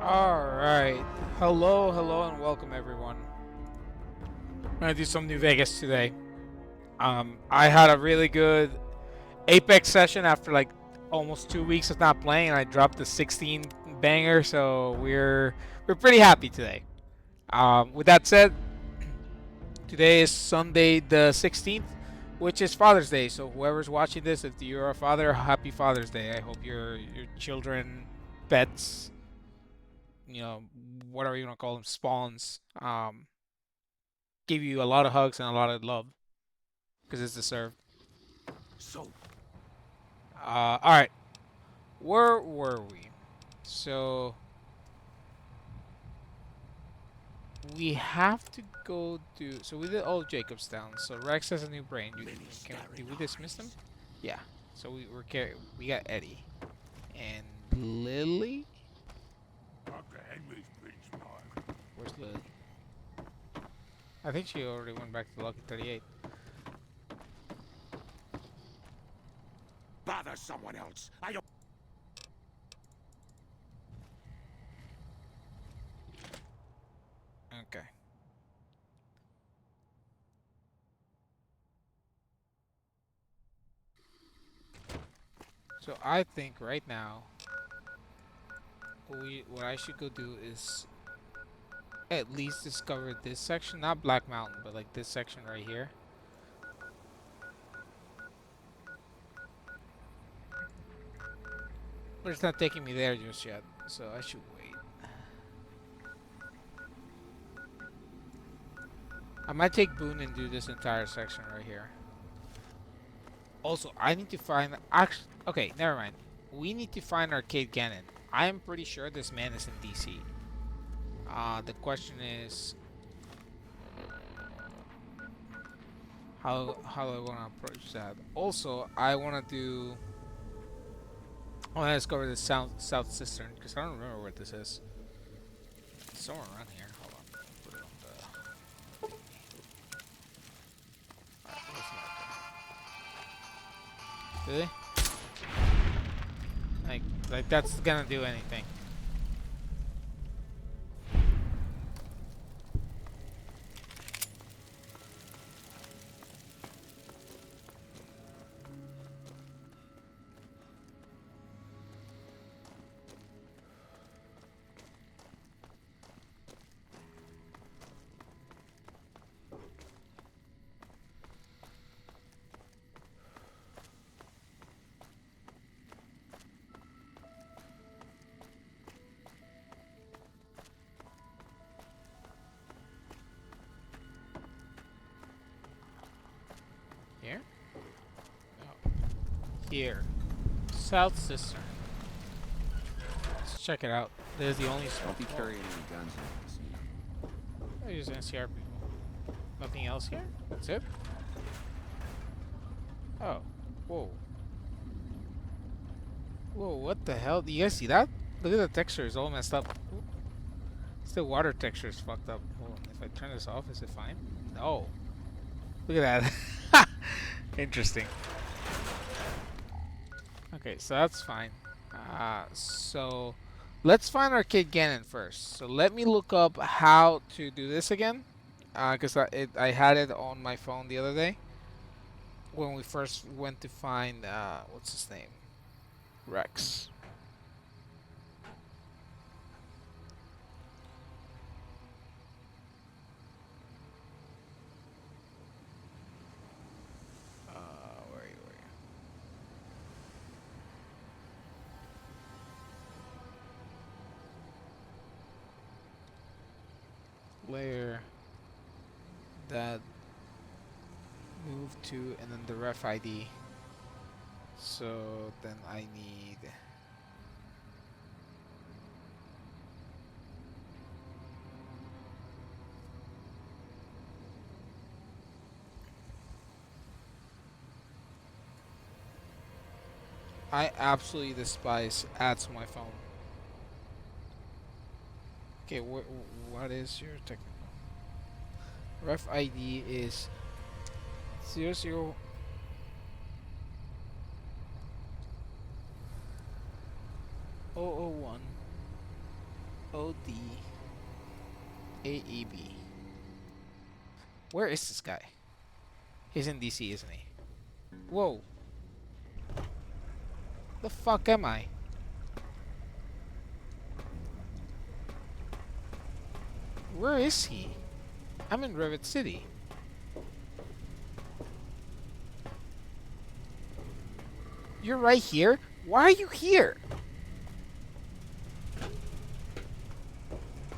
Alright. Hello, and welcome everyone. I'm gonna do some New Vegas today. I had a really good Apex session after like almost 2 weeks of not playing, and I dropped the 16 banger, so we're pretty happy today. With that said, today is Sunday the 16th, which is Father's Day. So whoever's watching this, if you're a father, happy Father's Day. I hope your children, pets, whatever you want to call them, spawns, give you a lot of hugs and a lot of love because it's deserved. So, All right, where were we? So we have to go do. So we did all Jacob's down. So Rex has a new brain. Did we dismiss them? Yeah. So we got Eddie and Lily. Where's Lily? I think she already went back to Lucky 38. bother someone else. I don't. Okay. So I think right now, what I should go do is at least discover this section, not Black Mountain, but like this section right here. But it's not taking me there just yet, so I should wait. I might take Boone and do this entire section right here. Also, I need to find... Actually, okay, never mind. We need to find Arcade Gannon. I am pretty sure this man is in DC. The question is... How do I want to approach that? Also, I want to discover the South Cistern, because I don't remember where this is. It's somewhere around here. Hold on. Put it on the... Alright, let's mark it. Really? Like that's gonna do anything. Here? No. Here. South Cistern. Let's check it out. There's the only spot. Don't be carrying any guns in the casino. I use NCR people. Nothing else here? That's it? Oh. Whoa. Whoa, what the hell? Do you guys see that? Look at the texture, it's all messed up. Ooh. It's the water texture is fucked up. Hold on, if I turn this off, is it fine? No. Look at that. Interesting. Okay, so that's fine. So let's find Arcade Gannon first. So let me look up how to do this again. Because I had it on my phone the other day. When we first went to find, what's his name? Rex. Where are you? Layer that move to, and then the ref ID. So then I need I absolutely despise ads on my phone. Okay, what is your technical? Ref ID is 00 001 ODAEB. Where is this guy? He's in DC, isn't he? Whoa. The fuck am I? Where is he? I'm in Rivet City. You're right here? Why are you here?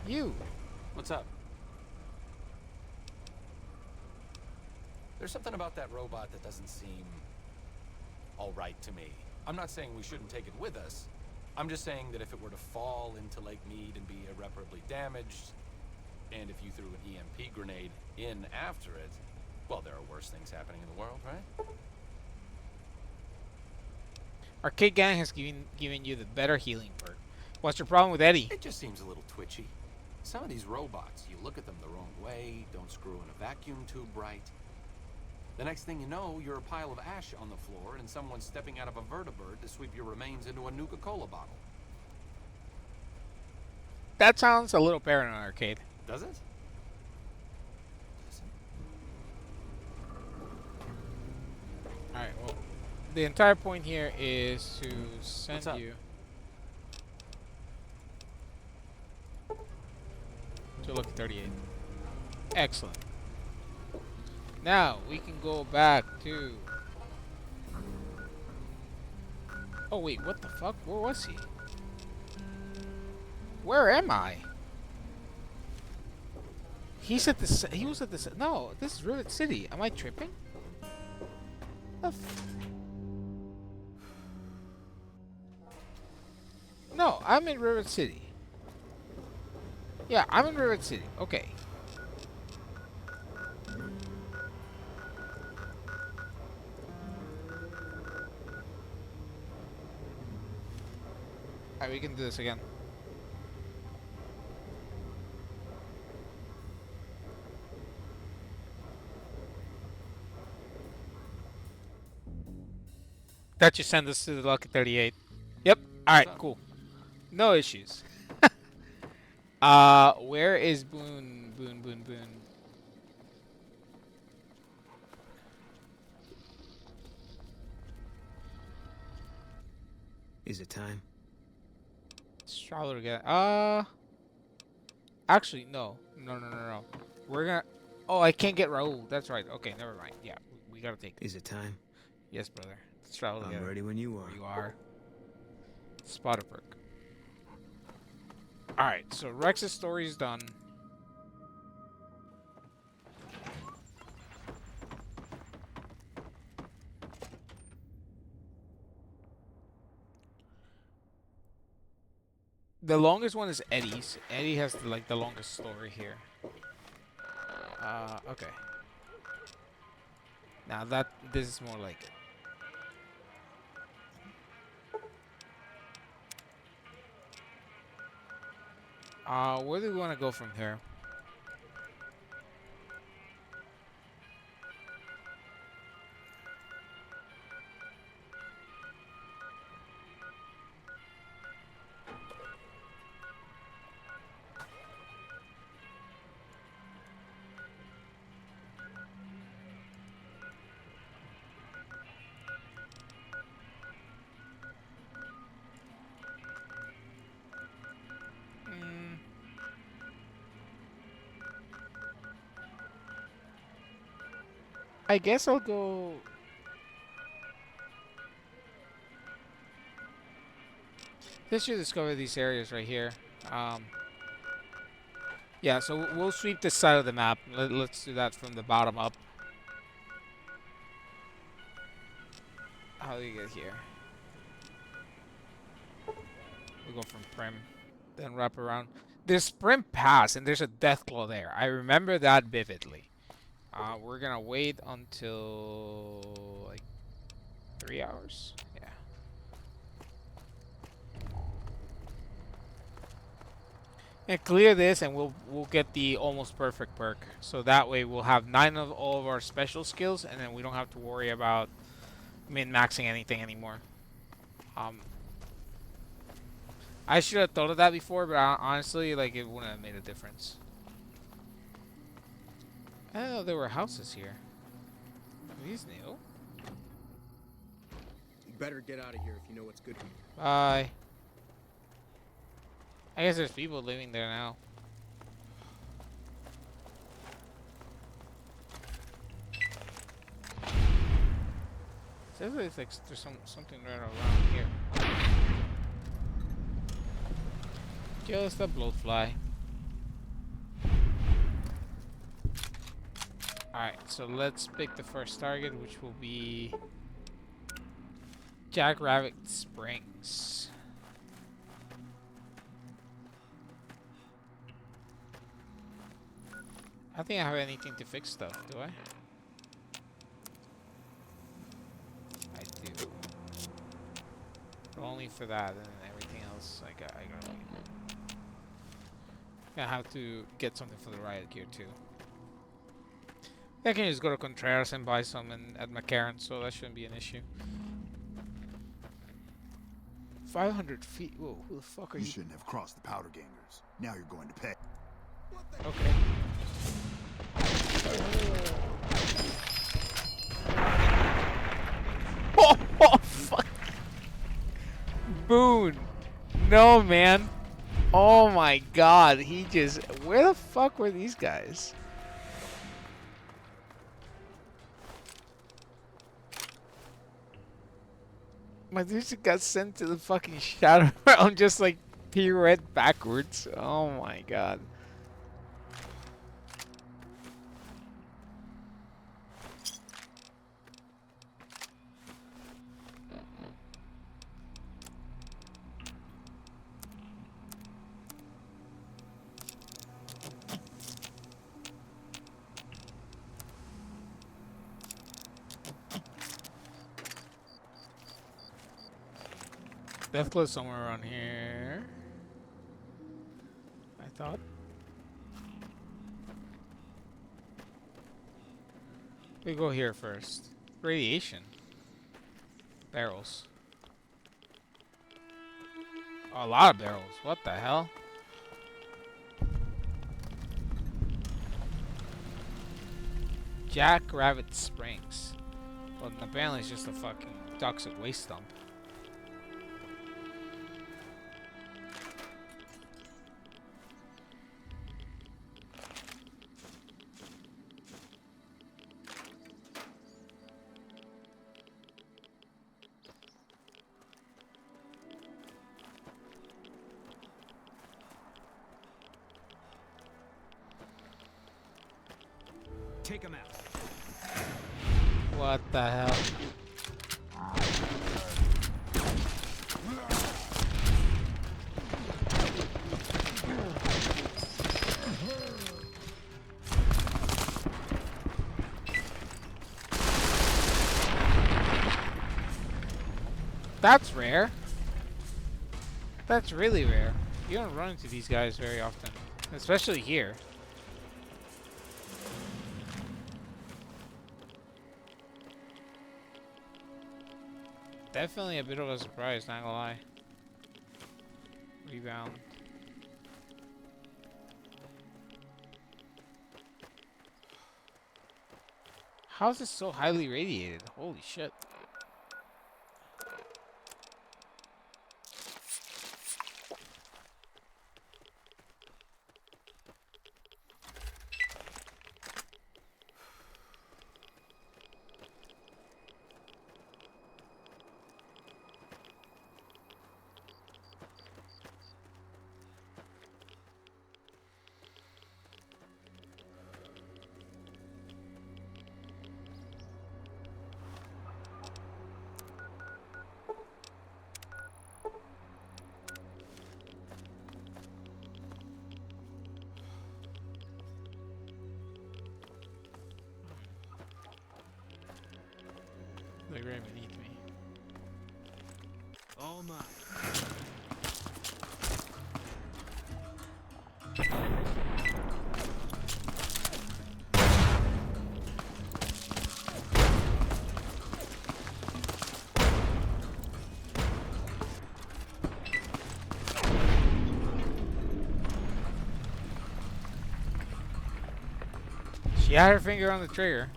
You. What's up? There's something about that robot that doesn't seem all right to me. I'm not saying we shouldn't take it with us. I'm just saying that if it were to fall into Lake Mead and be irreparably damaged, and if you threw an EMP grenade in after it, well, there are worse things happening in the world, right? Arcade Gang has given you the better healing perk. What's your problem with Eddie? It just seems a little twitchy. Some of these robots, you look at them the wrong way, don't screw in a vacuum tube right. The next thing you know, you're a pile of ash on the floor and someone's stepping out of a vertibird to sweep your remains into a Nuka-Cola bottle. That sounds a little paranoid, Arcade. Does it? Alright, well, the entire point here is to send you to Lucky 38. Excellent. Now, we can go back to... Oh, wait, what the fuck? Where was he? Where am I? He's at the... He was at the... No, this is Rivet City. Am I tripping? No, I'm in Rivet City. Yeah, I'm in Rivet City. Okay. Alright, we can do this again. That you send us to the Lucky 38. Yep. Alright, cool. No issues. Where is Boone? Boone. Is it time? Straller again. Actually, no. We're gonna... Oh, I can't get Raul. That's right. Okay, never mind. Yeah, we gotta take it. Is it time? Yes, brother. Let's travel together. I'm ready when you are. There you are. Spotter perk. Alright, so Rex's story is done. The longest one is Eddie's. Eddie has the longest story here. Okay. Now this is more like it. Where do we want to go from here? I guess I'll go... This should discover these areas right here. Yeah, so we'll sweep this side of the map. Let's do that from the bottom up. How do you get here? We go from Prim, then wrap around. There's Prim Pass, and there's a Deathclaw there. I remember that vividly. We're gonna wait until like 3 hours. Yeah. And clear this, and we'll get the almost perfect perk. So that way we'll have 9 of all of our special skills, and then we don't have to worry about min-maxing anything anymore. I should have thought of that before, but honestly, like, it wouldn't have made a difference. I didn't know there were houses here. Are these new? You better get out of here if you know what's good for you. Bye. I guess there's people living there now. Says it's like there's something right around here. Just a bloatfly. Alright, so let's pick the first target, which will be Jackrabbit Springs. I don't think I have anything to fix though, do I? I do. But only for that, and then everything else I got gonna have to get something for the riot gear too. I can just go to Contreras and buy some at McCarran, so that shouldn't be an issue. 500 feet. Whoa, who the fuck are you? You shouldn't have crossed the powder gangers. Now you're going to pay. Okay. Oh, fuck. Boone. No, man. Oh my god. He just... Where the fuck were these guys? My dude just got sent to the fucking shadow realm, just like pirouette backwards. Oh my god. Deathclaw somewhere around here. I thought. We go here first. Radiation. Barrels. Oh, a lot of barrels. What the hell? Jackrabbit Springs. Well, apparently it's just a fucking toxic waste dump. Take him out. What the hell? That's rare. That's really rare. You don't run into these guys very often, especially here. Definitely a bit of a surprise, not gonna lie. Rebound. How is this so highly radiated? Holy shit. They're right beneath me. All mine. She had her finger on the trigger.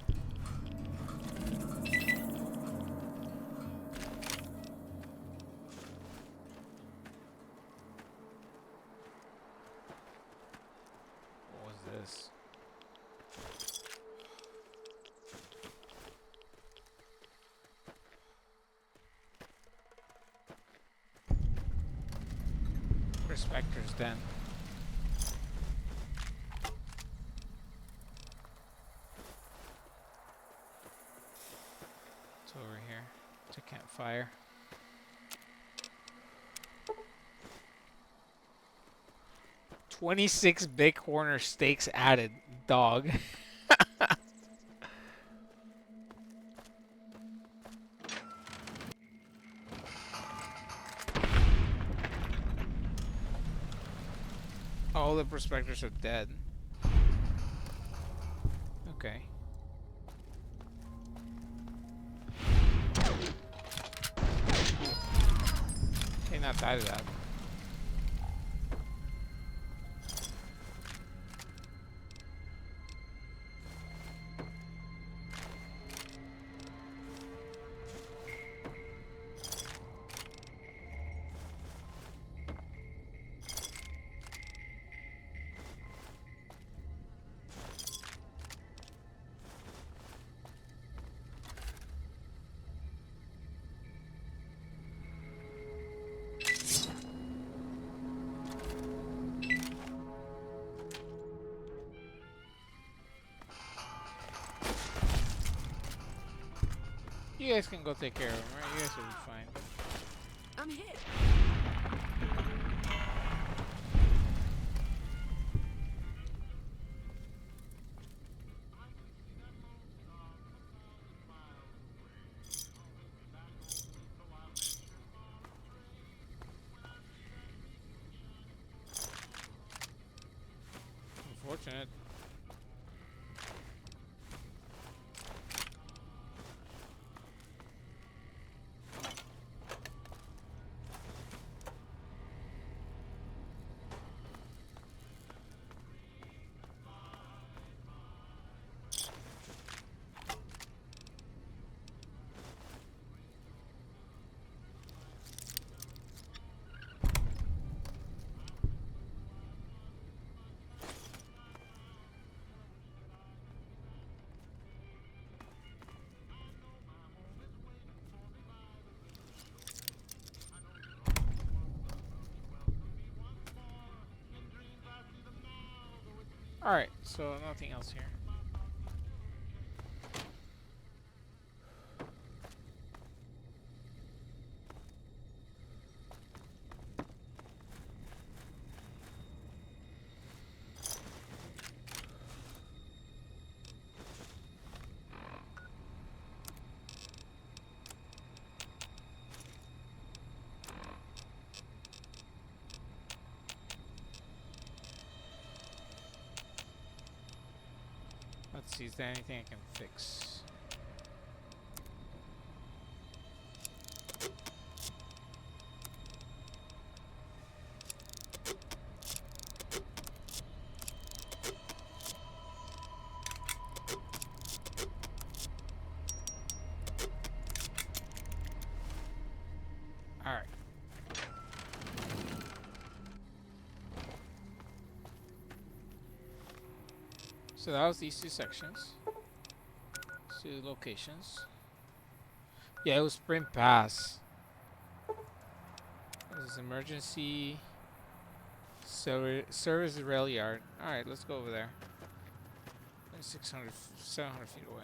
What was this? Prospector's den. It's over here. It's a campfire. "26 big corner steaks added." Dog. All the prospectors are dead. Okay. Hey, not die to that. You guys can go take care of him, right? You guys will be fine. I'm hit. Unfortunate. Alright, so nothing else here. Let's see, is there anything I can fix? Alright. So that was these two sections. 2 locations. Yeah, it was Sprint Pass. This is emergency service rail yard. Alright, let's go over there. 700 feet away.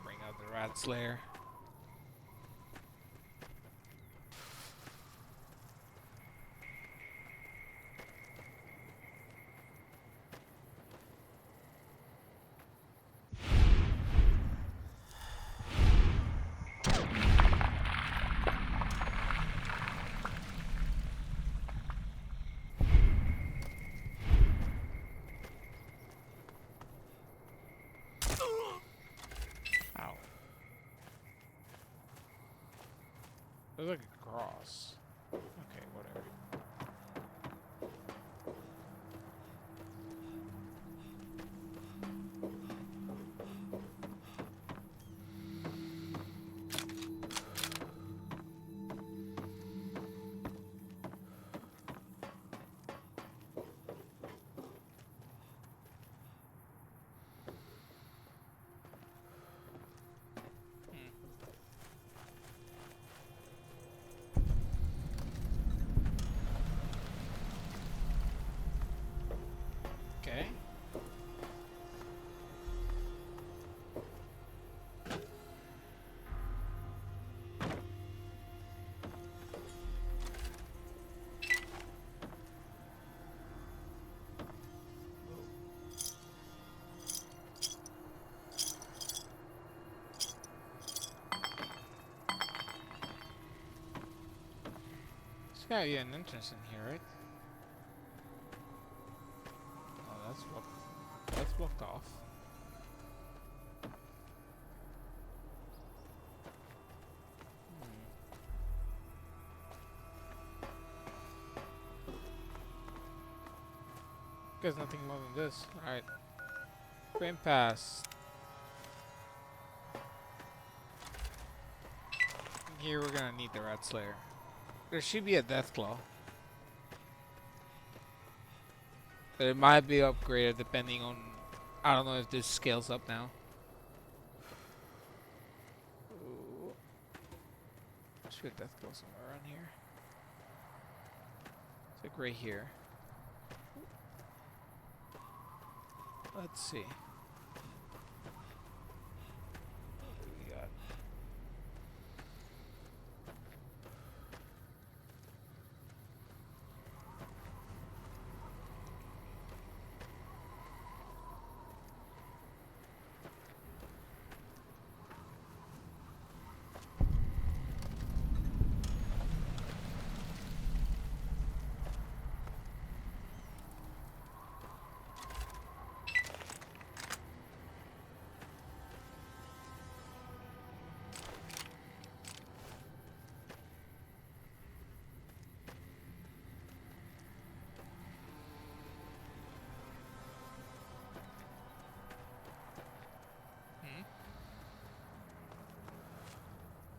Bring out the rat slayer. Looks like a cross. Okay, whatever. There's gotta be an entrance in here, right? Oh, that's blocked off. There's nothing more than this. Alright. Frame pass. Here we're gonna need the Rat Slayer. There should be a Death Claw. But it might be upgraded depending on... I don't know if this scales up now. Ooh. Should be a Death Claw somewhere around here. It's like right here. Let's see. What do we got?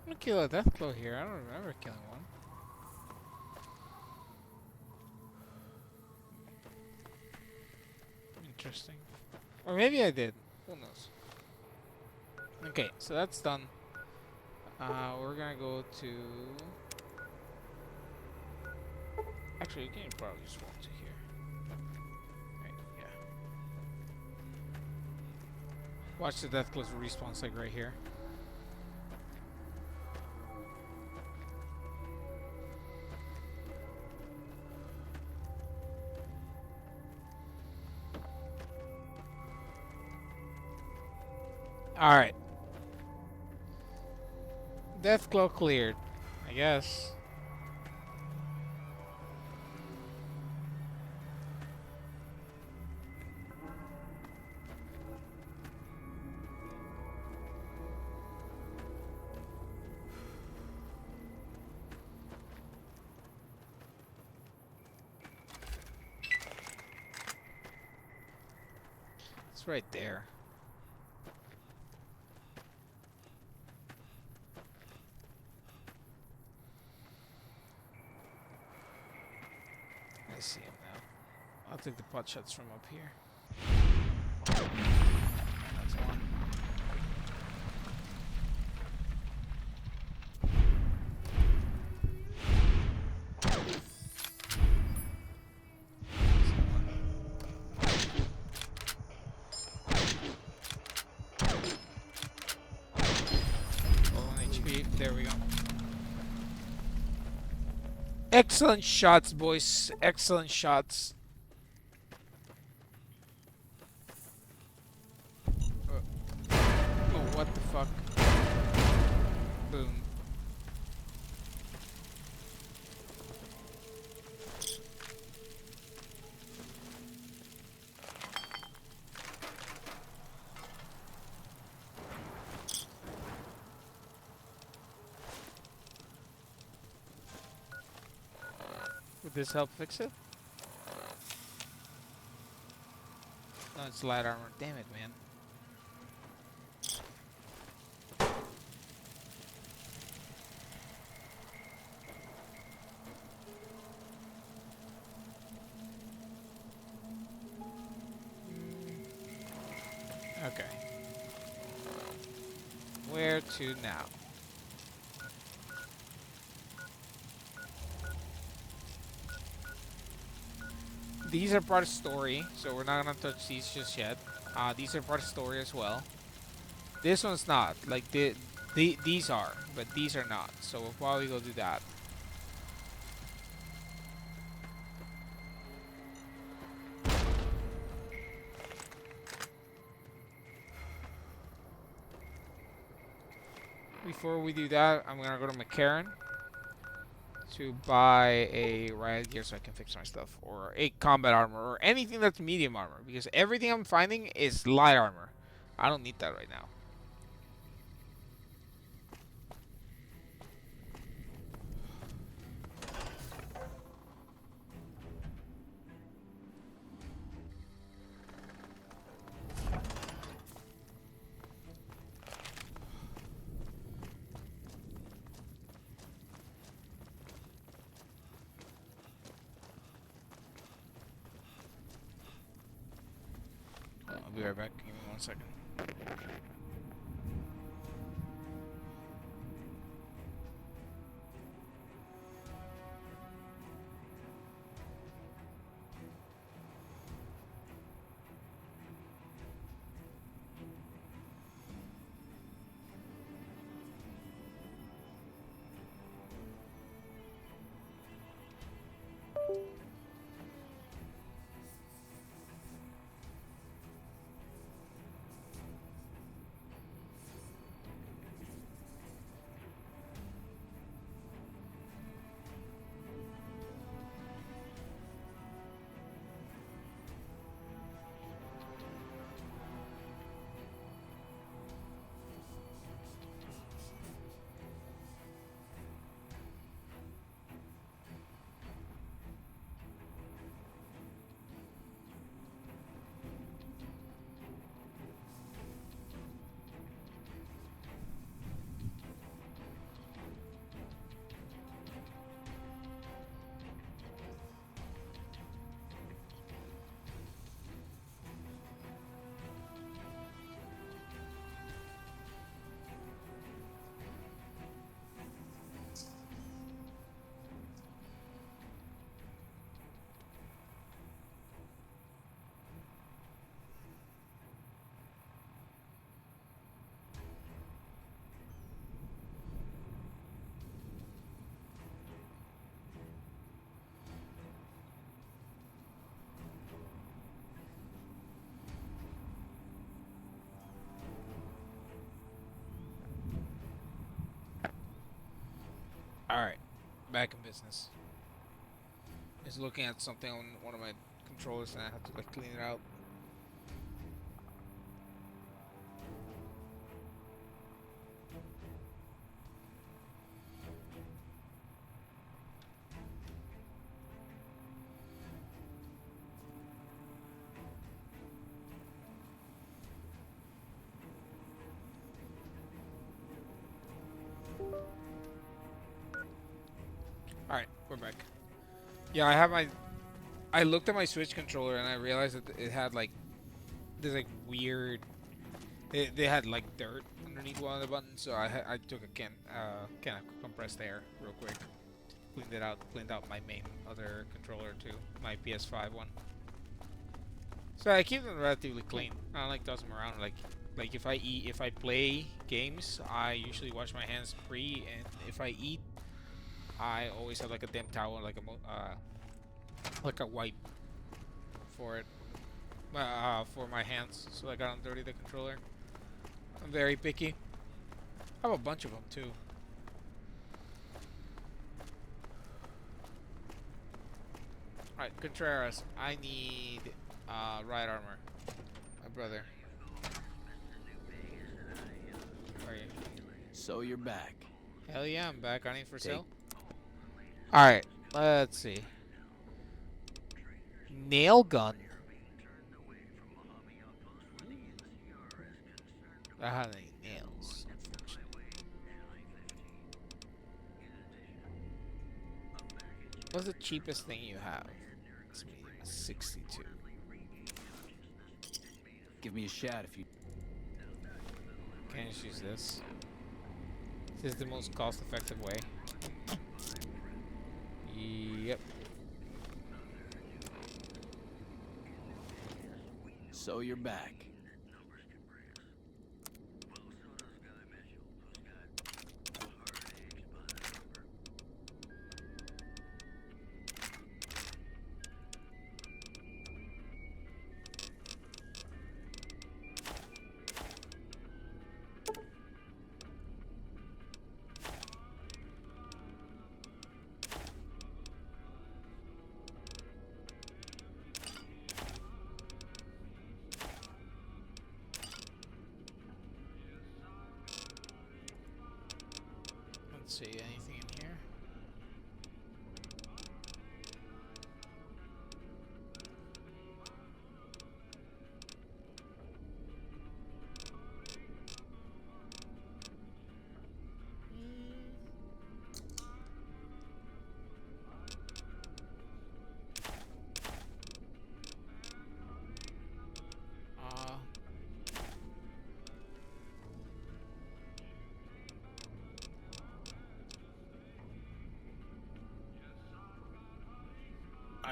I'm gonna kill a Deathclaw here. I don't remember killing one. Interesting. Or maybe I did. Who knows? Okay, so that's done. We're gonna go to... Actually, you can probably just walk to here. Right, yeah. Watch the Deathclaws respawn like right here. Alright. Deathclaw cleared, I guess. It's right there. I see him now. I'll take the pot shots from up here. That's one. Oh, 1 HP. There we go. Excellent shots, boys. Excellent shots. Oh, what the fuck? Boom. Would this help fix it? No, it's light armor. Damn it, man. Okay. Where to now? These are part of story, so we're not gonna touch these just yet. These are part of story as well. This one's not. Like these are, but these are not. So we'll probably go do that. Before we do that, I'm gonna go to McCarran. to buy a riot gear so I can fix my stuff, or a combat armor, or anything that's medium armor, because everything I'm finding is light armor. I don't need that right now. I'll be right back. Give me 1 second. Alright, back in business. Just looking at something on one of my controllers and I have to like clean it out. Alright, we're back. Yeah, I looked at my Switch controller and I realized that it had like this like weird. They had like dirt underneath one of the buttons, so I took a can of compressed air real quick, cleaned out my main other controller too, my PS5 one. So I keep them relatively clean. I don't like toss them around. Like if I play games, I usually wash my hands pre, and if I eat, I always have like a damn towel, like a wipe for it, for my hands, so like I don't dirty the controller. I'm very picky. I have a bunch of them too. Alright, Contreras, I need ride armor. My brother. Where are you? So you're back. Hell yeah, I'm back. On it for sale. Alright, let's see. Nail gun. I don't have any nails, unfortunately. What's the cheapest thing you have? It's me, 62. Give me a shot if you. Can I just use this? This is the most cost-effective way. Yep. So you're back.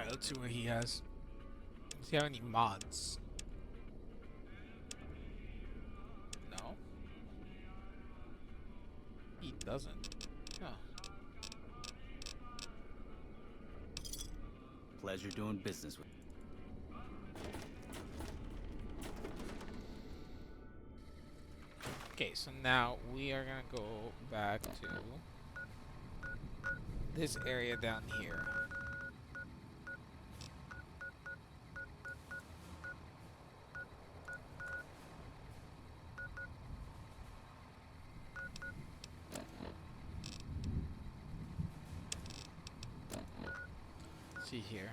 Alright, let's see what he has. Does he have any mods? No. He doesn't. Huh. Pleasure doing business with. Okay, so now we are gonna go back to this area down here. Let's see here.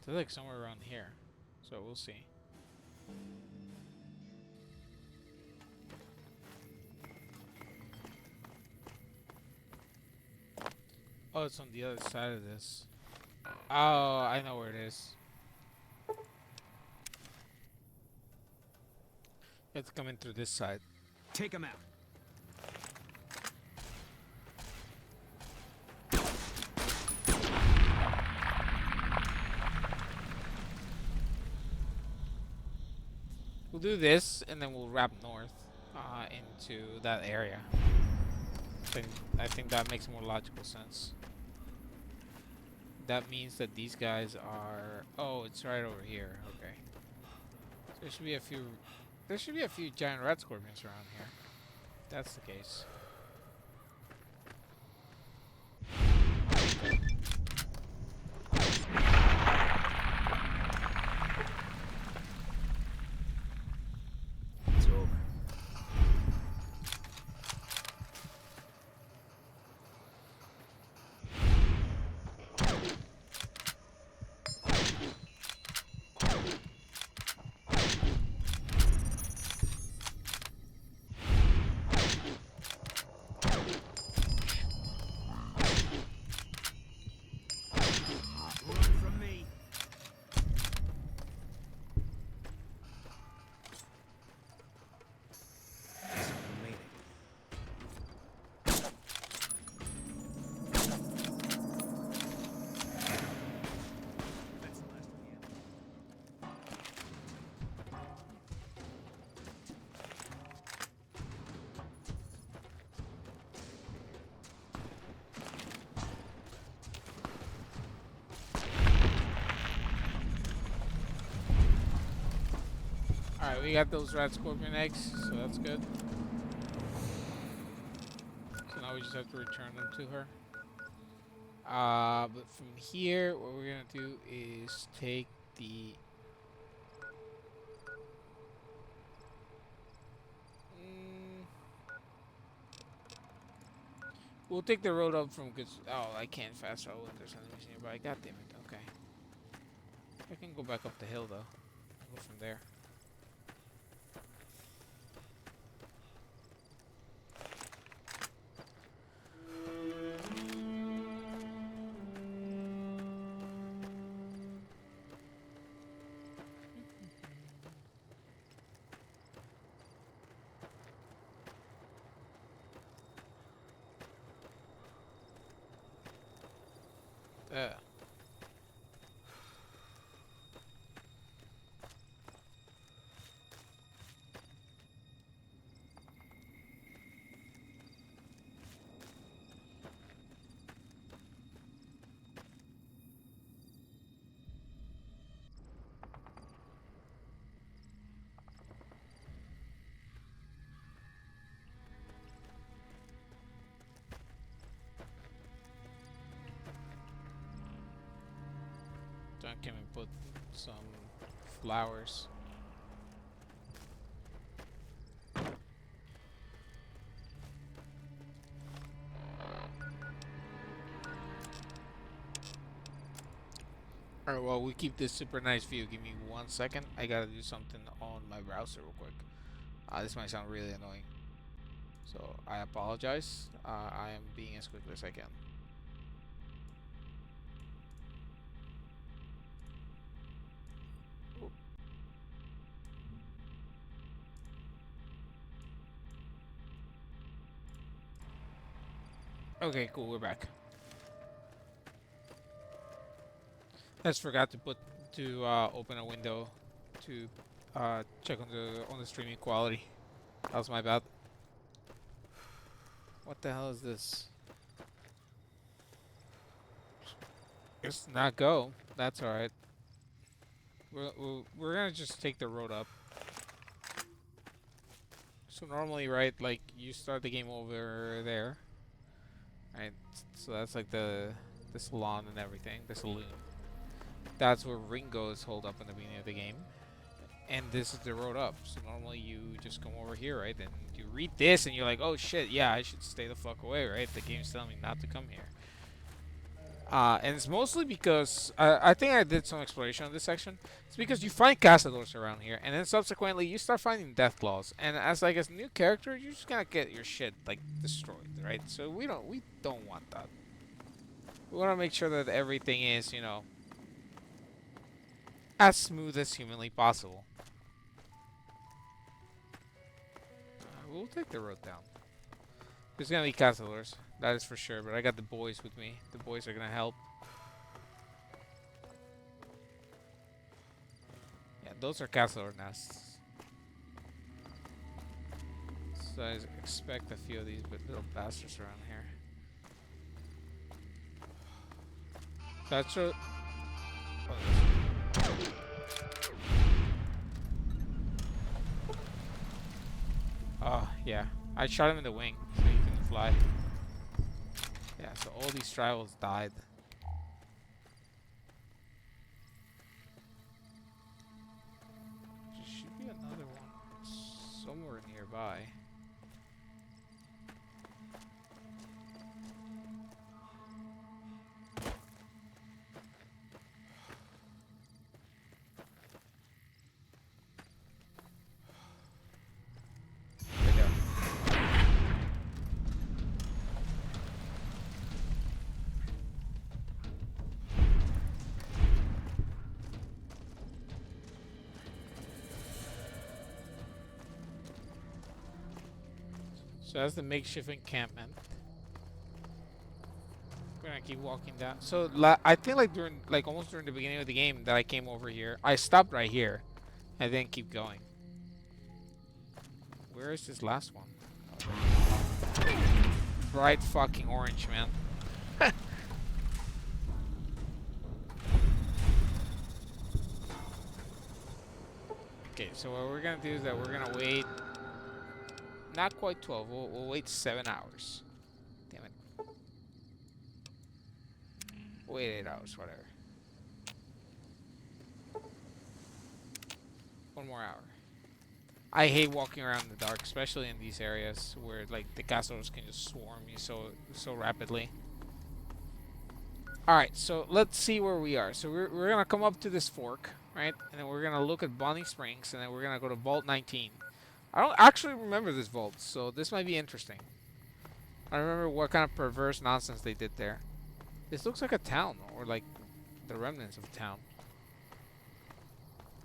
They're like somewhere around here, so we'll see. Oh, it's on the other side of this. Oh, I know where it is. You have to come in through this side. Take him out. We'll do this, and then we'll wrap north into that area. I think that makes more logical sense. That means that these guys are... Oh, it's right over here. Okay. So there should be a few... There should be a few giant rat scorpions around here. If that's the case. It's over. Run from me. Someone made it. That's the last of the enemy. Alright, we got those rat scorpion eggs, so that's good. So now we just have to return them to her. But from here, what we're gonna do is take the... We'll take the road up from... Oh, I can't fast travel when there's enemies nearby. God damn it, okay. I can go back up the hill, though. Go from there. John came and put some flowers. Alright, well, we keep this super nice view. Give me 1 second. I gotta do something on my browser real quick. This might sound really annoying. So, I apologize. I am being as quick as I can. Okay, cool. We're back. I just forgot to open a window to check on the streaming quality. That was my bad. What the hell is this? It's not go. That's all right. We're gonna just take the road up. So normally, right, like you start the game over there, right? So that's like the salon and everything, the saloon. That's where Ringo is holed up in the beginning of the game, and this is the road up. So normally you just come over here, right? And you read this, and you're like, oh shit, yeah, I should stay the fuck away, right? The game's telling me not to come here. And it's mostly because I think I did some exploration on this section. It's because you find castadors around here, and then subsequently you start finding death claws. And as like a new character, you're just gonna get your shit like destroyed, right? So we don't want that. We want to make sure that everything is, you know, as smooth as humanly possible. We'll take the road down. There's gonna be castadors, that is for sure, but I got the boys with me. The boys are gonna help. Yeah, those are castador nests. So I expect a few of these little bastards around here. That's a... Oh, yeah. I shot him in the wing, so he couldn't fly. Yeah, so all these tribals died. There should be another one somewhere nearby. Right there. So that's the makeshift encampment. We're gonna keep walking down. So I think like almost during the beginning of the game that I came over here, I stopped right here, and then keep going. Where is this last one? Bright fucking orange, man. Okay, so what we're gonna do is that we're gonna wait. Not quite 12. We'll wait 7 hours. Damn it. Wait 8 hours, whatever. 1 more hour. I hate walking around in the dark, especially in these areas where like the castles can just swarm you so rapidly. All right, so let's see where we are. So we're gonna come up to this fork, right? And then we're gonna look at Bonnie Springs, and then we're gonna go to Vault 19. I don't actually remember this vault, so this might be interesting. I don't remember what kind of perverse nonsense they did there. This looks like a town, or like the remnants of a town.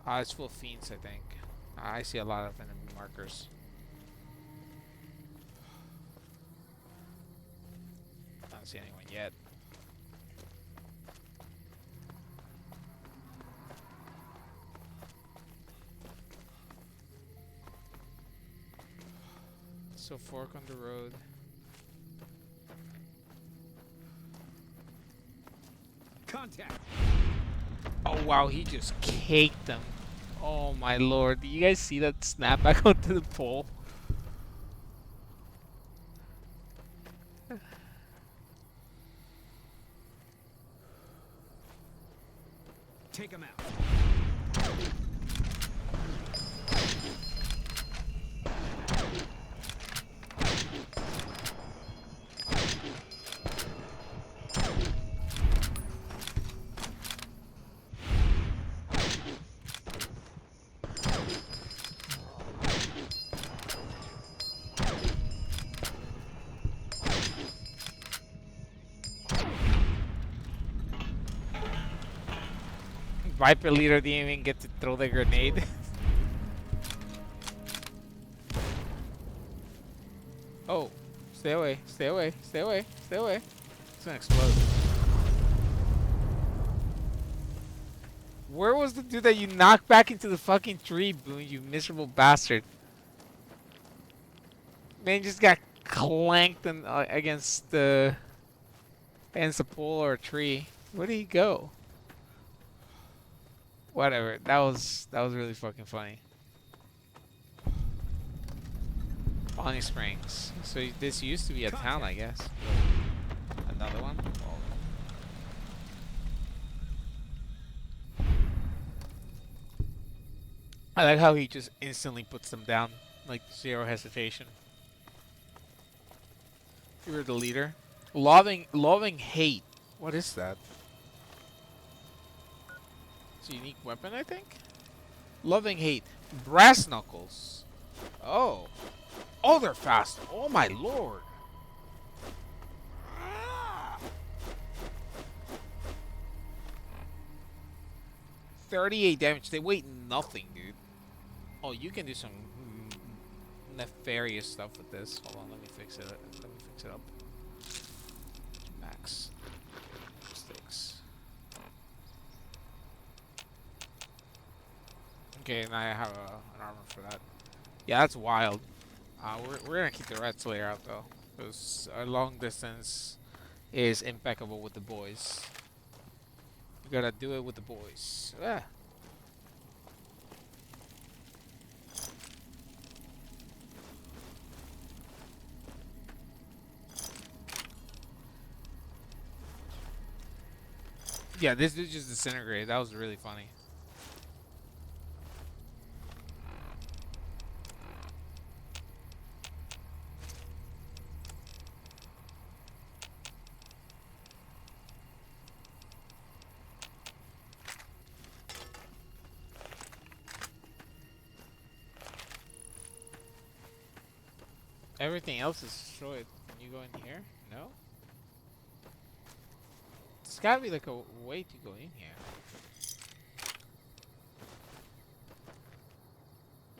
It's full of fiends, I think. I see a lot of enemy markers. I don't see anyone yet. So fork on the road. Contact. Oh wow, he just caked them. Oh my lord. Do you guys see that snap back onto the pole? Take him out. Viper leader didn't even get to throw the grenade. Oh, Stay away. Stay away. Stay away. Stay away. It's gonna explode. Where was the dude that you knocked back into the fucking tree, Boone? You miserable bastard. Man just got clanked against the pole or a tree. Where did he go? Whatever. That was really fucking funny. Bonnie Springs. So this used to be a town, I guess. Another one. I like how he just instantly puts them down, like zero hesitation. You were the leader. Loving hate. What is that? It's a unique weapon, I think. Loving hate. Brass knuckles. Oh. Oh, they're fast. Oh my lord. 38 damage. They weigh nothing, dude. Oh, you can do some nefarious stuff with this. Hold on, let me fix it. Let me fix it up. Max. Sticks. Okay, now I have an armor for that. Yeah, that's wild. We're gonna keep the red slayer out though, because our long distance is impeccable with the boys. We gotta do it with the boys. Ah. Yeah, this dude just disintegrated. That was really funny. Everything else is destroyed. Can you go in here? No? There's gotta be like a way to go in here.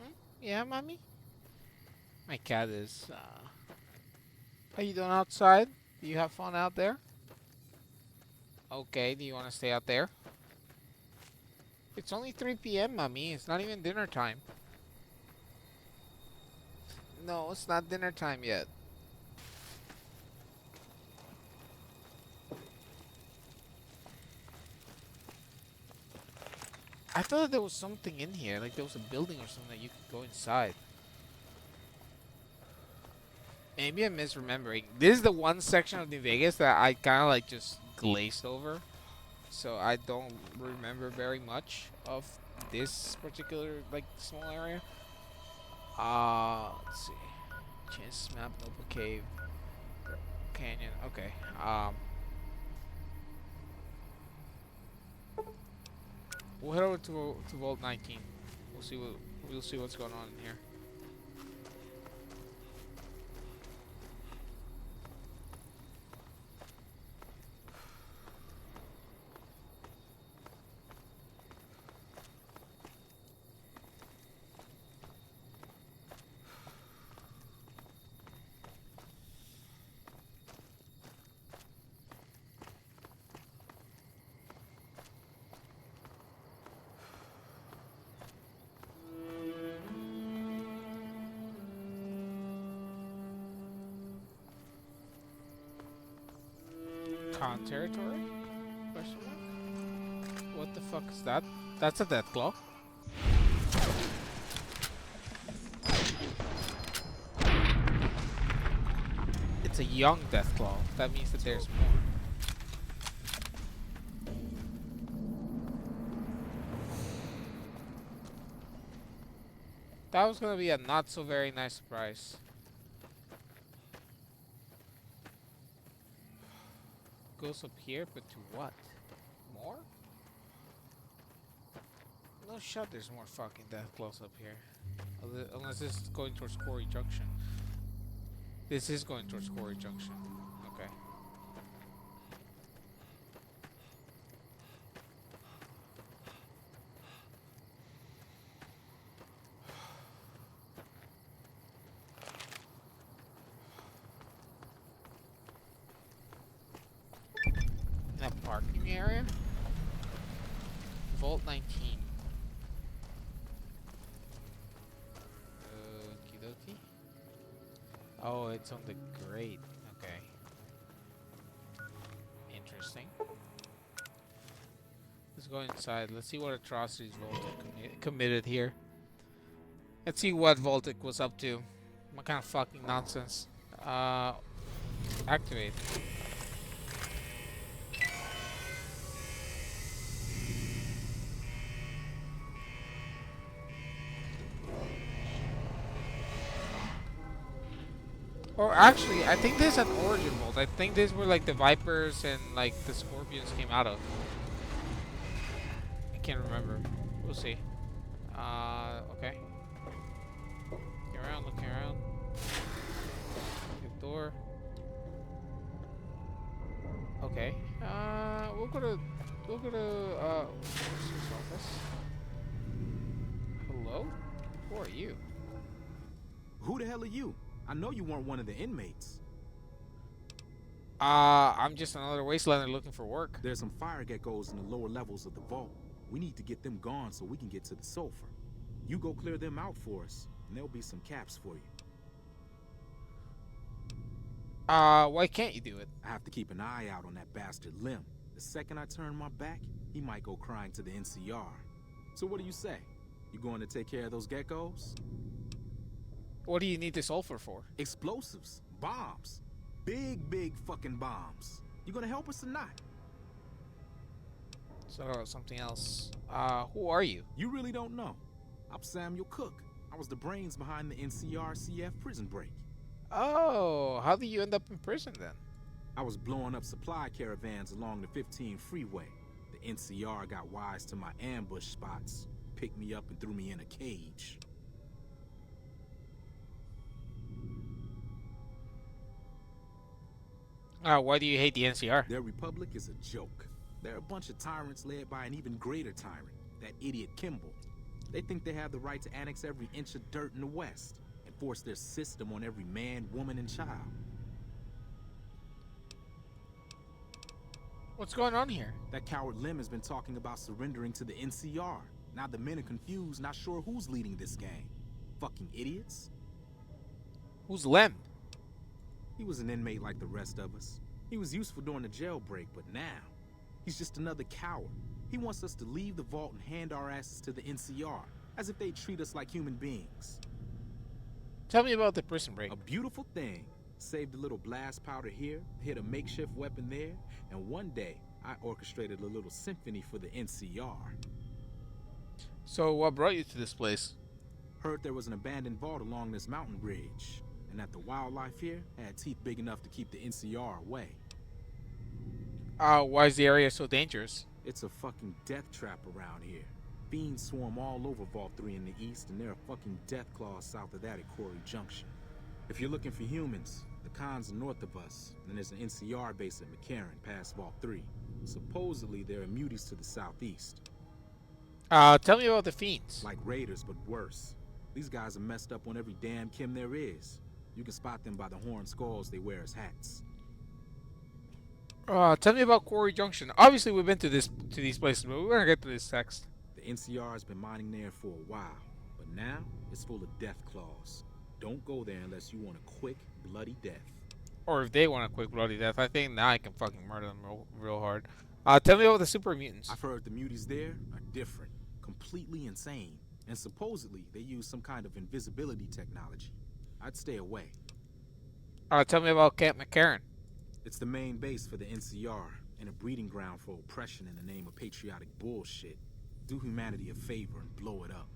Hmm? Yeah, mommy? My cat is, How you doing outside? Do you have fun out there? Okay, do you want to stay out there? It's only 3 p.m., mommy. It's not even dinner time. No, it's not dinner time yet. I thought there was something in here, like there was a building or something that you could go inside. Maybe I'm misremembering. This is the one section of New Vegas that I kind of like just glazed over. So I don't remember very much of this particular like small area. Let's see. Chance map, Nopal Cave, Canyon. Okay. We'll head over to Vault 19. We'll see what's going on in here. Con territory? Question mark? What the fuck is that? That's a death claw. It's a young death claw. That means that there's more. That was gonna be a not so very nice surprise. Goes up here, but to what? More? No shot there's more fucking death claws up here. Unless this is going towards Quarry Junction. This is going towards Quarry Junction. Okay. parking area? Vault 19. Okie dokie. Oh, it's on the grate. Okay. Interesting. Let's go inside. Let's see what atrocities Vault-Tec committed here. Let's see what Vault-Tec was up to. What kind of fucking nonsense. Activate. Or actually, I think there's an origin vault. I think this is where like the vipers and like the scorpions came out of. I can't remember. We'll see. Okay. Looking around, looking around. Good door. Okay. We'll go to Forster's office. Hello? Who are you? Who the hell are you? I know you weren't one of the inmates. I'm just another wastelander looking for work. There's some fire geckos in the lower levels of the vault. We need to get them gone so we can get to the sulfur. You go clear them out for us, and there'll be some caps for you. Why can't you do it? I have to keep an eye out on that bastard Lim. The second I turn my back, he might go crying to the NCR. So what do you say? You going to take care of those geckos? What do you need the sulfur for? Explosives. Bombs. Big fucking bombs. You gonna help us or not? So something else. Who are you? You really don't know. I'm Samuel Cook. I was the brains behind the NCR-CF prison break. Oh, how did you end up in prison then? I was blowing up supply caravans along the 15 freeway. The NCR got wise to my ambush spots, picked me up and threw me in a cage. Why do you hate the NCR? Their republic is a joke. They're a bunch of tyrants led by an even greater tyrant, that idiot Kimball. They think they have the right to annex every inch of dirt in the West and force their system on every man, woman, and child. What's going on here? That coward Lim has been talking about surrendering to the NCR. Now the men are confused, not sure who's leading this gang. Fucking idiots. Who's Lem? He was an inmate like the rest of us. He was useful during the jailbreak, but now, he's just another coward. He wants us to leave the vault and hand our asses to the NCR, as if they treat us like human beings. Tell me about the prison break. A beautiful thing. Saved a little blast powder here, hit a makeshift weapon there, and one day, I orchestrated a little symphony for the NCR. So what brought you to this place? Heard there was an abandoned vault along this mountain ridge, and that the wildlife here had teeth big enough to keep the NCR away. Why is the area so dangerous? It's a fucking death trap around here. Fiends swarm all over Vault 3 in the east, and there are fucking death claws south of that at Quarry Junction. If you're looking for humans, the Khans are north of us, and there's an NCR base at McCarran past Vault 3. Supposedly, there are muties to the southeast. Tell me about the fiends. Like raiders, but worse. These guys are messed up on every damn Kim there is. You can spot them by the horn skulls they wear as hats. Tell me about Quarry Junction. Obviously, we've been to these places, but we're gonna get to this text. The NCR has been mining there for a while, but now it's full of death claws. Don't go there unless you want a quick, bloody death. Or if they want a quick bloody death, I think now I can fucking murder them real hard. Tell me about the super mutants. I've heard the muties there are different, completely insane, and supposedly they use some kind of invisibility technology. I'd stay away. Tell me about Camp McCarran. It's the main base for the NCR and a breeding ground for oppression in the name of patriotic bullshit. Do humanity a favor and blow it up.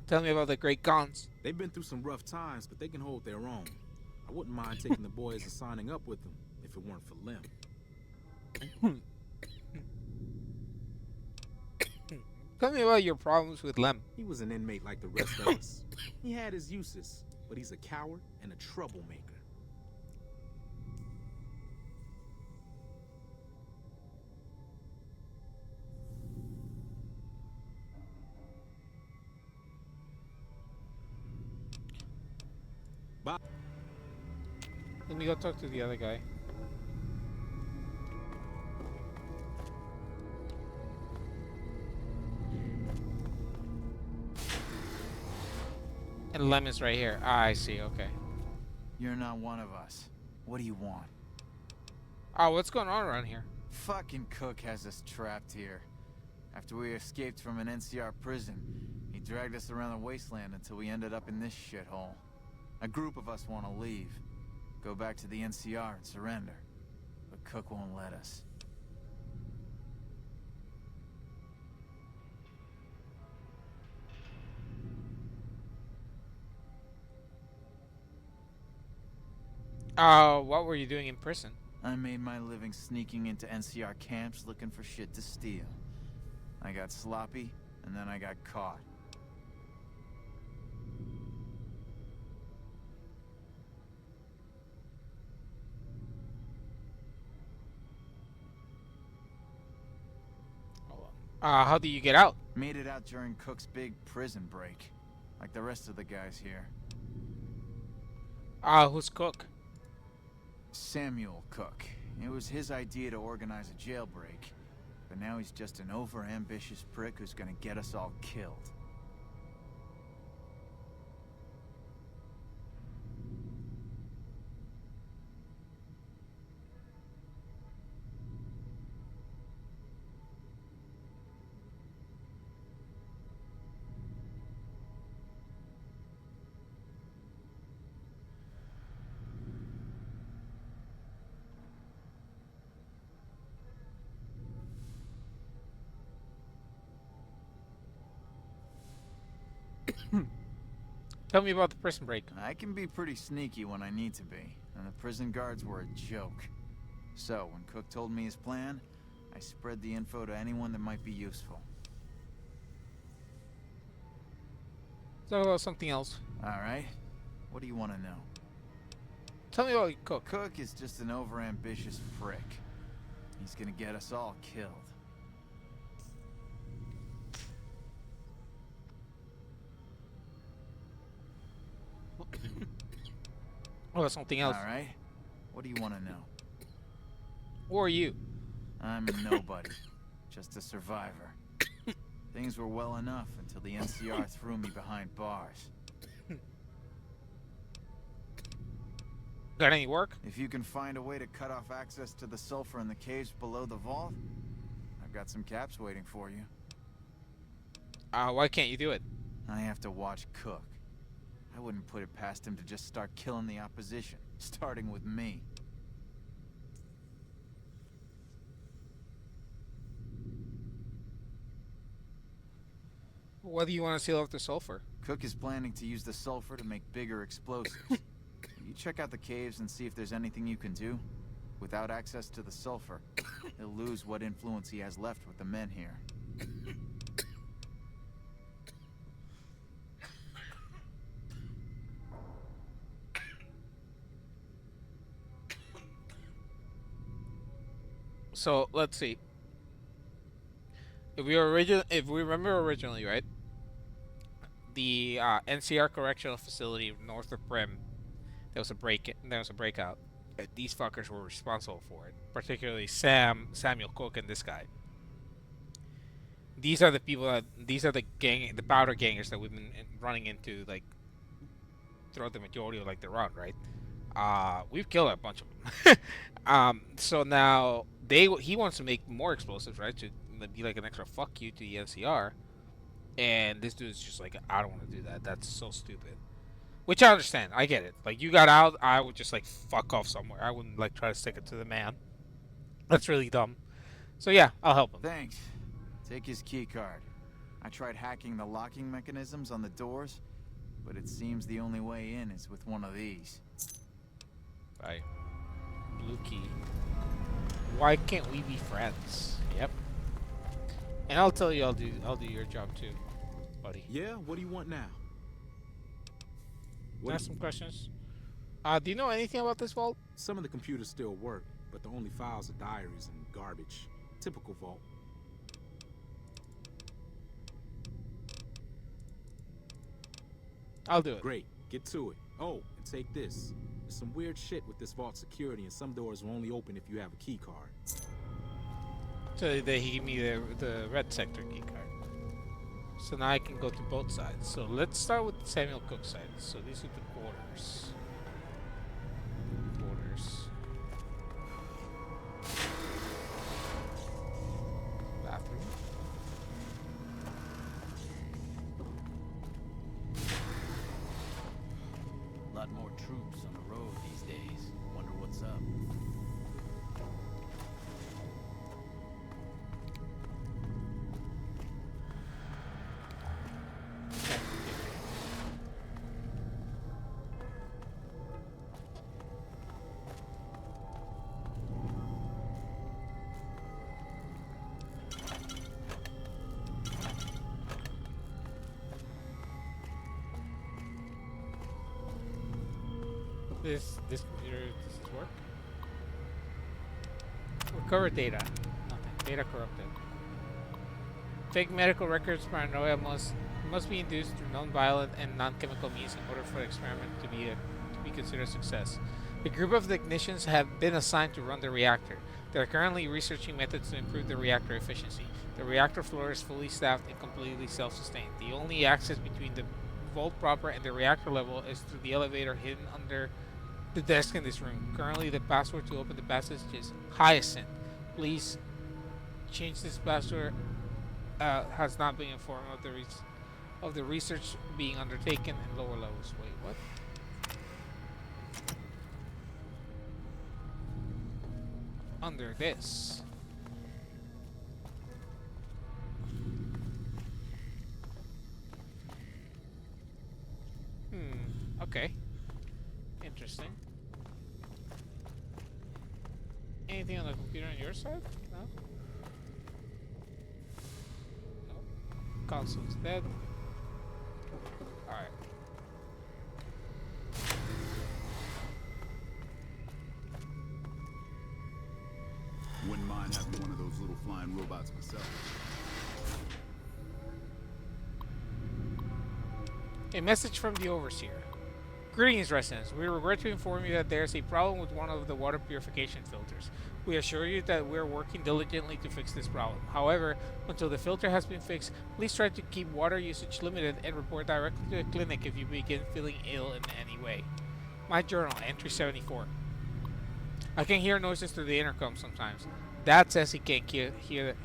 Tell me about the Great Khans. They've been through some rough times, but they can hold their own. I wouldn't mind taking the boys and signing up with them if it weren't for Lim. Tell me about your problems with Lem. He was an inmate like the rest of us. He had his uses, but he's a coward and a troublemaker. Let me go talk to the other guy. And Lemon's right here. Ah, I see. Okay. You're not one of us. What do you want? Oh, what's going on around here? Fucking Cook has us trapped here. After we escaped from an NCR prison, he dragged us around the wasteland until we ended up in this shithole. A group of us want to leave. Go back to the NCR and surrender. But Cook won't let us. What were you doing in prison? I made my living sneaking into NCR camps looking for shit to steal. I got sloppy, and then I got caught. Hold on. How do you get out? Made it out during Cook's big prison break. Like the rest of the guys here. Who's Cook? Samuel Cook. It was his idea to organize a jailbreak. But now he's just an over-ambitious prick who's gonna get us all killed. Tell me about the prison break. I can be pretty sneaky when I need to be, and the prison guards were a joke. So, when Cook told me his plan, I spread the info to anyone that might be useful. Talk about something else. Alright, what do you want to know? Tell me about Cook. Cook is just an over-ambitious prick. He's gonna get us all killed. Oh, that's something else. Alright, what do you want to know? Who are you? I'm a nobody, just a survivor. Things were well enough until the NCR threw me behind bars. Got any work? If you can find a way to cut off access to the sulfur in the caves below the vault, I've got some caps waiting for you. Why can't you do it? I have to watch Cook. I wouldn't put it past him to just start killing the opposition, starting with me. Why do you want to seal off the sulfur? Cook is planning to use the sulfur to make bigger explosives. You check out the caves and see if there's anything you can do. Without access to the sulfur, he'll lose what influence he has left with the men here. So let's see. If we remember originally, right? The NCR correctional facility north of Prim, there was a breakout. These fuckers were responsible for it, particularly Samuel Cook, and this guy. These are the people these are the powder gangers that we've been running into, like, throughout the majority of, like, the run, right? We've killed a bunch of them. So now he wants to make more explosives, right? To be like an extra fuck you to the NCR. And this dude's just like, I don't want to do that. That's so stupid. Which I understand. I get it. Like, you got out, I would just, like, fuck off somewhere. I wouldn't, like, try to stick it to the man. That's really dumb. So yeah, I'll help him. Thanks. Take his key card. I tried hacking the locking mechanisms on the doors, but it seems the only way in is with one of these. Right. Blue key. Why can't we be friends? Yep. And I'll tell you, I'll do your job too, buddy. Yeah, what do you want now? Can I ask some questions? Do you know anything about this vault? Some of the computers still work, but the only files are diaries and garbage. Typical vault. I'll do it. Great, get to it. Oh, and take this. There's some weird shit with this vault security, and some doors will only open if you have a key card. So he gave me the red sector key card. So now I can go to both sides. So let's start with Samuel Cook's side. So these are the quarters. Bathroom. A lot more troops on the road these days. Wonder what's up. This computer, does this work? Recover data. Nothing. Data corrupted. Fake medical records paranoia must be induced through non-violent and non-chemical means in order for the experiment to be considered a success. A group of technicians have been assigned to run the reactor. They are currently researching methods to improve the reactor efficiency. The reactor floor is fully staffed and completely self-sustained. The only access between the vault proper and the reactor level is through the elevator hidden under the desk in this room. Currently, the password to open the passage is Hyacinth. Please change this password. Has not been informed of the research being undertaken in lower levels. Wait, what? Under this. Okay. Interesting. Anything on the computer on your side? No? Nope. Console's dead. Alright. Wouldn't mind having one of those little flying robots myself. A message from the Overseer. Greetings, residents. We regret to inform you that there is a problem with one of the water purification filters. We assure you that we are working diligently to fix this problem. However, until the filter has been fixed, please try to keep water usage limited and report directly to the clinic if you begin feeling ill in any way. My journal, entry 74. I can hear noises through the intercom sometimes. Dad says he can't hear.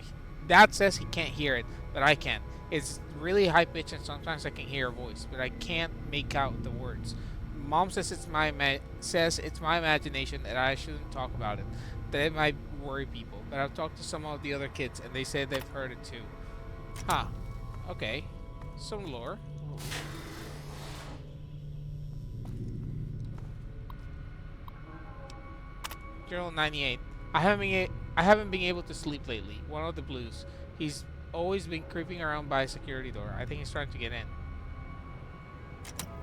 Dad says he can't hear it, but I can. It's really high pitched and sometimes I can hear a voice, but I can't make out the words. Mom says it's my imagination and I shouldn't talk about it. That it might worry people. But I've talked to some of the other kids and they say they've heard it too. Huh. Okay. Some lore. Journal 98. I haven't been able to sleep lately. One of the blues. He's always been creeping around by a security door. I think he's trying to get in.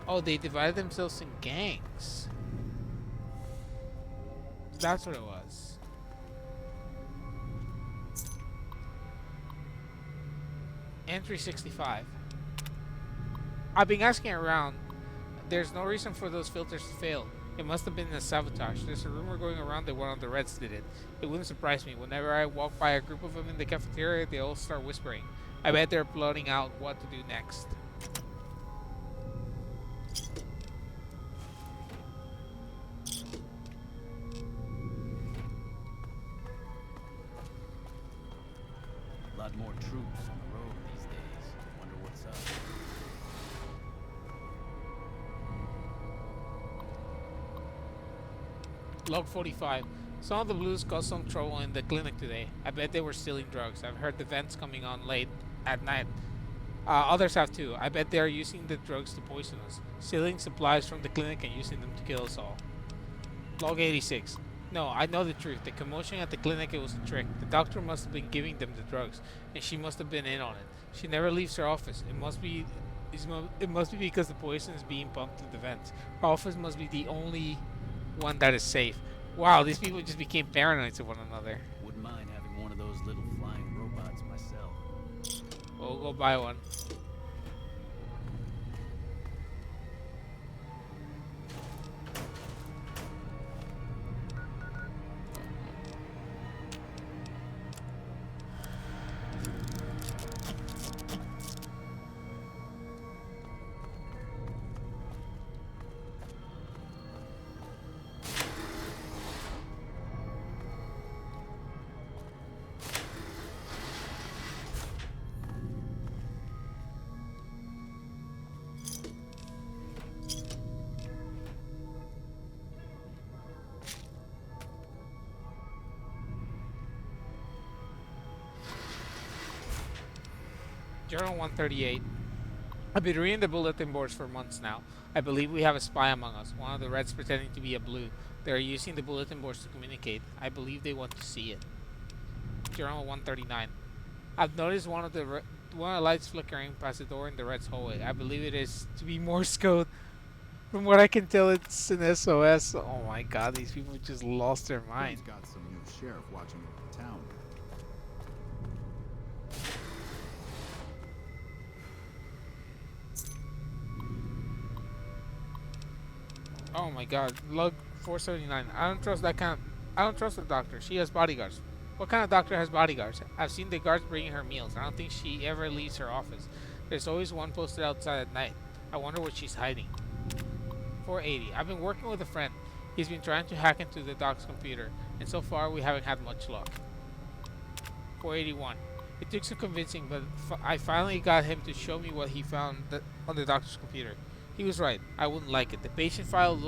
Oh, they divided themselves in gangs. That's what it was. Entry 65. I've been asking around. There's no reason for those filters to fail. It must have been a sabotage. There's a rumor going around that one of the Reds did it. It wouldn't surprise me. Whenever I walk by a group of them in the cafeteria, they all start whispering. I bet they're plotting out what to do next. A lot more troops on the road these days. Wonder what's up. Log 45. Some of the blues caused some trouble in the clinic today. I bet they were stealing drugs. I've heard the vents coming on late at night. Others have too. I bet they are using the drugs to poison us. Stealing supplies from the clinic and using them to kill us all. Log 86. No, I know the truth. The commotion at the clinic, it was a trick. The doctor must have been giving them the drugs, and she must have been in on it. She never leaves her office. It must be because the poison is being pumped through the vents. Her office must be the only one that is safe. Wow, these people just became paranoid to one another. Wouldn't mind having one of those little flying robots myself. We'll go buy one. Journal 138. I've been reading the bulletin boards for months now. I believe we have a spy among us, one of the Reds pretending to be a Blue. They are using the bulletin boards to communicate. I believe they want to see it. Journal 139. I've noticed one of the lights flickering past the door in the Reds hallway. I believe it is to be Morse code. From what I can tell, it's an SOS. Oh my god, these people just lost their mind. He's got some new sheriff watching over the town. Oh my god, lug 479. I don't trust that kind of, I don't trust the doctor. She has bodyguards. What kind of doctor has bodyguards? I've seen the guards bringing her meals. I don't think she ever leaves her office. There's always one posted outside at night. I wonder what she's hiding. 480. I've been working with a friend. He's been trying to hack into the doc's computer, and so far we haven't had much luck. 481. It took some convincing, but I finally got him to show me what he found on the doctor's computer. He was right. I wouldn't like it. The patient files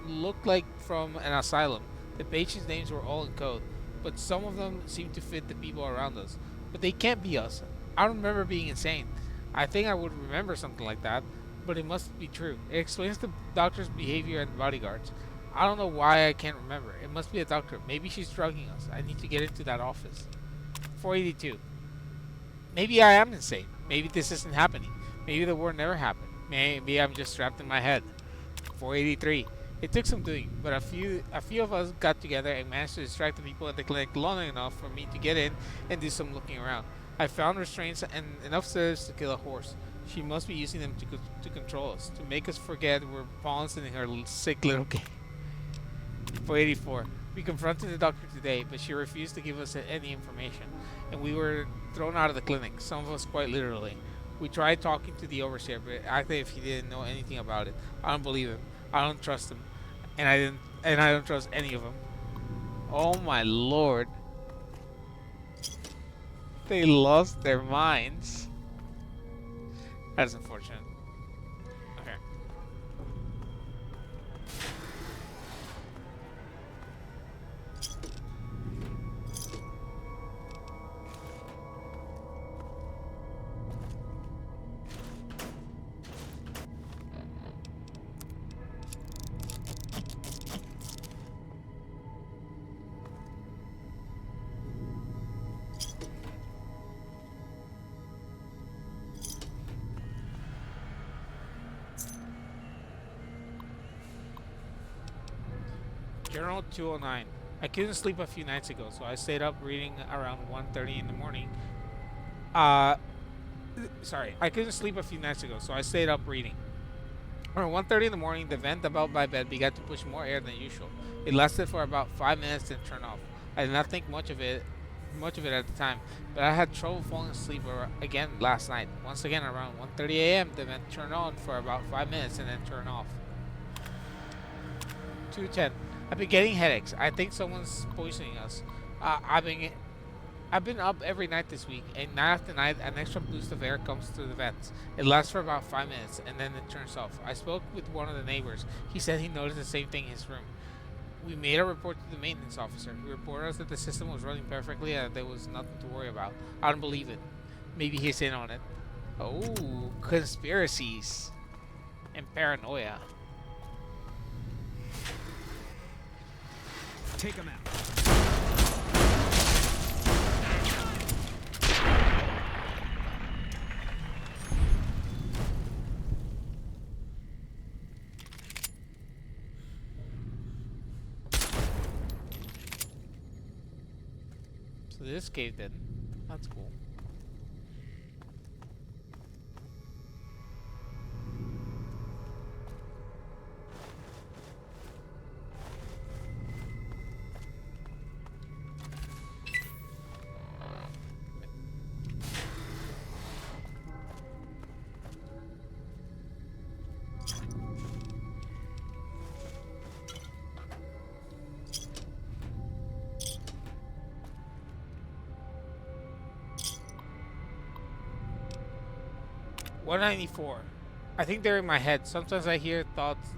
look like from an asylum. The patients' names were all in code, but some of them seem to fit the people around us. But they can't be us. I don't remember being insane. I think I would remember something like that, but it must be true. It explains the doctor's behavior and bodyguards. I don't know why I can't remember. It must be a doctor. Maybe she's drugging us. I need to get into that office. 482. Maybe I am insane. Maybe this isn't happening. Maybe the war never happened. Maybe I'm just trapped in my head. 483. It took some doing, but a few of us got together and managed to distract the people at the clinic long enough for me to get in and do some looking around. I found restraints and enough scissors to kill a horse. She must be using them to control us, to make us forget we're pawns in her sick little game. 484. We confronted the doctor today, but she refused to give us any information, and we were thrown out of the clinic, some of us quite literally. We tried talking to the overseer, but acted if he didn't know anything about it. I don't believe him. I don't trust him, and I don't trust any of them. Oh my lord! They lost their minds. That's unfortunate. Okay. Journal 209. I couldn't sleep a few nights ago, so I stayed up reading around 1:30 in the morning. Sorry, I couldn't sleep a few nights ago, so I stayed up reading. Around 1:30 in the morning, the vent above my bed began to push more air than usual. It lasted for about 5 minutes, then turned off. I did not think much of it at the time, but I had trouble falling asleep again last night. Once again, around 1:30 a.m., the vent turned on for about 5 minutes and then turned off. 210. I've been getting headaches. I think someone's poisoning us. I've been up every night this week, and night after night, an extra boost of air comes through the vents. It lasts for about 5 minutes, and then it turns off. I spoke with one of the neighbors. He said he noticed the same thing in his room. We made a report to the maintenance officer. He reported us that the system was running perfectly and that there was nothing to worry about. I don't believe it. Maybe he's in on it. Oh, conspiracies and paranoia. Take him out. So this caved in. That's cool. $194. I think they're in my head. Sometimes I hear thoughts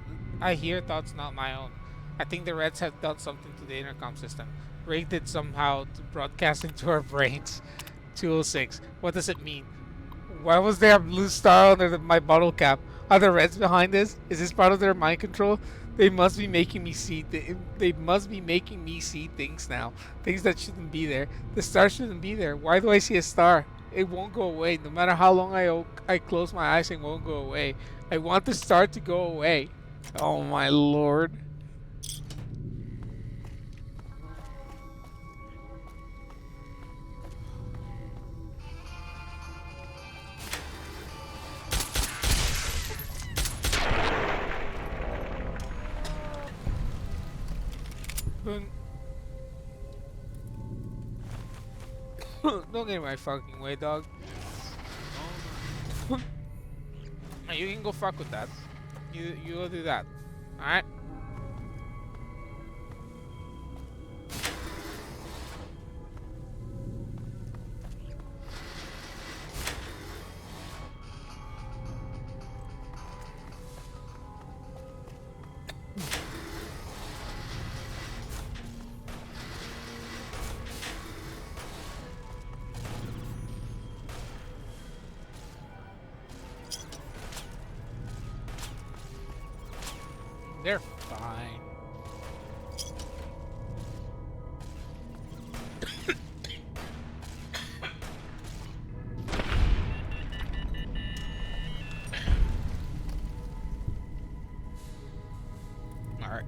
not my own. I think the Reds have done something to the intercom system. Rigged it somehow to broadcast into our brains. 206. What does it mean? Why was there a blue star under my bottle cap? Are the Reds behind this? Is this part of their mind control? They must be making me see. They must be making me see things now. Things that shouldn't be there. The star shouldn't be there. Why do I see a star? It won't go away. No matter how long I close my eyes, it won't go away. I want the star to go away. Oh my lord. Don't get in my fucking way, dog. You can go fuck with that. You go do that. Alright? They're fine. All right.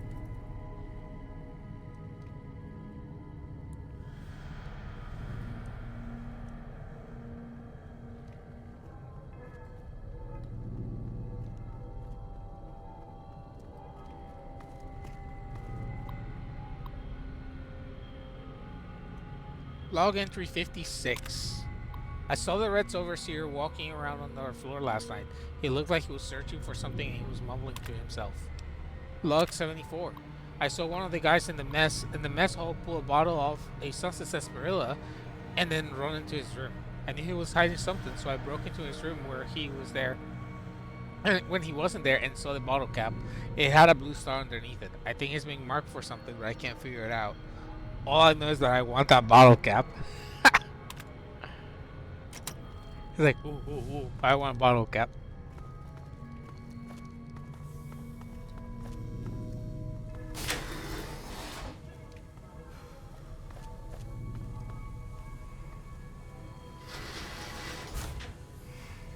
Log entry 56. I saw the Red's overseer walking around on our floor last night. He looked like he was searching for something and he was mumbling to himself. Log 74. I saw one of the guys in the mess hall pull a bottle off a Sunset Sarsaparilla and then run into his room. I knew he was hiding something, so I broke into his room where he was there. And when he wasn't there and saw the bottle cap, it had a blue star underneath it. I think it's being marked for something, but I can't figure it out. All I know is that I want that bottle cap. He's like, ooh, ooh, ooh, I want a bottle cap.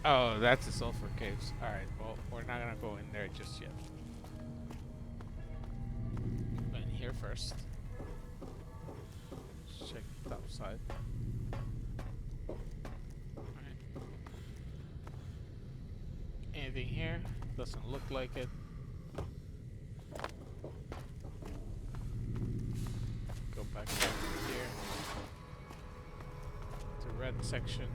Oh, that's the sulfur caves. Alright, well, we're not gonna go in there just yet. Go in here first. Check the top side. Alright. Anything here? Doesn't look like it. Go back over here. To red section.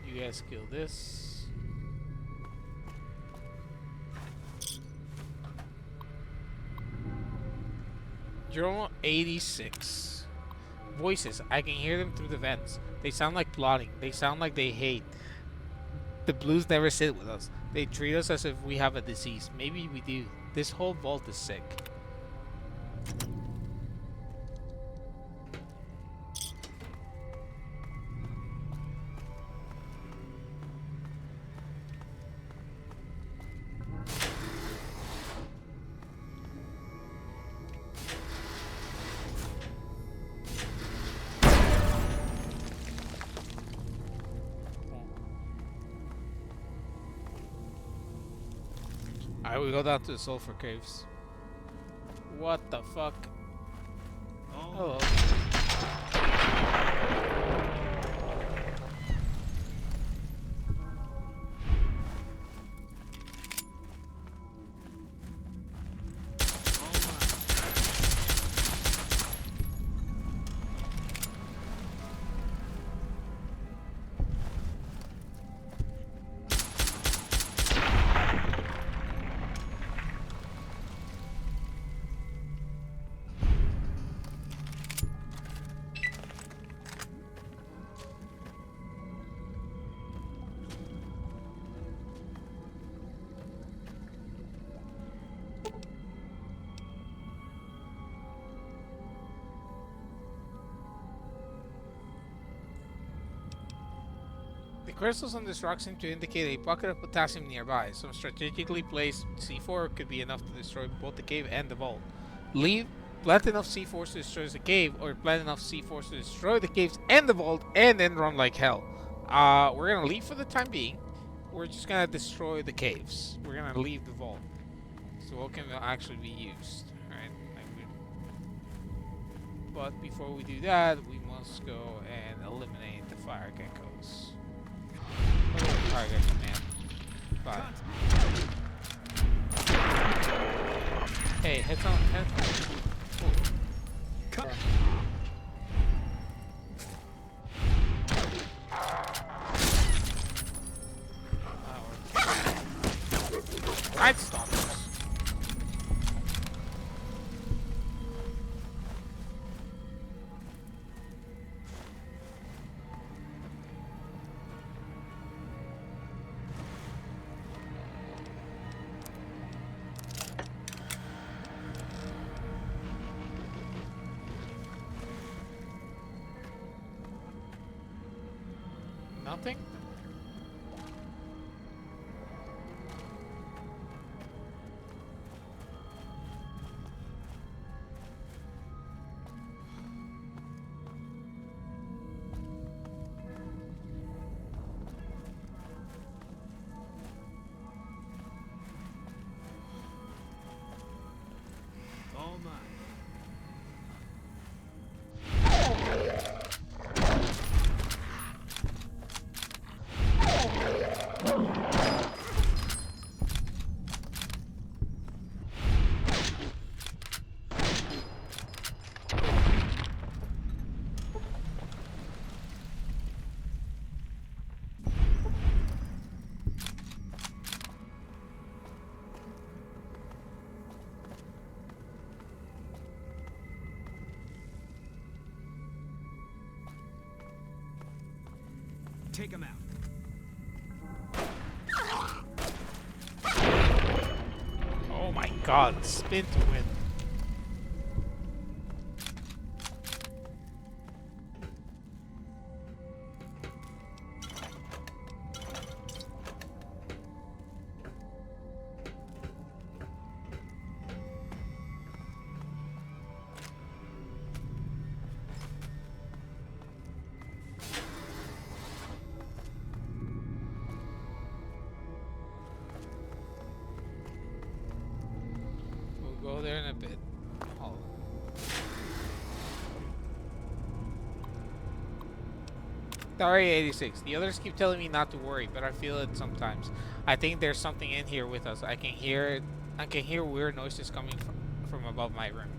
You guys kill this. Journal 86. Voices. I can hear them through the vents. They sound like plotting. They sound like they hate. The blues never sit with us. They treat us as if we have a disease. Maybe we do. This whole vault is sick. Alright, we go down to the sulfur caves. What the fuck? Hello. crystals on this rock seem to indicate a pocket of potassium nearby. Some strategically placed C4 could be enough to destroy both the cave and the vault. Plant enough C4s to destroy the cave, or plant enough C4s to destroy the caves and the vault, and then run like hell. We're gonna leave for the time being. We're just gonna destroy the caves. We're gonna leave the vault. So what can actually be used? Alright. But before we do that, we must go and eliminate the fire geckos. Look at the fire gecko, man. Bye. Hey, heads on. Cut. Night Stalkers. Nothing? All mine. Take him out. Oh my god, spin to win. We'll go there in a bit. Oh. Sorry, 86. The others keep telling me not to worry, but I feel it sometimes. I think there's something in here with us. I can hear it. I can hear weird noises coming from above my room.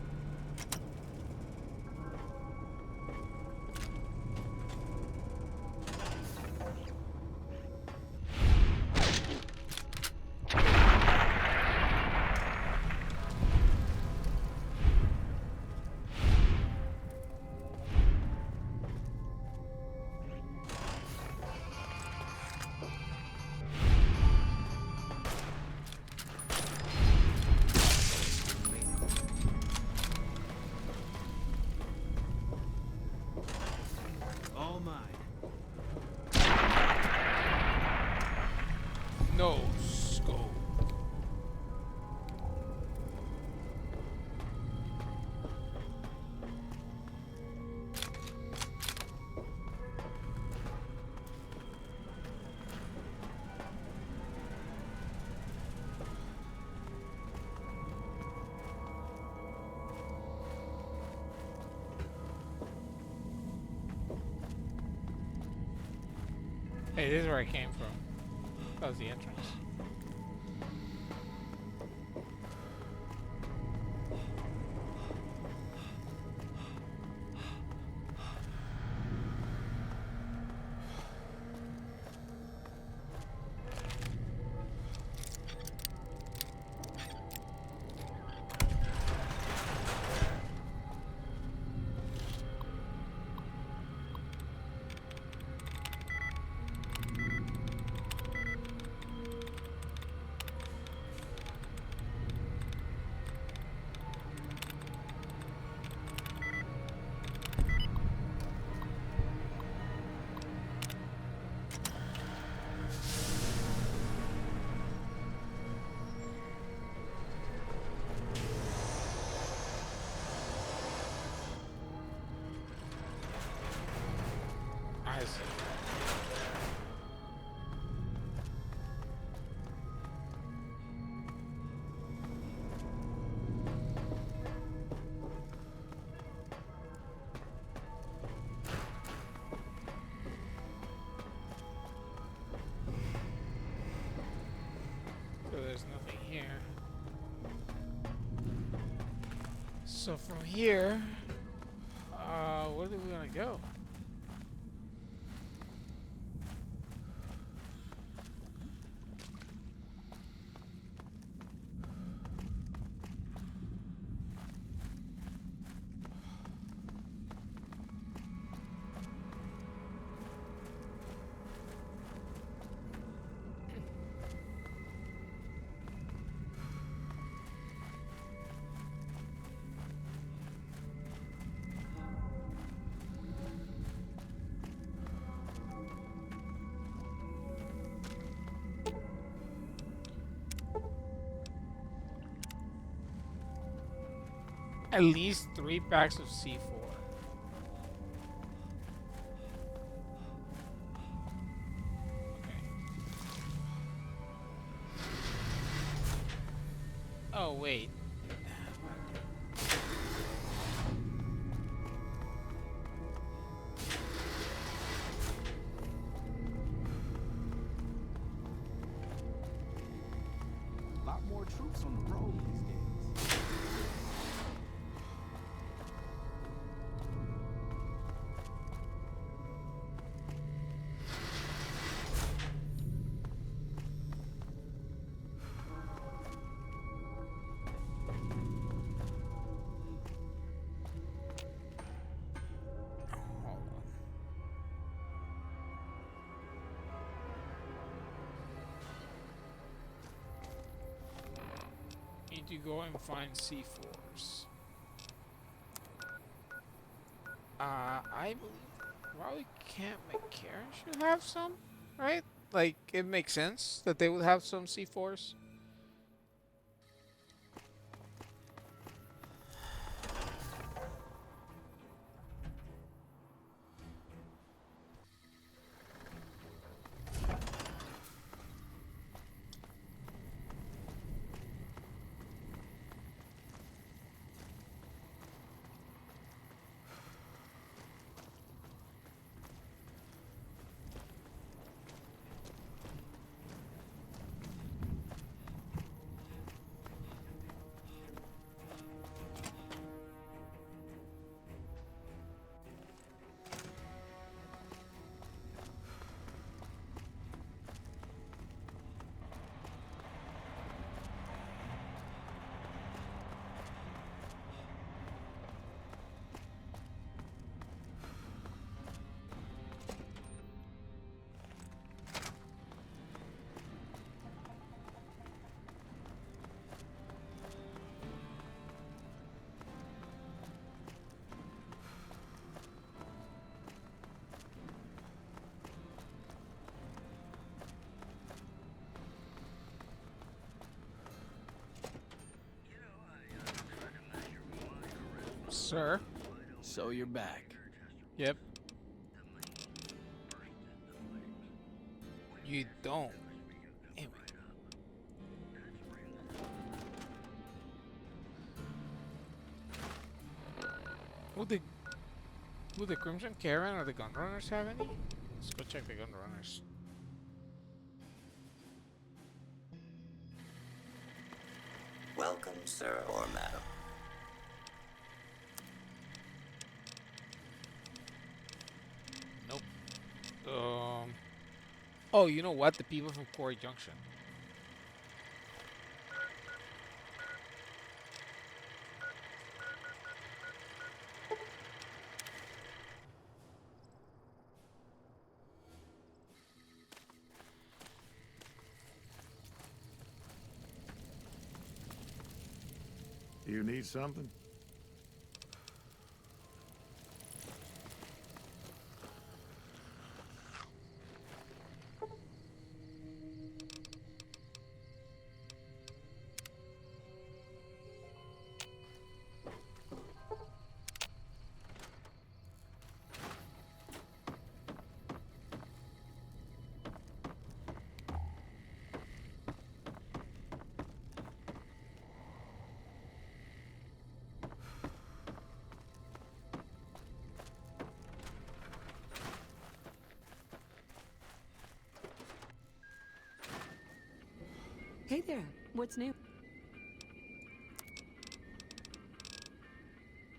All mine. No scope. Hey, this is where I came from. That was the entrance. there's nothing here. So from here, where are we gonna go? At least 3 packs of C4. Okay. Oh, wait. A lot more troops on the road these days. Hold on. Need to go and find C4s. I believe probably Camp McCarran should have some, right? Like, it makes sense that they would have some C4s. Sir? So you're back. Yep. You don't. Anyway. Would the Crimson Caravan or the Gunrunners have any? Let's go check the Gunrunners. Welcome, sir or madam. Nope. Oh, you know what? The people from Quarry Junction. You need something? Hey there. What's new?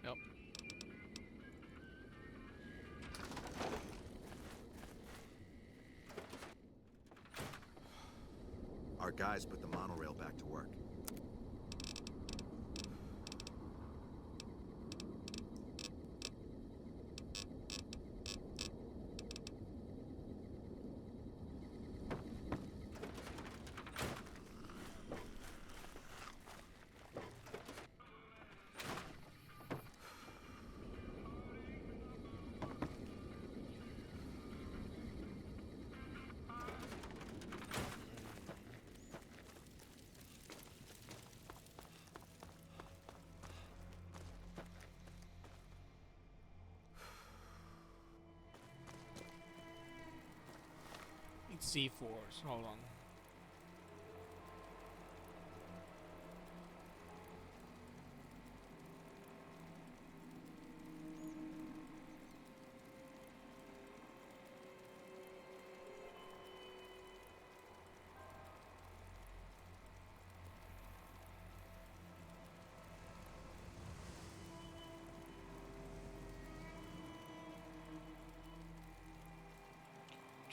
Yep. Our guys put the monorail back to work. C4s. Hold on.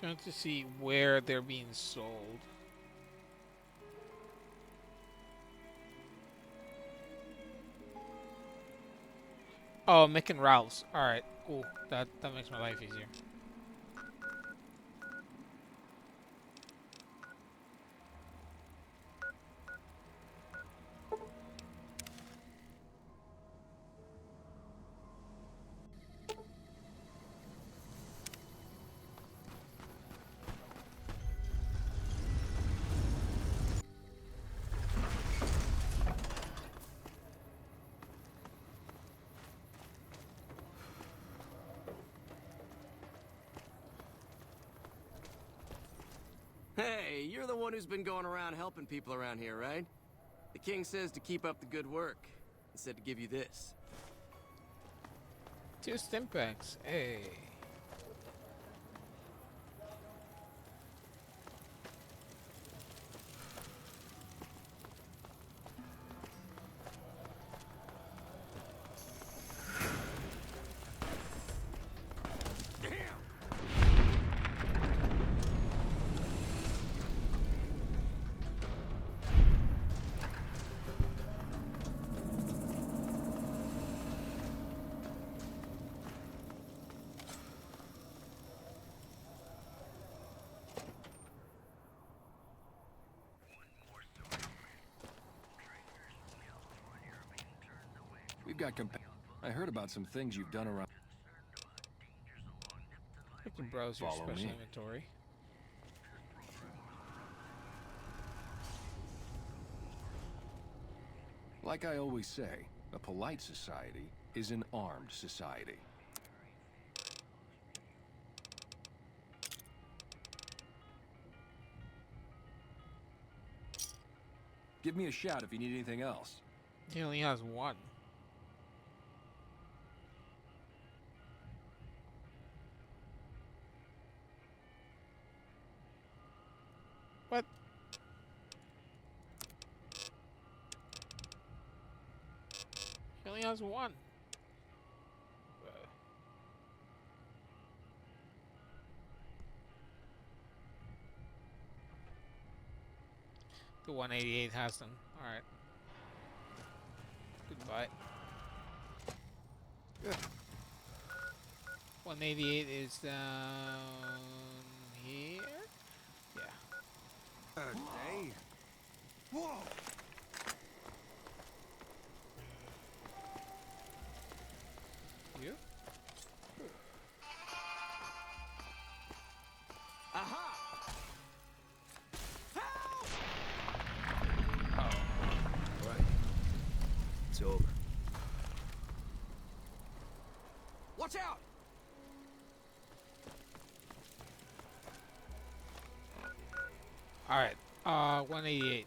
Trying to see where they're being sold. Oh, Mick and Ralph's. Alright, cool. That makes my life easier. Hey, you're the one who's been going around helping people around here, right? The king says to keep up the good work. He said to give you this. 2 stim packs. Hey. We've got I heard about some things you've done around. You can browse your Follow special me. inventory. Like I always say, a polite society is an armed society. Give me a shout if you need anything else. He only has 1. What? He only has 1. The 188 has them. Alright. Goodbye. 188 is down here? Yeah. Hey. Whoa! You? Aha! Help! All right. It's over. Watch out! Alright. 188.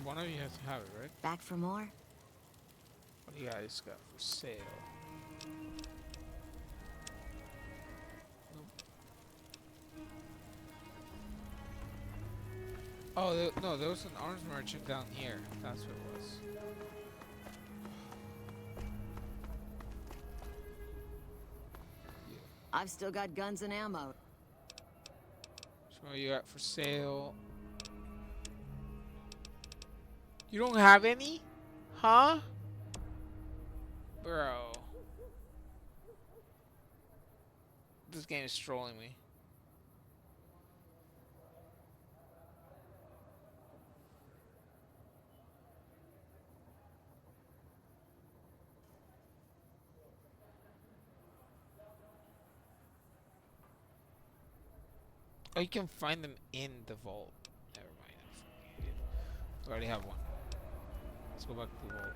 One of you has to have it, right? Back for more? What do you guys got for sale? Nope. Oh, no, there was an arms merchant down here. That's what it was. I've still got guns and ammo. So what you got for sale? You don't have any? Huh? Bro. This game is trolling me. Oh, you can find them in the vault. Never mind. I already have one. Let's go back to the vault.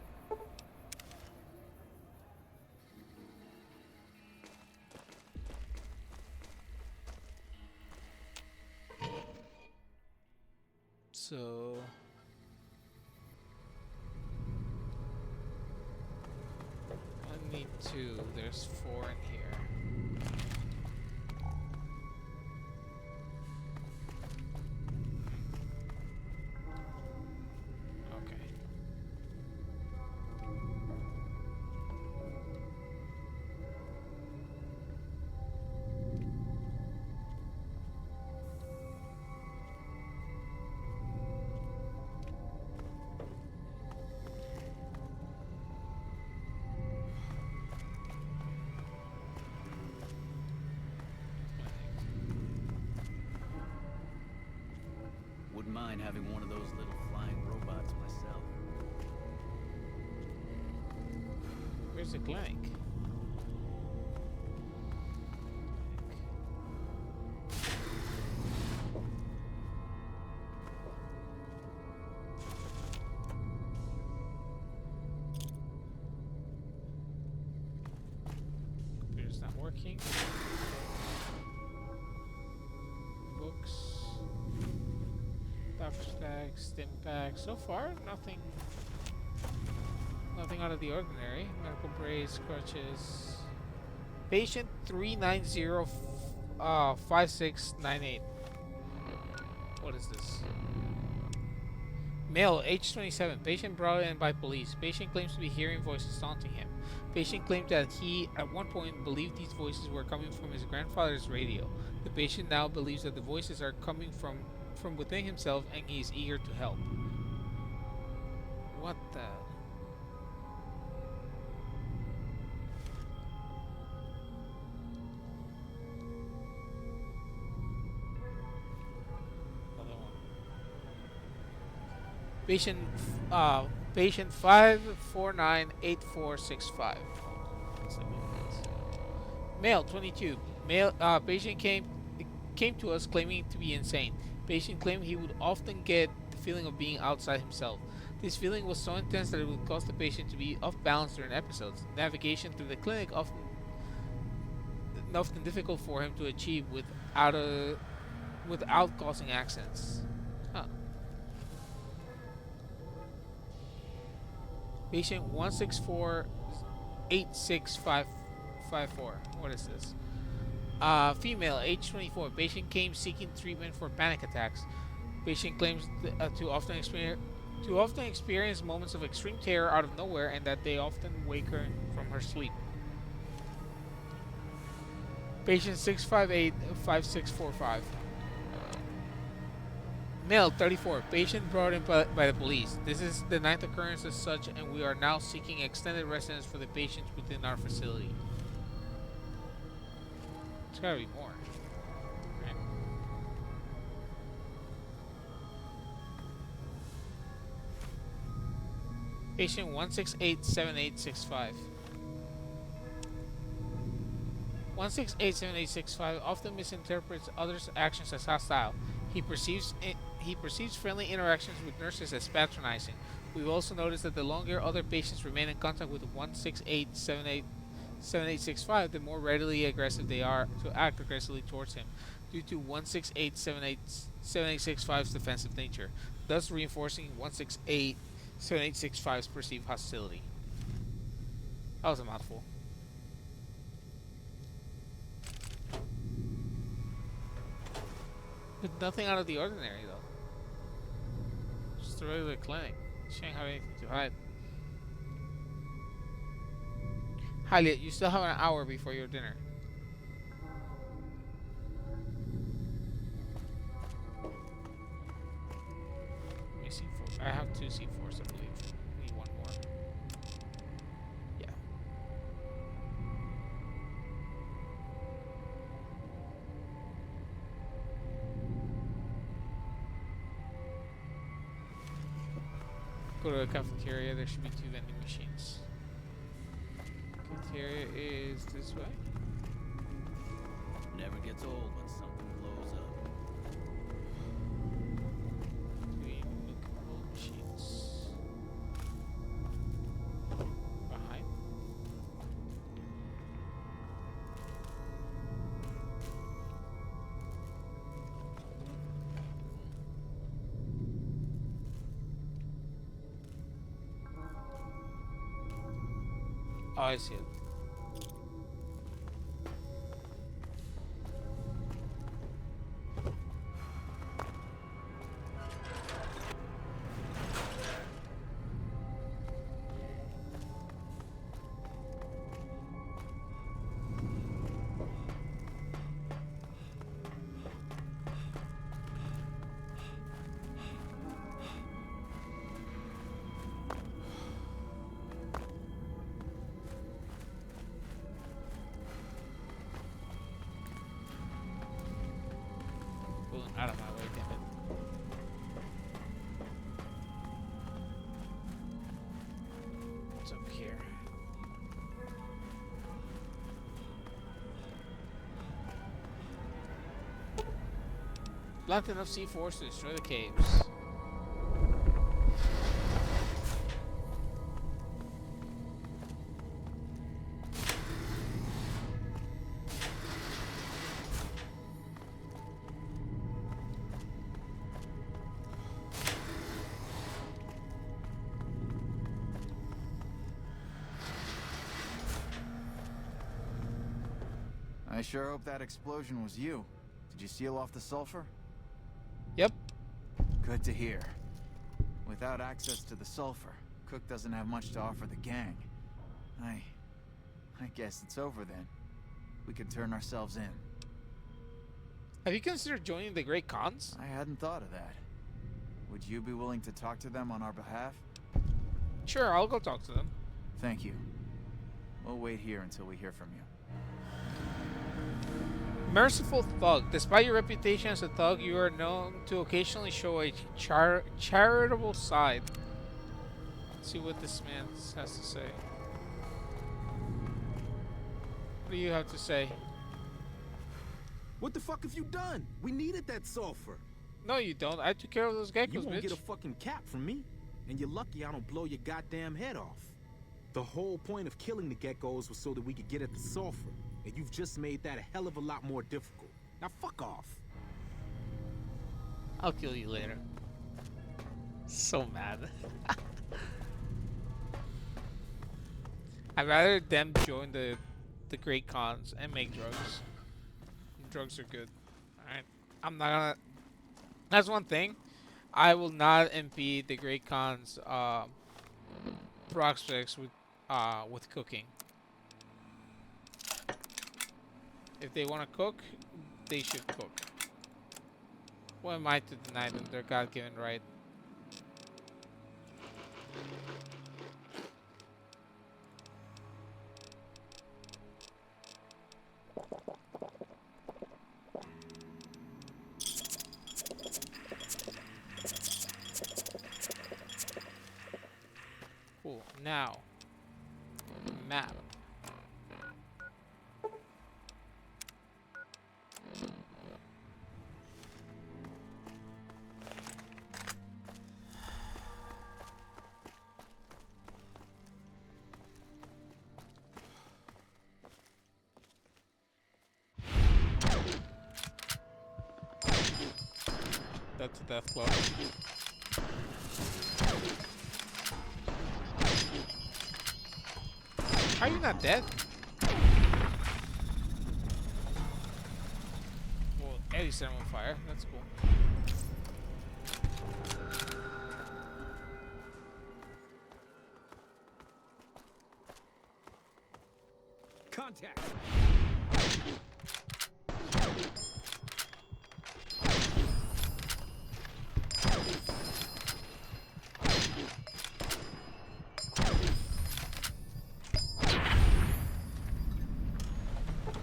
So I need two. There's 4 in here. Wouldn't mind having one of those little flying robots myself. Where's the clinic? Computer's not working. Books. Doctor's bag, stim bag. So far, nothing out of the ordinary. Medical brace, crutches. Patient 390 5698. What is this? Male, age 27. Patient brought in by police. Patient claims to be hearing voices taunting him. Patient claimed that he, at one point, believed these voices were coming from his grandfather's radio. The patient now believes that the voices are coming from within himself, and he is eager to help. What the? Another one. Patient 5498465. Male 22. Patient came to us claiming to be insane. Patient claimed he would often get the feeling of being outside himself. This feeling was so intense that it would cause the patient to be off balance during episodes. Navigation through the clinic often difficult for him to achieve without causing accidents. Huh. Patient 1648654. What is this? Female, age 24. Patient came seeking treatment for panic attacks. Patient claims to often experience moments of extreme terror out of nowhere, and that they often wake her from her sleep. Patient 6585645. Male, 34. Patient brought in by the police. This is the 9th occurrence as such, and we are now seeking extended residence for the patients within our facility. There's gotta be more. Right. Patient 1687865. 1687865 often misinterprets others' actions as hostile. He perceives friendly interactions with nurses as patronizing. We've also noticed that the longer other patients remain in contact with 1687865, the more readily aggressive they are to act aggressively towards him. due to 168-7865's defensive nature, thus reinforcing 168-7865's perceived hostility. That was a mouthful. But nothing out of the ordinary, though. Just a regular clinic. She ain't have anything to hide. Hyliot, you still have an hour before your dinner. Let me see. I have 2 C4s, I believe. Need 1 more. Yeah. Go to the cafeteria. There should be 2 vending machines. Cafeteria is this way. Never gets old when something blows up. 3 lookable machines. Behind. Oh, I see it. Out of my way, damn it. What's up here? Plant enough C4s to destroy the caves. I sure hope that explosion was you. Did you seal off the sulfur? Yep. Good to hear. Without access to the sulfur, Cook doesn't have much to offer the gang. I guess it's over then. We can turn ourselves in. Have you considered joining the Great Khans? I hadn't thought of that. Would you be willing to talk to them on our behalf? Sure, I'll go talk to them. Thank you. We'll wait here until we hear from you. Merciful thug. Despite your reputation as a thug, you are known to occasionally show a charitable side. Let's see what this man has to say. What do you have to say? What the fuck have you done? We needed that sulfur. No, you don't. I took care of those geckos, You won't bitch. get a fucking cap from me. And you're lucky I don't blow your goddamn head off. The whole point of killing the geckos was so that we could get at the sulfur. And you've just made that a hell of a lot more difficult. Now fuck off. I'll kill you later. So mad. I'd rather them join the Great Khans and make drugs. Drugs are good. Alright. I'm not gonna... That's one thing. I will not impede the Great Khans prospects with cooking. If they want to cook, they should cook. What am I to deny them their God-given right? Cool. Now, map. That's a death claw. How are you not dead? Well, Eddie set him on fire. That's cool. Contact.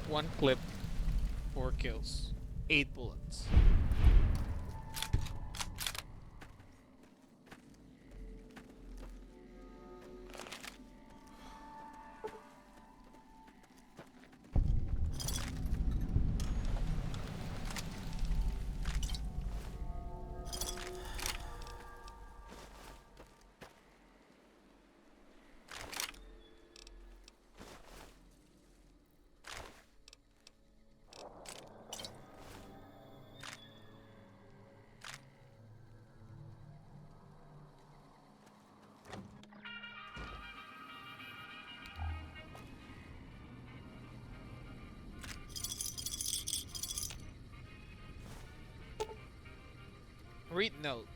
One clip, 4 kills, 8 bullets. Read note.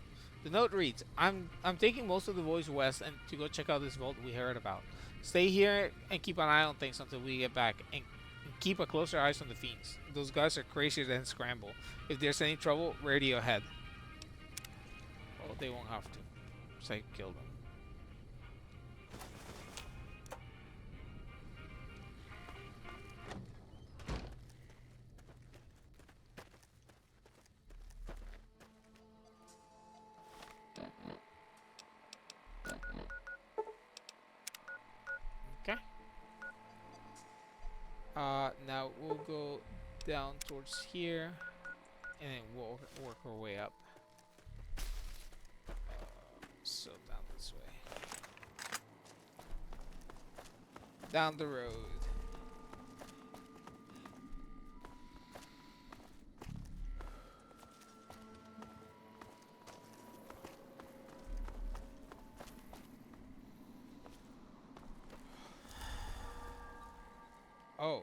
The note reads, I'm taking most of the boys west and to go check out this vault we heard about. Stay here and keep an eye on things until we get back, and keep a closer eyes on the fiends. Those guys are crazier than Scramble. If there's any trouble, radio ahead. Well, they won't have to. So I killed them. Okay. Now we'll go down towards here, and then we'll work our way up. So down this way. Down the road. Oh.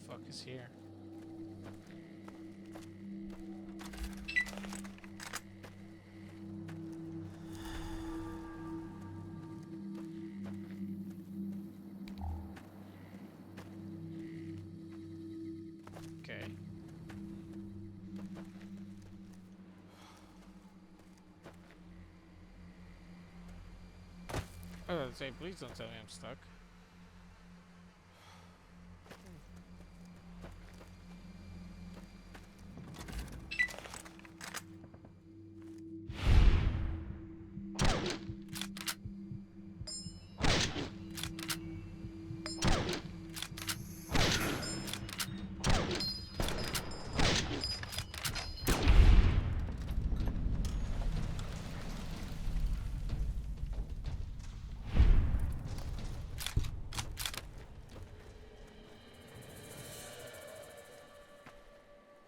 Fuck is here? Okay. I was about to say, please don't tell me I'm stuck.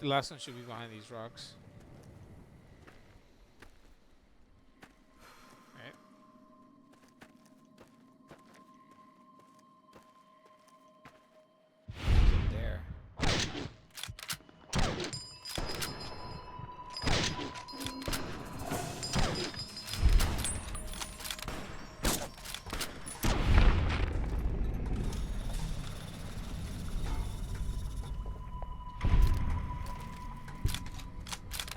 The last one should be behind these rocks. Right. It's in there.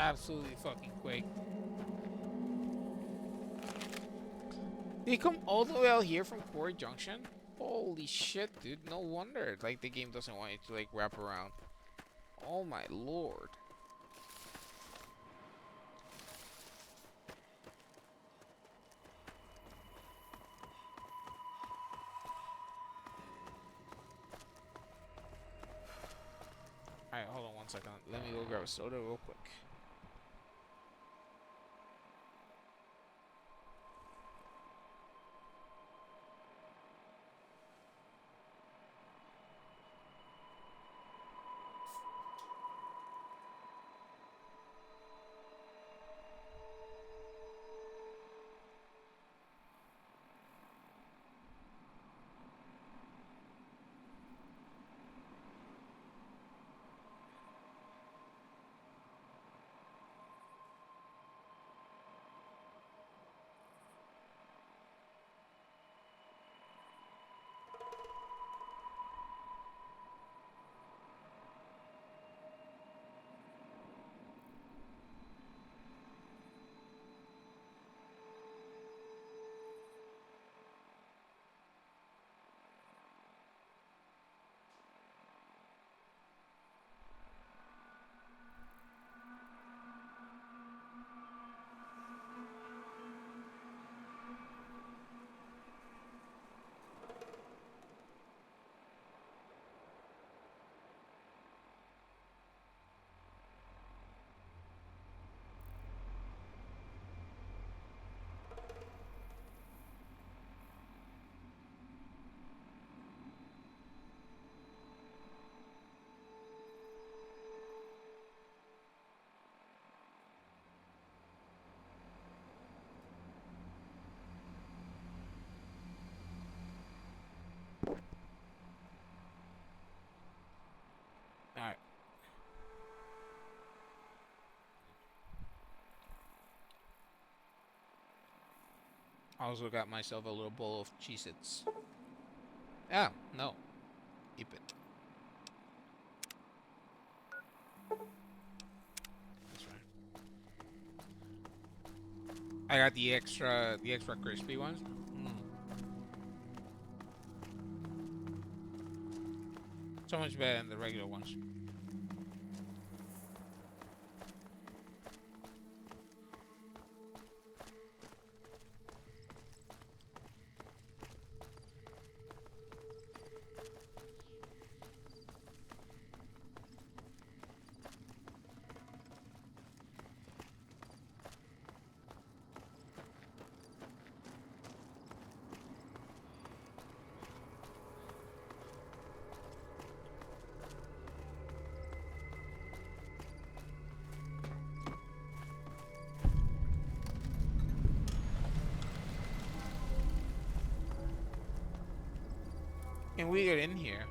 Absolutely fucking quake. They come all the way out here from Quarry Junction? Holy shit, dude. No wonder, like, the game doesn't want you to, like, wrap around. Oh my lord. Alright, hold on 1 second. Let me go grab a soda real quick. Alright. I also got myself a little bowl of Cheez-Its. Ah, no. Keep it. That's right. I got the extra crispy ones. So much better than the regular ones. Can we get in here?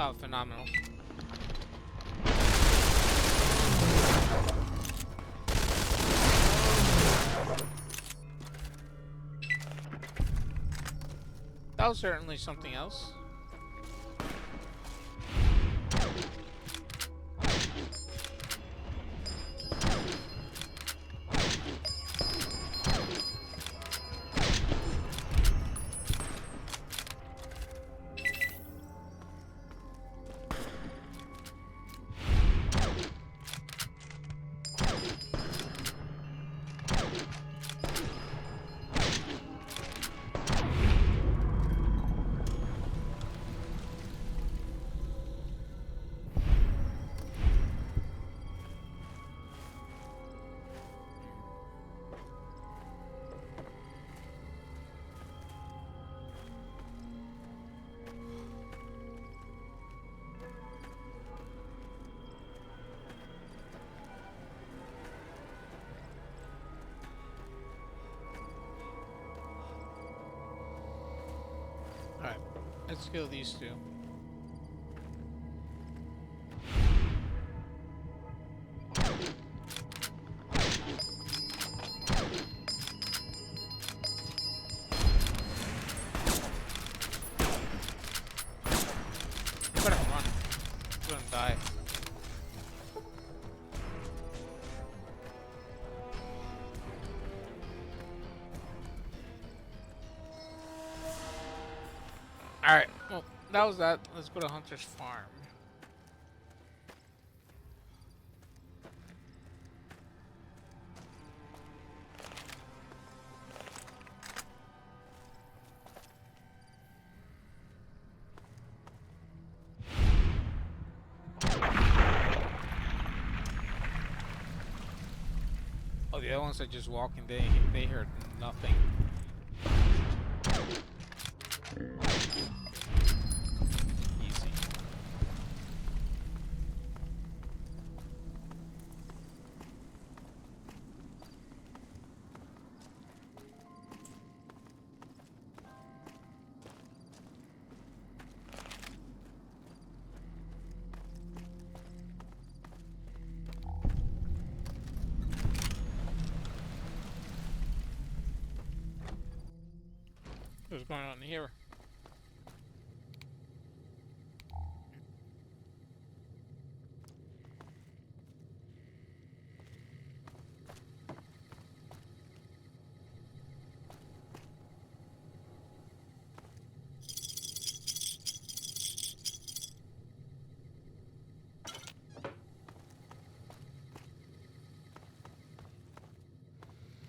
Oh, phenomenal. That was certainly something else. Let's kill these two. You better run. You're gonna die. Alright, well, that was that. Let's go to Hunter's Farm. Oh, the other ones are just walking. They heard nothing. Easy. What's going on here?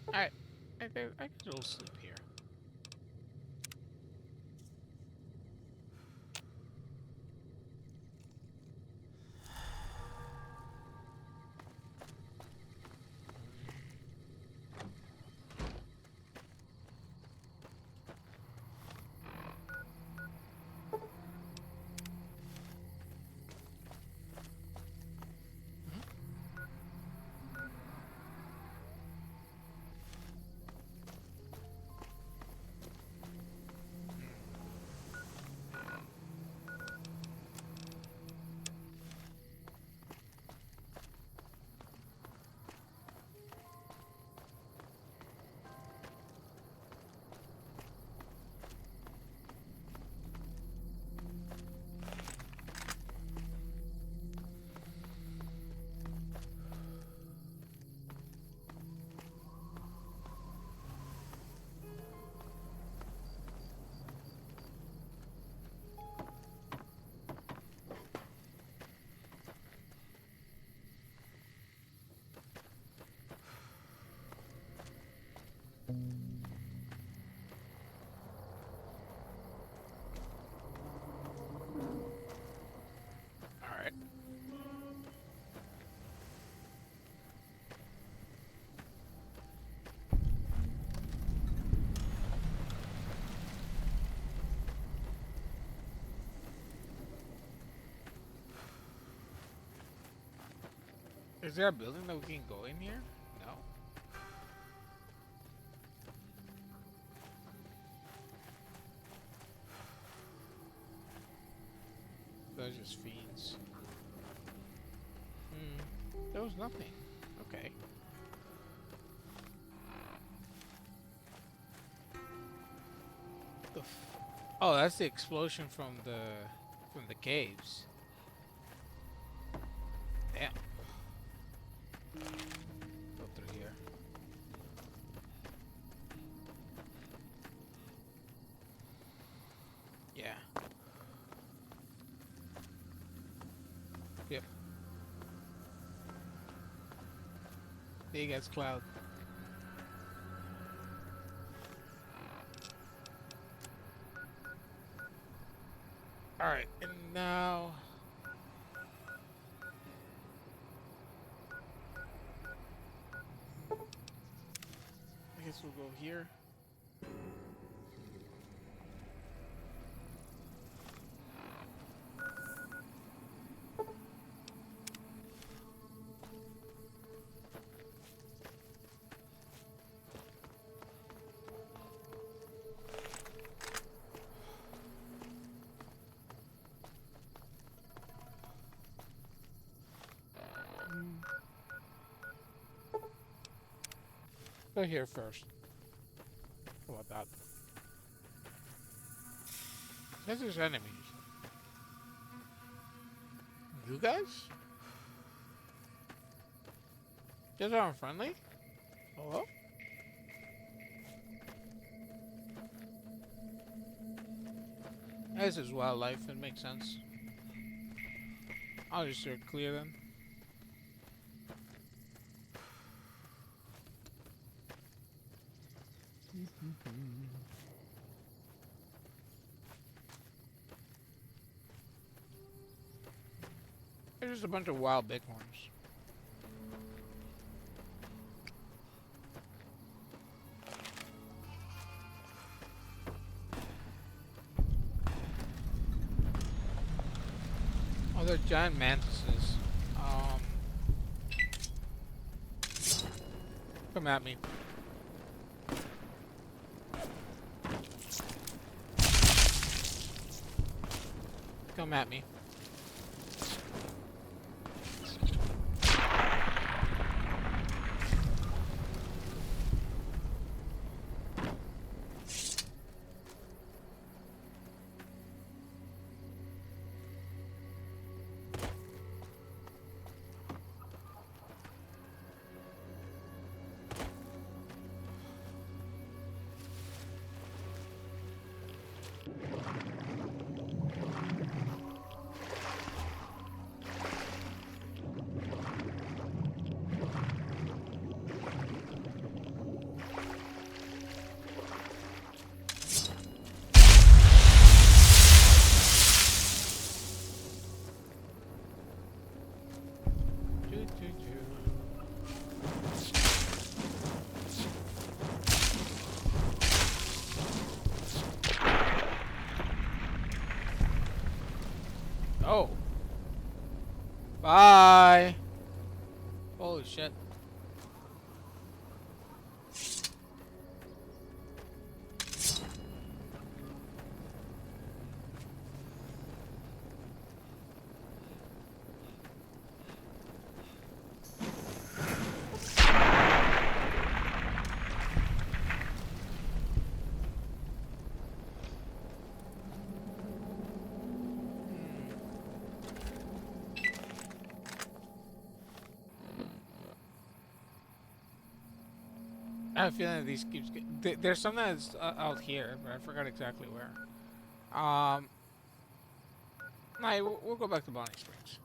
Alright, I can go sleep here. Alright. Is there a building that we can go in here? No. Those are just fiends. There was nothing. Okay. Oh, that's the explosion from the caves. Damn. Go through here. Yeah. Yep. Big as cloud. Alright, and now I guess we'll go here. Go here first. How about that? Guess there's enemies. You guys? You guys aren't friendly? Hello? This is wildlife, it makes sense. I'll just clear them. There's just a bunch of wild bighorns. Oh, they're giant mantises. Come at me. Come at me. Oh. Bye. Holy shit. I have a feeling that these keeps. There's something that's out here, but I forgot exactly where. Nah, we'll go back to Bonnie Springs.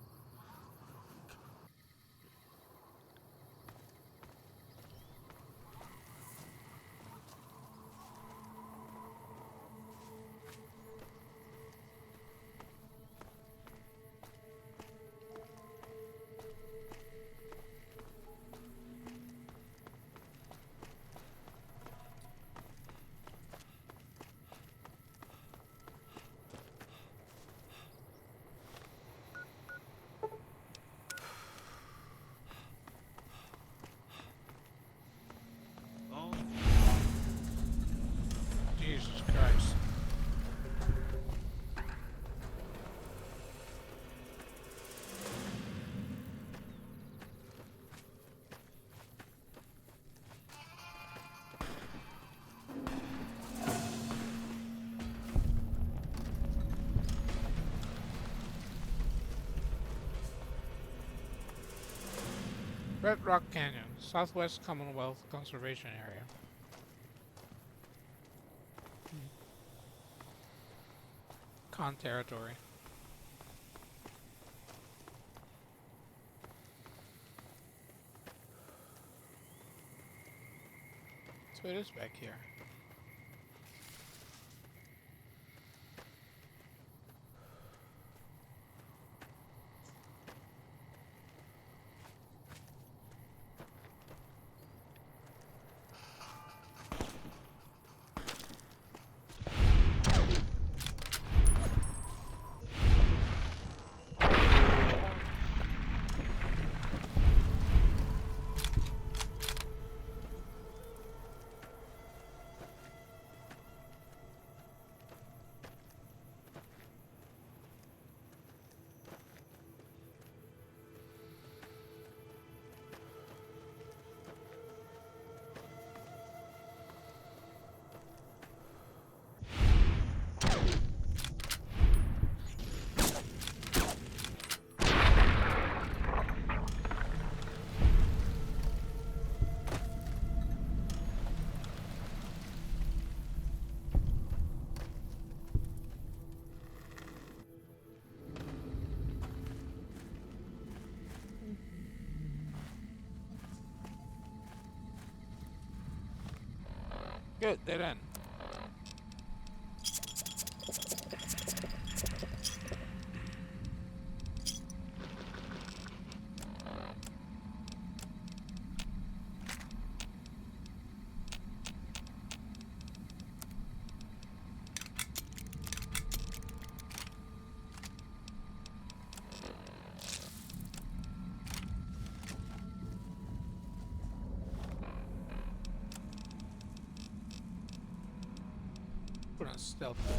Jesus Christ. Red Rock Canyon, Southwest Commonwealth Conservation Area. Con territory. So it is back here. Good, they're in. Put on stealth mode.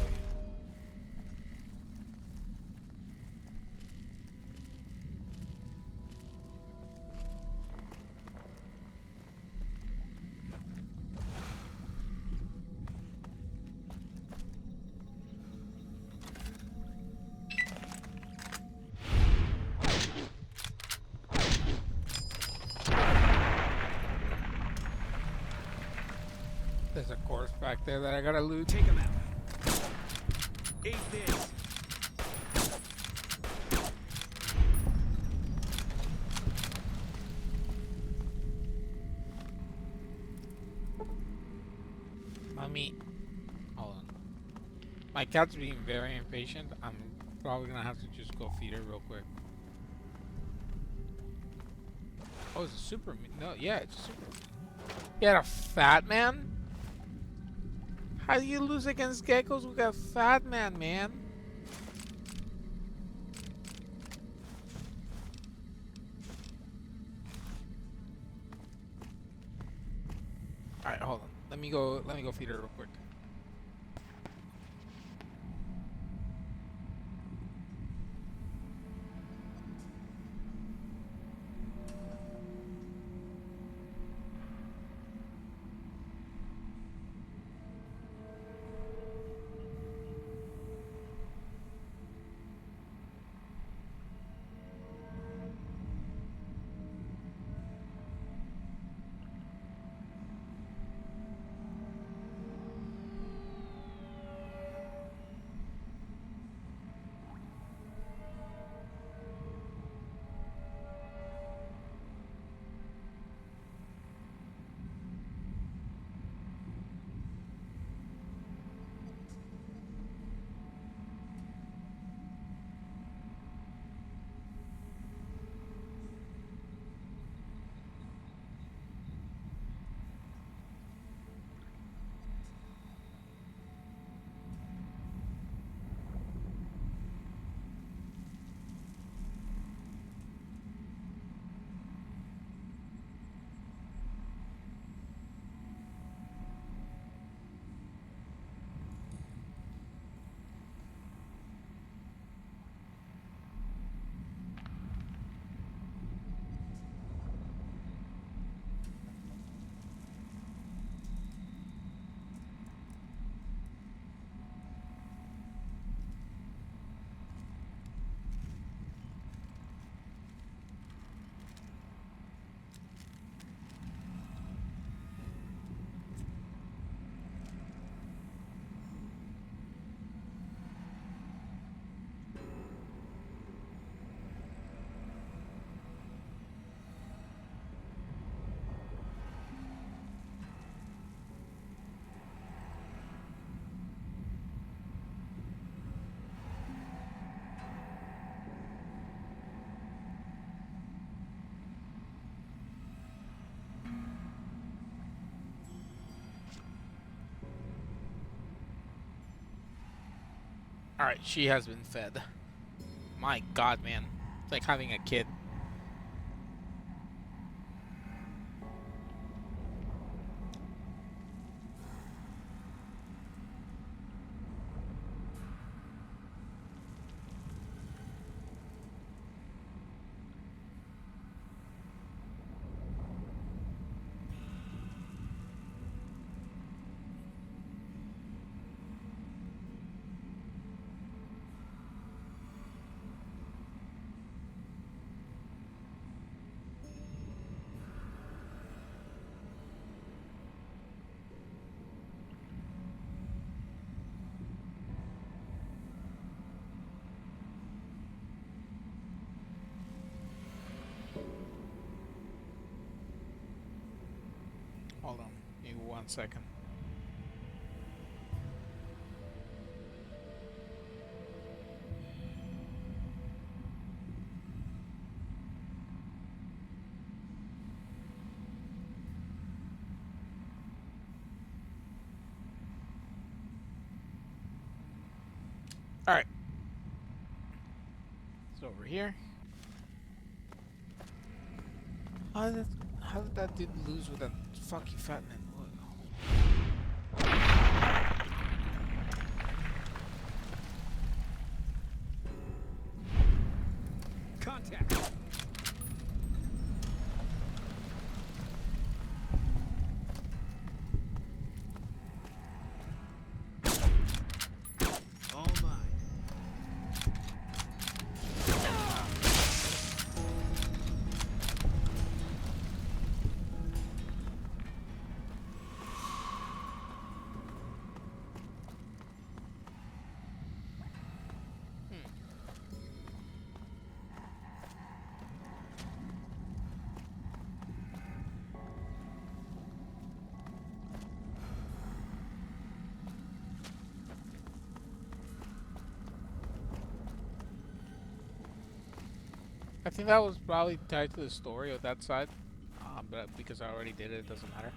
There's a corpse back there that I gotta loot. Take him out. Eat this. Mommy, hold on. My cat's being very impatient. I'm probably gonna have to just go feed her real quick. Oh, it's a super. No, yeah, it's a super. You got a fat man? How do you lose against geckos with a fat man, man? Alright, hold on. Let me go feed her real quick. Alright, she has been fed. My god, man. It's like having a kid. Hold on, give me 1 second. Alright. It's over here. How did that dude lose with that funky fat man? Contact. All mine. I think that was probably tied to the story of that side, but because I already did it, it doesn't matter.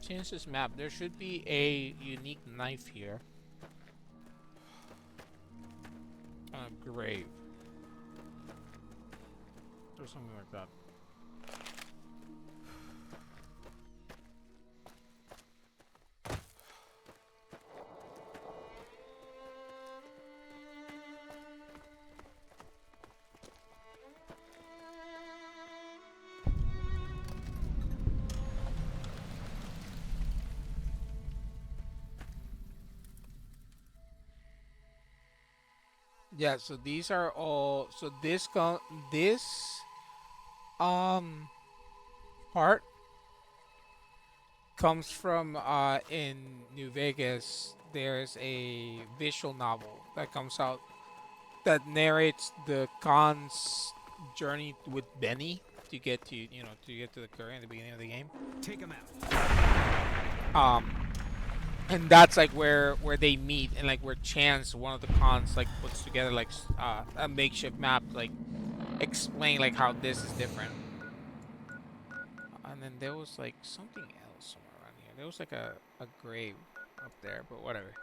Change this map. There should be a unique knife here. A grave. Or something like that. Yeah, so these are all, so this part comes from in New Vegas. There's a visual novel that comes out that narrates the Khan's journey with Benny to get to, you know, to get to the curry in the beginning of the game. Take him out. And that's like where they meet, and like where Chance, one of the Khans, like puts together like a makeshift map, like explain like how this is different. And then there was like something else somewhere around here. There was like a grave up there, but whatever.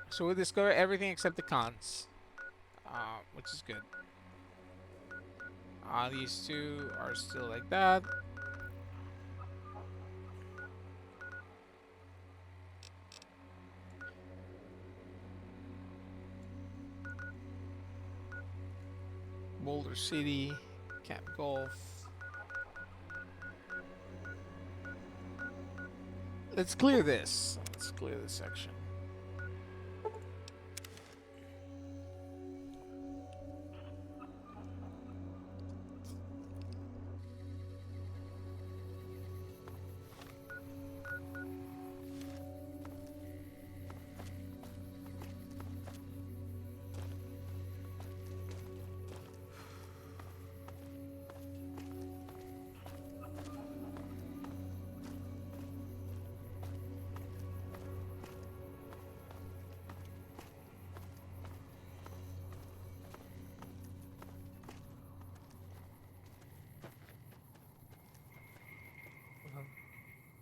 So we discover everything except the Khans, which is good. These two are still like that. Boulder City, Camp Golf. Let's clear this. Let's clear this section.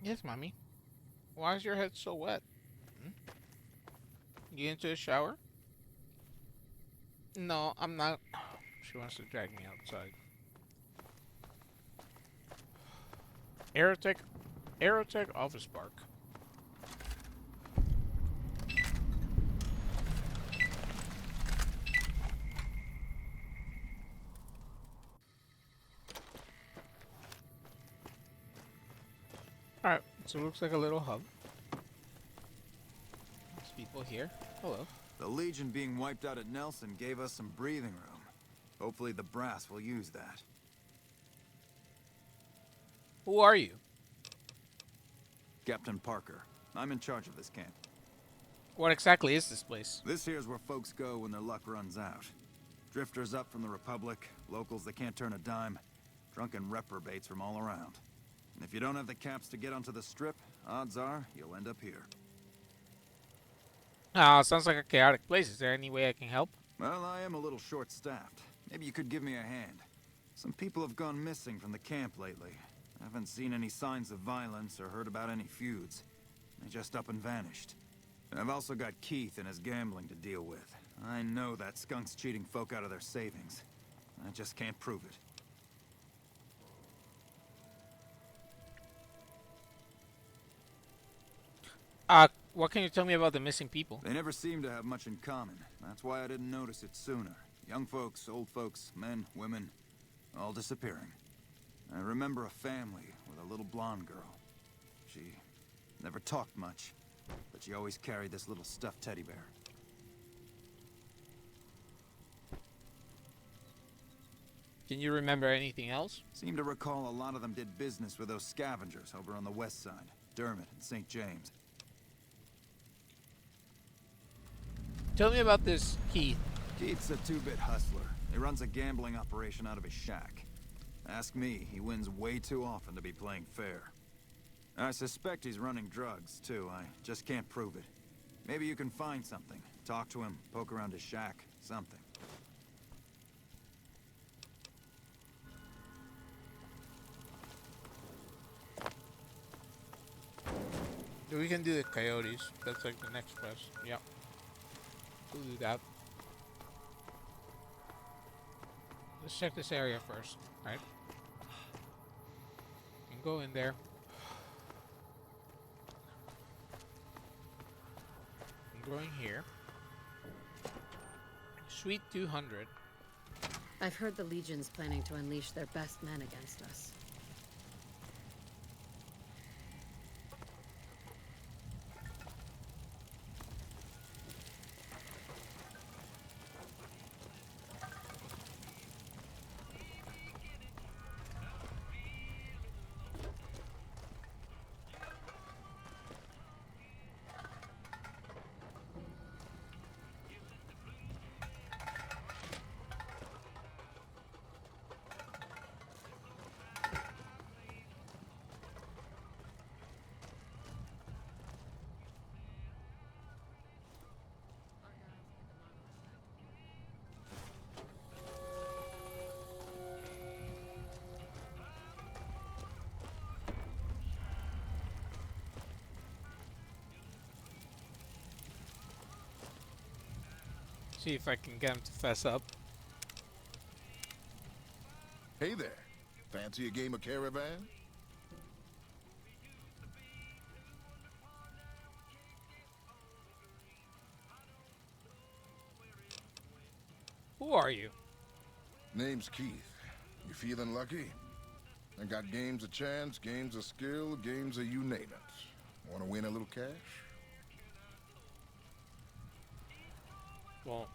Yes, mommy. Why is your head so wet? Hmm? You into a shower? No, I'm not. She wants to drag me outside. Aerotech Office Park. Alright, so it looks like a little hub. There's people here. Hello. The Legion being wiped out at Nelson gave us some breathing room. Hopefully the brass will use that. Who are you? Captain Parker. I'm in charge of this camp. What exactly is this place? This here's where folks go when their luck runs out. Drifters up from the Republic, locals that can't turn a dime, drunken reprobates from all around. And if you don't have the caps to get onto the Strip, odds are you'll end up here. Sounds like a chaotic place. Is there any way I can help? Well, I am a little short-staffed. Maybe you could give me a hand. Some people have gone missing from the camp lately. I haven't seen any signs of violence or heard about any feuds. They just up and vanished. And I've also got Keith and his gambling to deal with. I know that skunk's cheating folk out of their savings. I just can't prove it. What can you tell me about the missing people? They never seem to have much in common. That's why I didn't notice it sooner. Young folks, old folks, men, women, all disappearing. I remember a family with a little blonde girl. She never talked much, but she always carried this little stuffed teddy bear. Can you remember anything else? Seem to recall a lot of them did business with those scavengers over on the west side. Dermot and St. James. Tell me about this Keith. Keith's a two-bit hustler. He runs a gambling operation out of his shack. Ask me, he wins way too often to be playing fair. I suspect he's running drugs, too. I just can't prove it. Maybe you can find something. Talk to him, poke around his shack, something. We can do the coyotes. That's like the next quest. Yep. We'll do that. Let's check this area first, right? And go in there. I'm going here. Suite 200. I've heard the Legion's planning to unleash their best men against us. See if I can get him to fess up. Hey there. Fancy a game of Caravan? Who are you? Name's Keith. You feeling lucky? I got games of chance, games of skill, games of you name it. Want to win a little cash? Well,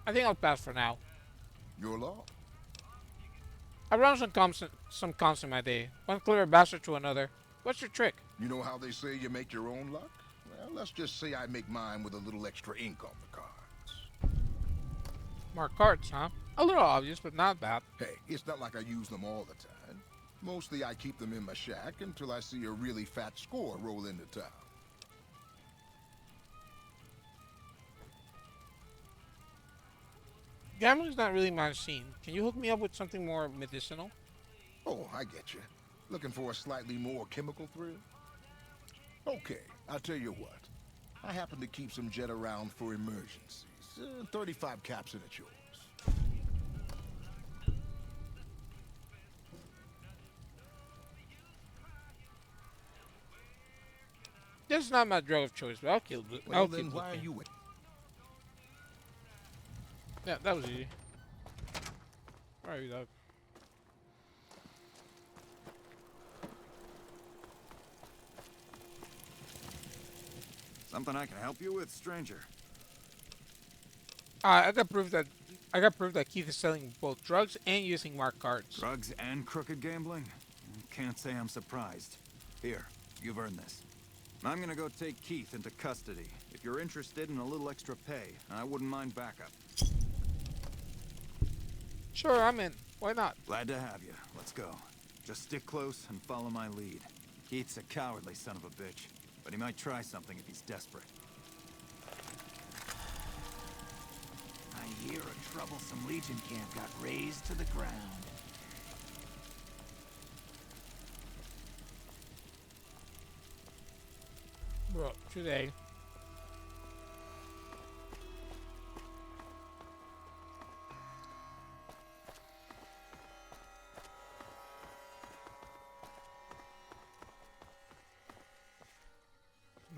I think I'll pass for now. Your law. I run some comps in my day. One clever bastard to another. What's your trick? You know how they say you make your own luck? Well, let's just say I make mine with a little extra ink on the cards. Mark cards, huh? A little obvious, but not bad. Hey, it's not like I use them all the time. Mostly I keep them in my shack until I see a really fat score roll into town. Gambling's not really my scene. Can you hook me up with something more medicinal? Oh, I get you. Looking for a slightly more chemical thrill? Okay, I'll tell you what. I happen to keep some jet around for emergencies. 35 caps and it's yours. This is not my drug of choice, but I'll keep it. Well, then why are you with? Yeah, that was easy. Where are you, dog? Something I can help you with, stranger? I got proof that Keith is selling both drugs and using marked cards. Drugs and crooked gambling? Can't say I'm surprised. Here, you've earned this. I'm gonna go take Keith into custody. If you're interested in a little extra pay, I wouldn't mind backup. Sure, I'm in. Why not? Glad to have you. Let's go. Just stick close and follow my lead. Keith's a cowardly son of a bitch, but he might try something if he's desperate. I hear a troublesome Legion camp got razed to the ground. Bro, today.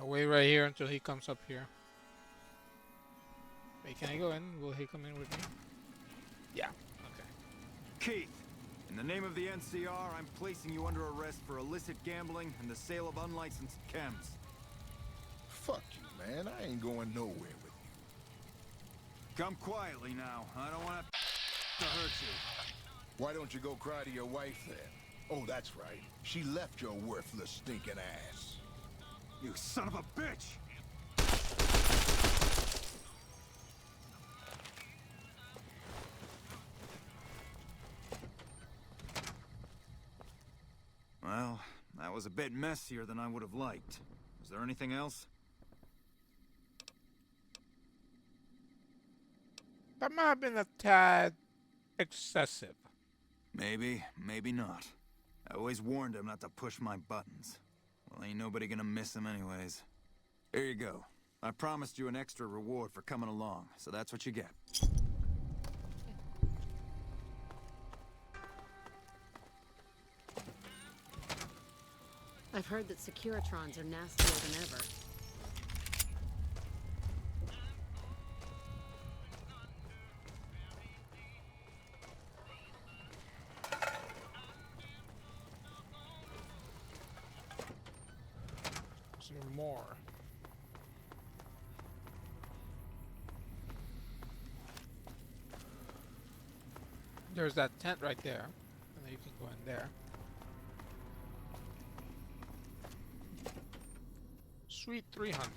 I'll wait right here until he comes up here. Wait, can I go in? Will he come in with me? Yeah. Okay. Keith, in the name of the NCR, I'm placing you under arrest for illicit gambling and the sale of unlicensed chems. Fuck you, man. I ain't going nowhere with you. Come quietly now. I don't want to hurt you. Why don't you go cry to your wife then? Oh, that's right. She left your worthless stinking ass. You son of a bitch! Well, that was a bit messier than I would have liked. Was there anything else? That might have been a tad excessive. Maybe, maybe not. I always warned him not to push my buttons. Well, ain't nobody gonna miss him anyways. Here you go. I promised you an extra reward for coming along, so that's what you get. I've heard that Securitrons are nastier than ever. Some more. There's that tent right there, and then you can go in there. Sweet 300.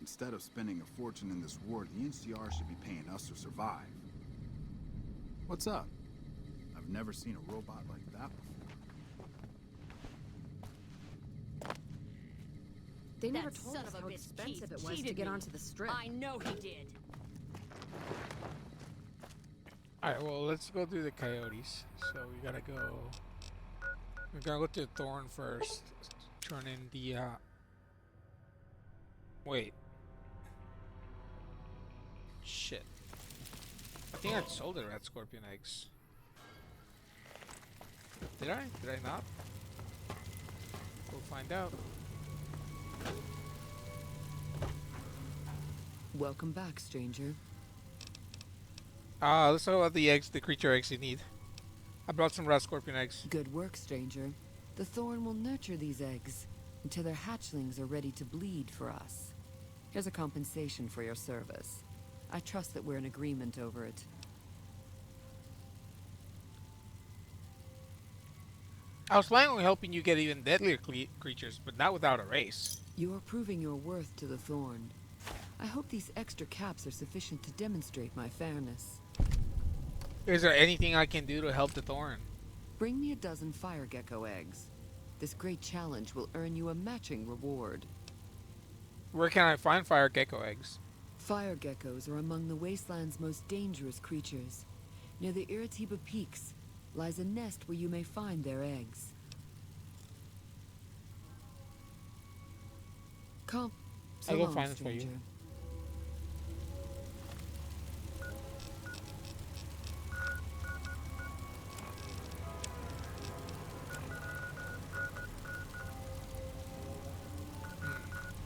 Instead of spending a fortune in this war, the NCR should be paying us to survive. What's up? I've never seen a robot like that before. They never That told son us of a how bitch expensive Keith it was to cheated get me. onto the strip. I know he did. Alright, well, let's go do the coyotes. So we gotta go... We're gonna go to the Thorn first. Turn in the, Wait. Shit. I think I sold the red scorpion eggs. Did I? Did I not? We'll find out. Welcome back, stranger. Let's talk about the eggs, the creature eggs you need. I brought some red scorpion eggs. Good work, stranger. The Thorn will nurture these eggs until their hatchlings are ready to bleed for us. Here's a compensation for your service. I trust that we're in agreement over it. I was planning on helping you get even deadlier creatures, but not without a race. You're proving your worth to the Thorn. I hope these extra caps are sufficient to demonstrate my fairness. Is there anything I can do to help the Thorn? Bring me a dozen fire gecko eggs. This great challenge will earn you a matching reward. Where can I find fire gecko eggs? Fire geckos are among the Wasteland's most dangerous creatures. Near the Iritiba Peaks lies a nest where you may find their eggs. So I'll go long, find it for you. stranger.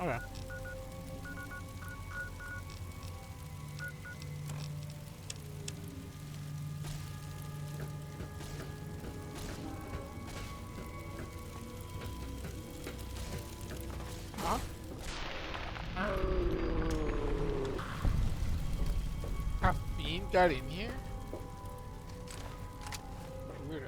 Okay. Huh? A fiend got in here? Weirdo.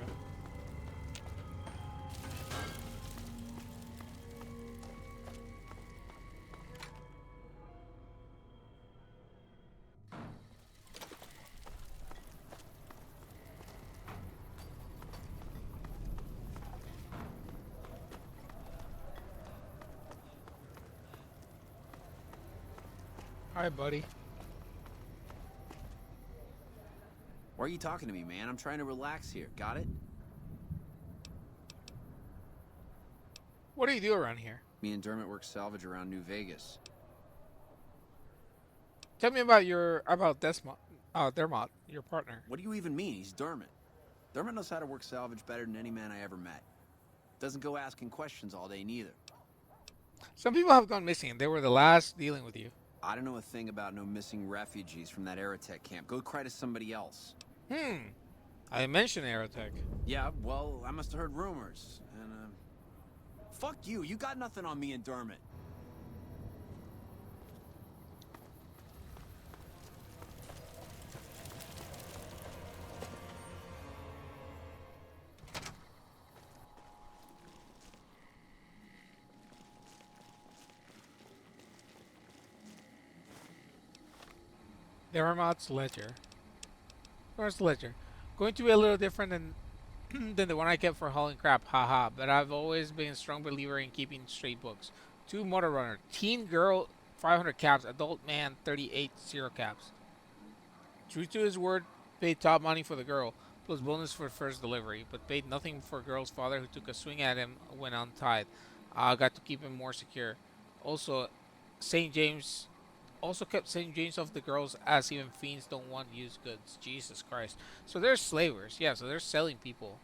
Hi, buddy. Why are you talking to me, man? I'm trying to relax here. Got it? What do you do around here? Me and Dermot work salvage around New Vegas. Tell me about Dermot, your partner. What do you even mean? He's Dermot. Dermot knows how to work salvage better than any man I ever met. Doesn't go asking questions all day neither. Some people have gone missing, and they were the last dealing with you. I don't know a thing about no missing refugees from that Aerotech camp. Go cry to somebody else. I mentioned Aerotech. Yeah, well, I must have heard rumors. And, fuck you. You got nothing on me and Dermot. Dermot's ledger. Where's the ledger? Going to be a little different than the one I kept for hauling crap, haha. But I've always been a strong believer in keeping straight books. 2 motor runner, teen girl 500 caps, adult man 38 0 caps. True to his word, paid top money for the girl, plus bonus for first delivery, but paid nothing for girl's father who took a swing at him when untied. Got to keep him more secure. Also, St. James. Also kept St. James off the girls as even fiends don't want used goods. Jesus Christ. So they're slavers. Yeah, so they're selling people.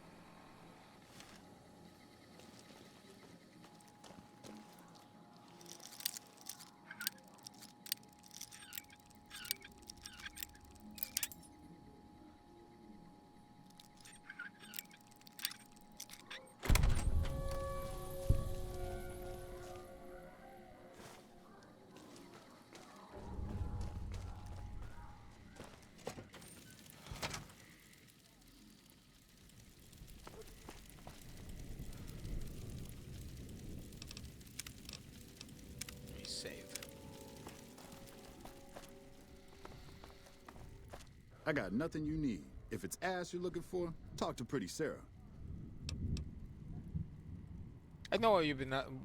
I got nothing you need. If it's ass you're looking for, talk to Pretty Sarah. I know what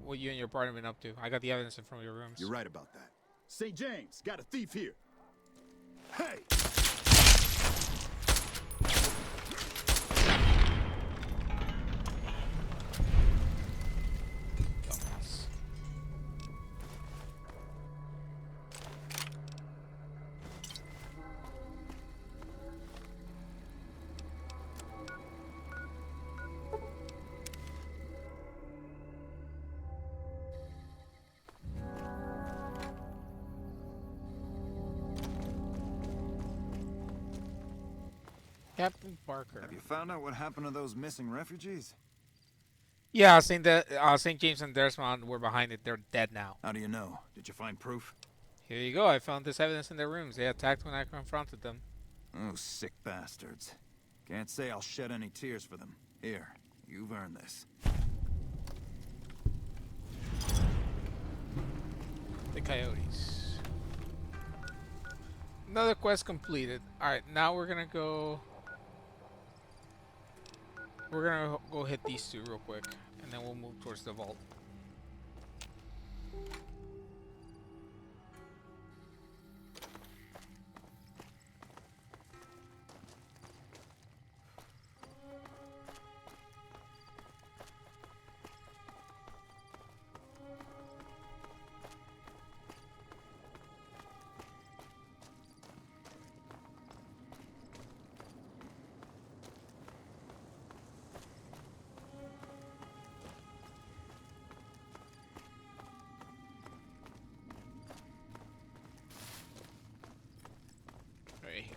what you and your partner have been up to. I got the evidence in front of your rooms. You're right about that. St. James, got a thief here. Hey! Captain Barker. Have you found out what happened to those missing refugees? Yeah, St. James and Desmond were behind it. They're dead now. How do you know? Did you find proof? Here you go. I found this evidence in their rooms. They attacked when I confronted them. Oh, sick bastards. Can't say I'll shed any tears for them. Here, You've earned this. The coyotes. Another quest completed. Alright, now we're gonna go... We're gonna go hit these two real quick, and then we'll move towards the vault. Right here.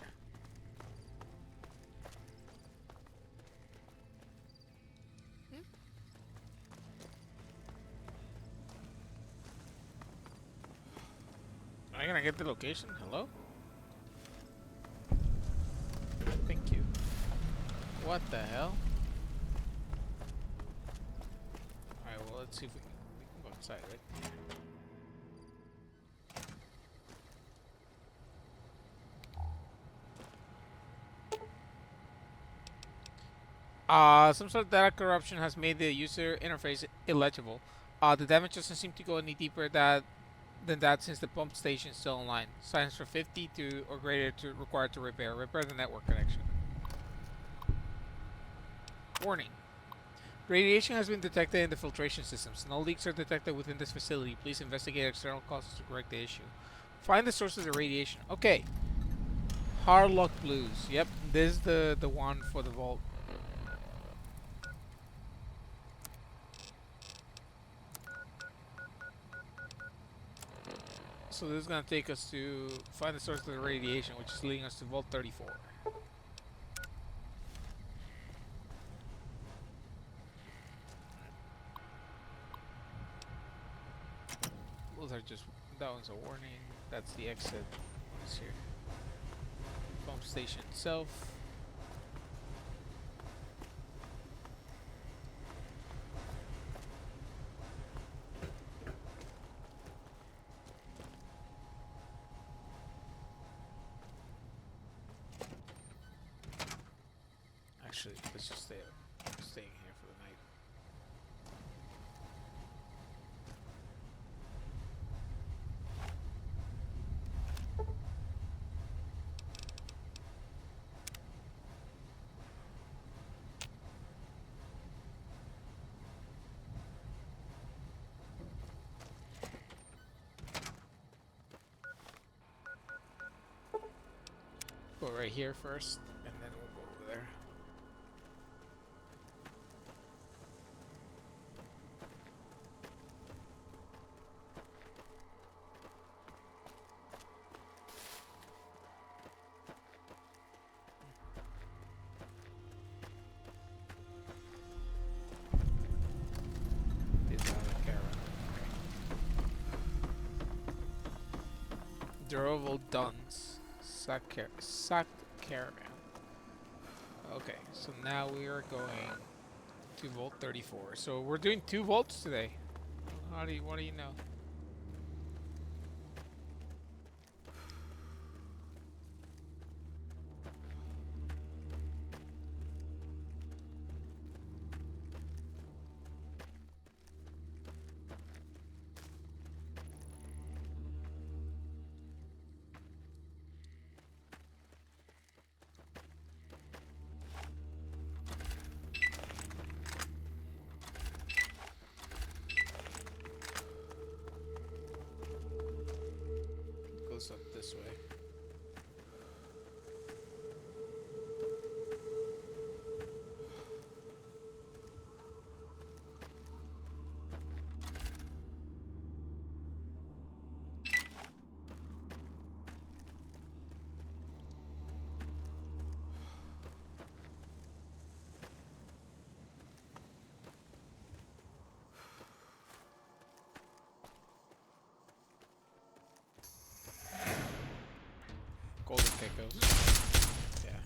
Am I gonna get the location? Hello? Thank you. What the hell? Alright, well, let's see if we can go inside, right? Some sort of data corruption has made the user interface illegible. The damage doesn't seem to go any deeper than that since the pump station is still online. Signs for 50 to or greater to required to repair. Repair the network connection. Warning. Radiation has been detected in the filtration systems. No leaks are detected within this facility. Please investigate external causes to correct the issue. Find the source of the radiation. Okay. Hard Luck Blues. Yep, this is the one for the vault. So this is going to take us to find the source of the radiation, which is leading us to Vault 34. Those are just, that one's a warning. That's the exit. What's here? Pump station itself. Actually, let's just staying here for the night. Go right here first, and then we'll go over there. Durable Duns. Sack Caravan. Okay, so now we are going to Vault 34. So we're doing 2 vaults today. What do you know? Up this way. Golden geckos. Yeah.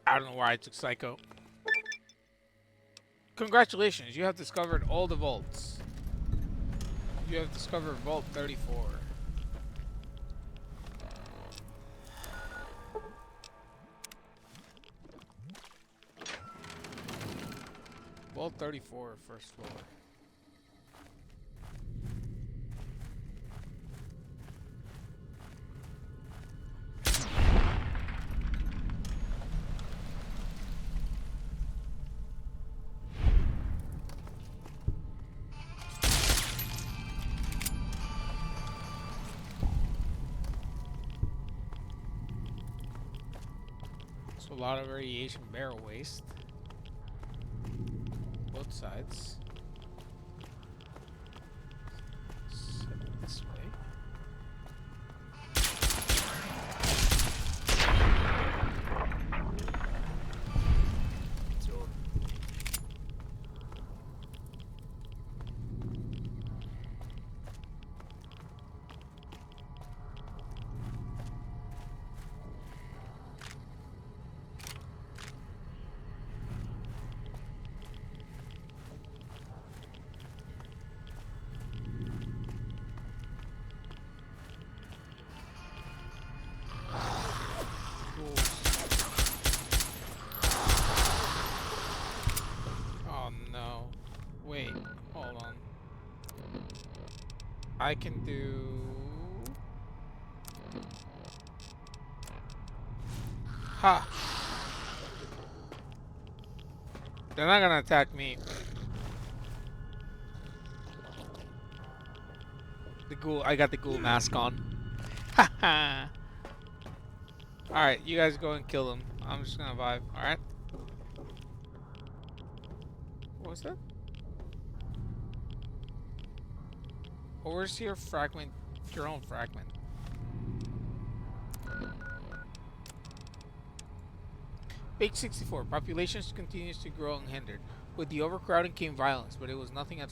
I don't know why I took Psycho. Congratulations, you have discovered all the vaults. You have discovered Vault 34. Vault 34, first floor. So a lot of radiation barrel waste. Both sides. This way. It's over. Oh no. Wait, hold on. I can do... Ha! They're not gonna attack me. The ghoul, I got the ghoul mask on. Haha! Alright, you guys go and kill them. I'm just gonna vibe, alright? What was that? Overseer fragment, your own fragment. Page 64. Population continues to grow unhindered. With the overcrowding came violence, but it was nothing at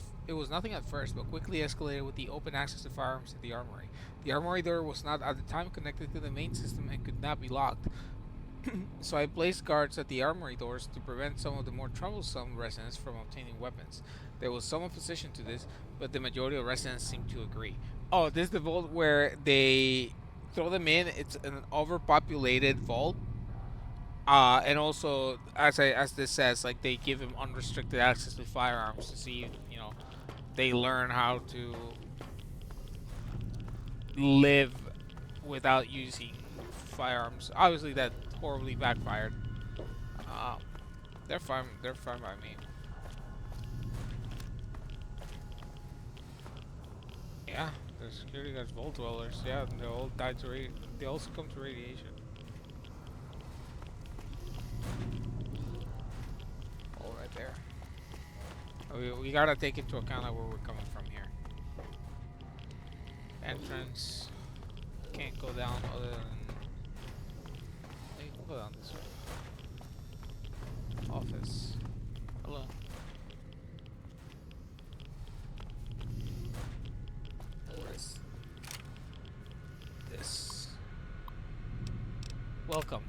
first, but quickly escalated with the open access to firearms at the armory. The armory door was not at the time connected to the main system and could not be locked. So I placed guards at the armory doors to prevent some of the more troublesome residents from obtaining weapons. There was some opposition to this, but the majority of residents seemed to agree. Oh, this is the vault where they throw them in. It's an overpopulated vault. And also, as this says, like they give him unrestricted access to firearms to see, you know, they learn how to live without using firearms. Obviously, that horribly backfired. They're fine. They're fine by me. Yeah, the security guards, vault dwellers. Yeah, they all died to they all succumb to radiation. All right there. We gotta take into account where we're coming from here. Entrance. Can't go down other than... Hey, we'll go down this way. Office. Hello. What is this? Welcome.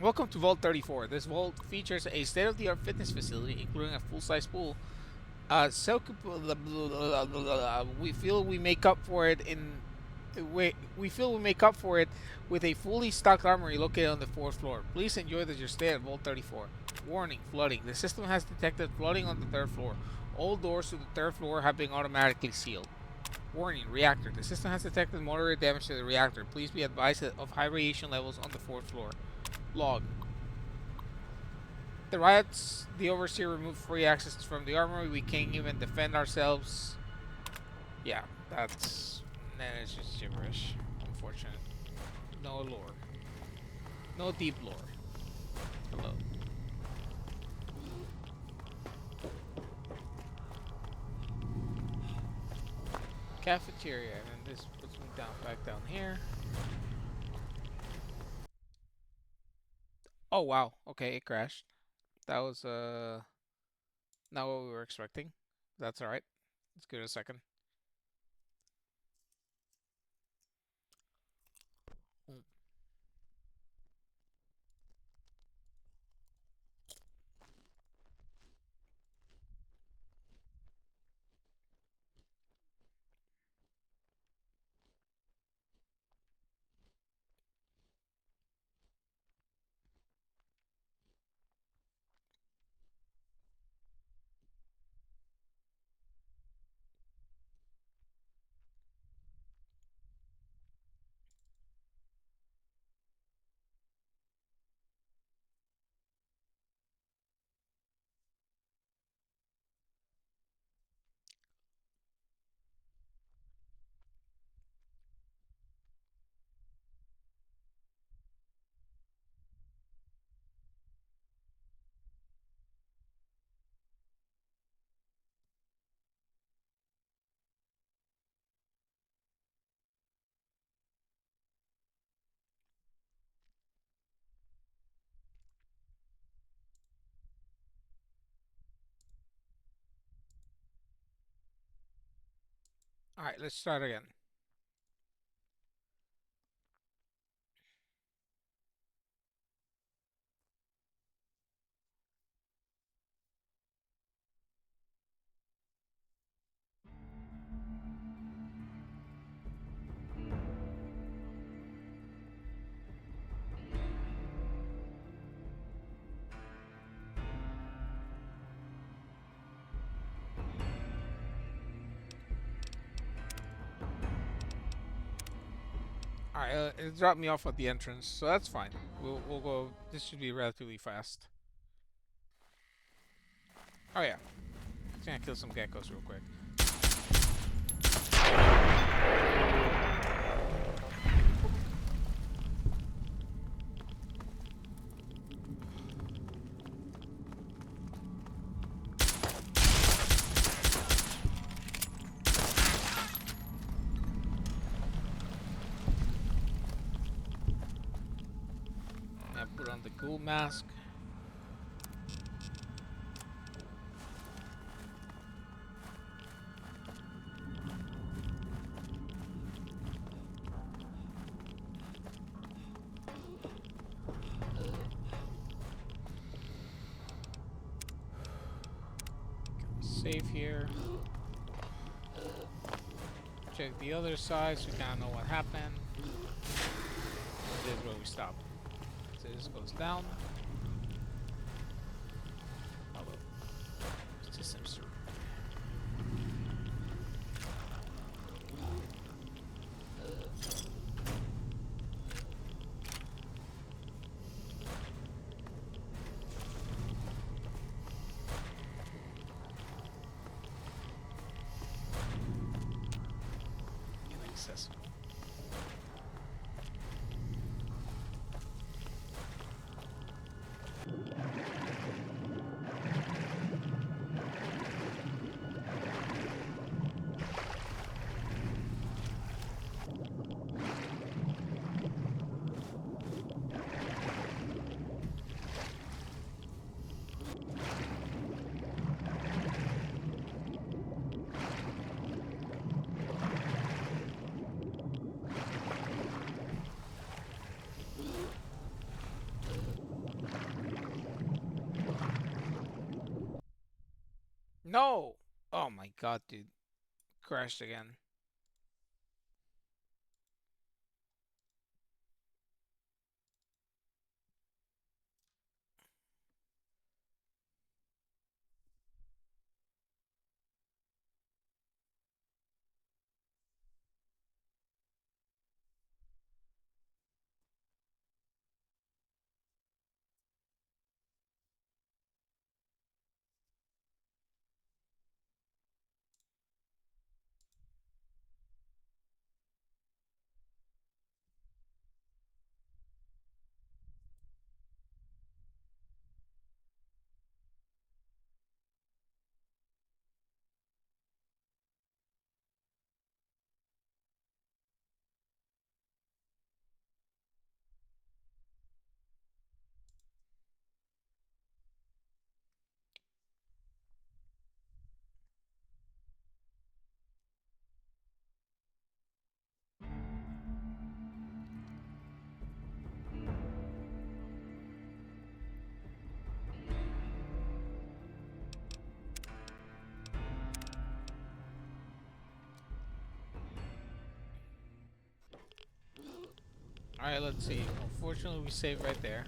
Welcome to Vault 34. This vault features a state-of-the-art fitness facility, including a full-size pool. We feel we make up for it with a fully stocked armory located on the 4th floor. Please enjoy your stay at Vault 34. Warning: flooding. The system has detected flooding on the 3rd floor. All doors to the 3rd floor have been automatically sealed. Warning: reactor. The system has detected moderate damage to the reactor. Please be advised of high radiation levels on the 4th floor. Log. The riots, the overseer removed free access from the armory. We can't even defend ourselves. Yeah, it's just gibberish. Unfortunate. No lore. No deep lore. Hello. Cafeteria, and then this puts me back down here. Oh wow, okay, it crashed. That was not what we were expecting. That's alright. Let's give it a second. Alright, let's start again. Alright, it dropped me off at the entrance, so that's fine. We'll go. This should be relatively fast. Oh yeah, just gonna kill some geckos real quick. Put on the ghoul mask. Save here. Check the other side so we kind of know what happened. This is where we stop. So this goes down. Although, it just seems to. Inaccessible. No! Oh my god, dude. Crashed again. Alright, let's see. Unfortunately, we saved right there.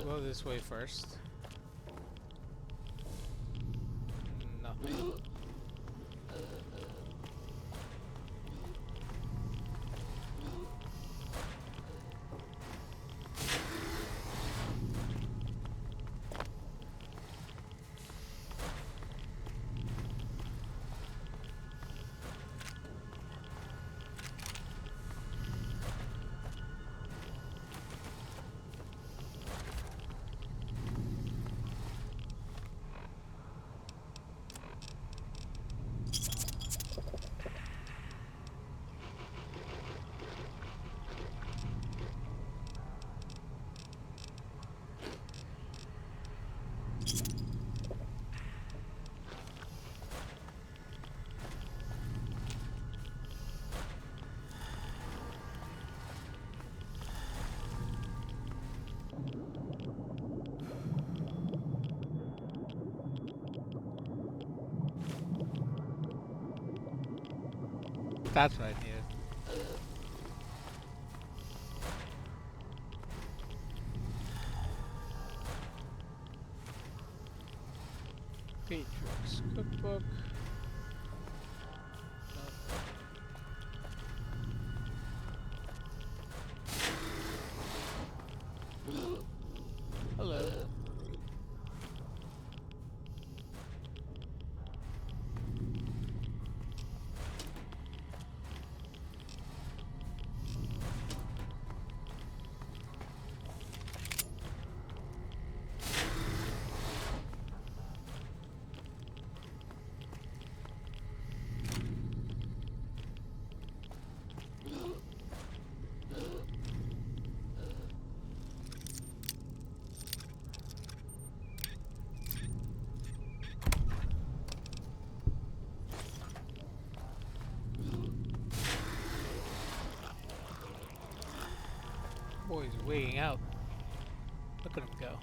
We'll go this way first. Nothing. That's what I needed. Patriot's cookbook. Hello. Boy, he's waiting out. Look at him go.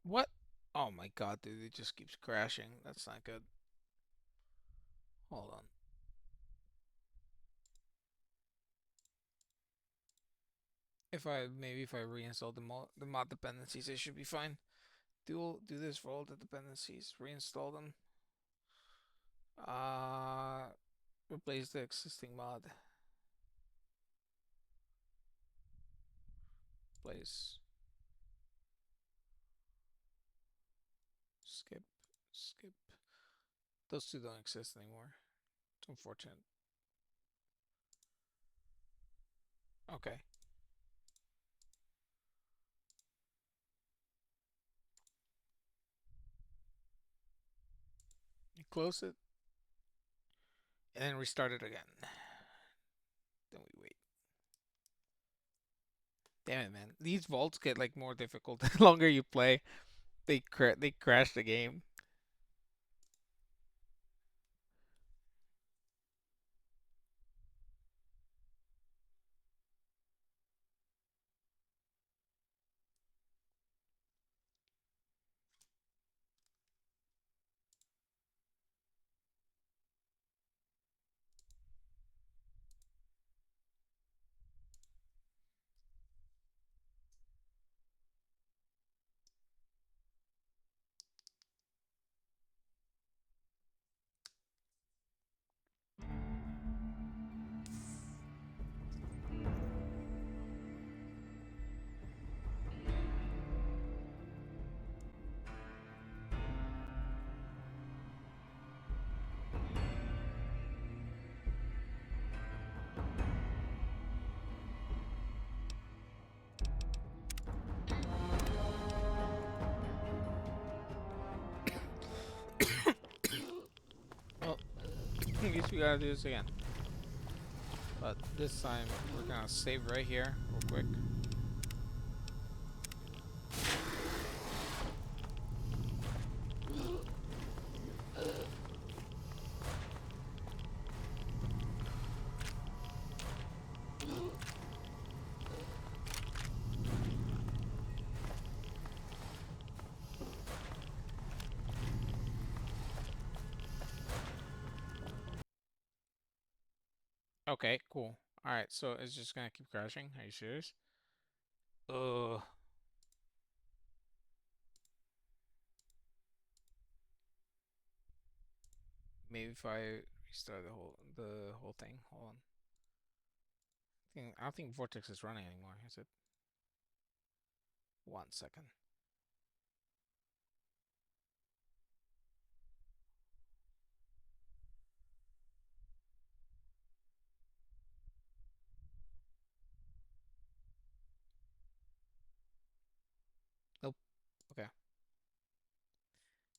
What? Oh my god, dude, it just keeps crashing. That's not good. Hold on. If I reinstall the mod dependencies, it should be fine. Do this for all the dependencies. Reinstall them. Replace the existing mod. Place. Skip. Skip. Those two don't exist anymore. It's unfortunate. Okay. You close it. And then restart it again. Then we wait. Damn it, man. These vaults get like more difficult the longer you play. They crash the game. Well, I guess we gotta do this again. But this time we're gonna save right here, real quick. Okay, cool. Alright, so it's just gonna keep crashing. Are you serious? Ugh. Maybe if I restart the whole thing. Hold on. I don't think Vortex is running anymore, is it? 1 second. Nope. Okay.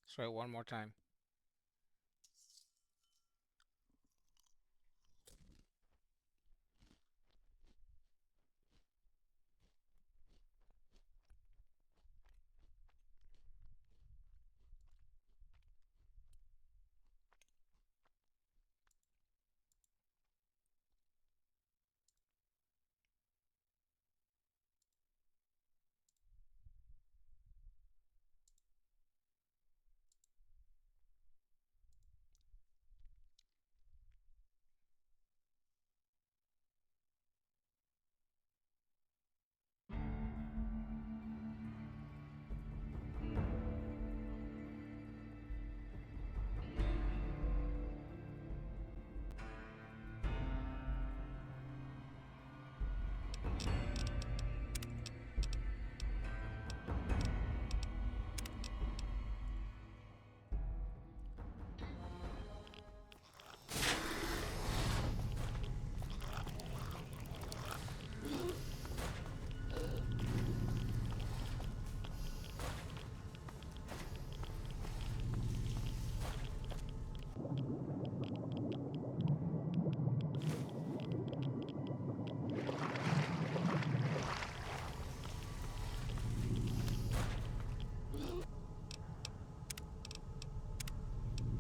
Let's try it one more time.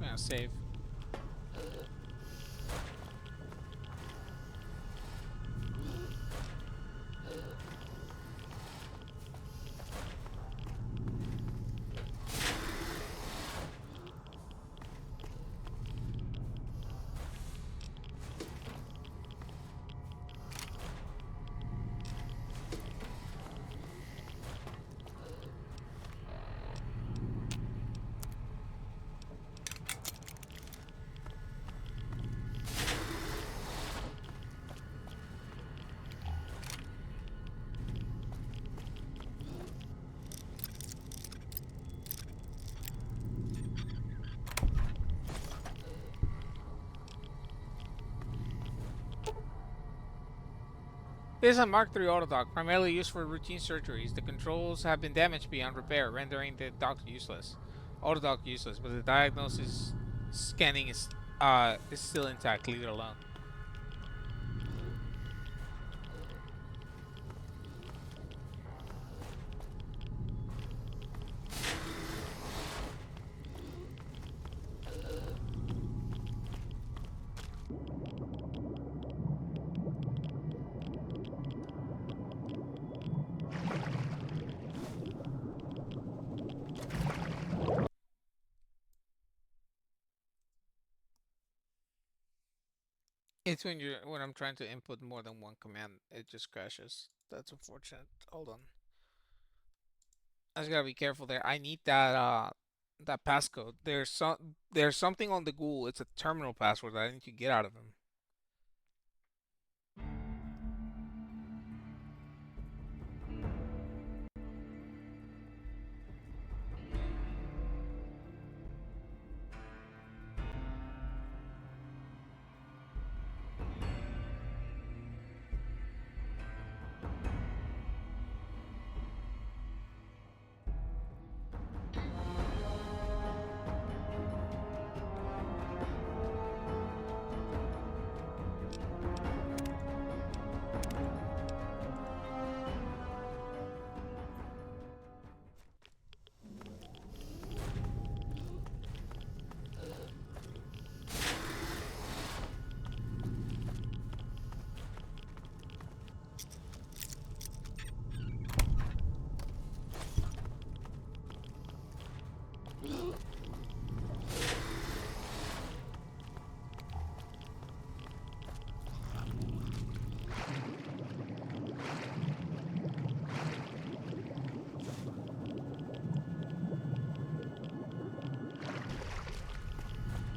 Yeah, save. This is a Mark III autodock, primarily used for routine surgeries. The controls have been damaged beyond repair, rendering the dock useless. Autodock useless, but the diagnosis scanning is still intact. Leave it alone. It's when I'm trying to input more than one command, it just crashes. That's unfortunate. Hold on. I just gotta be careful there. I need that passcode. There's something on the ghoul. It's a terminal password that I need to get out of him.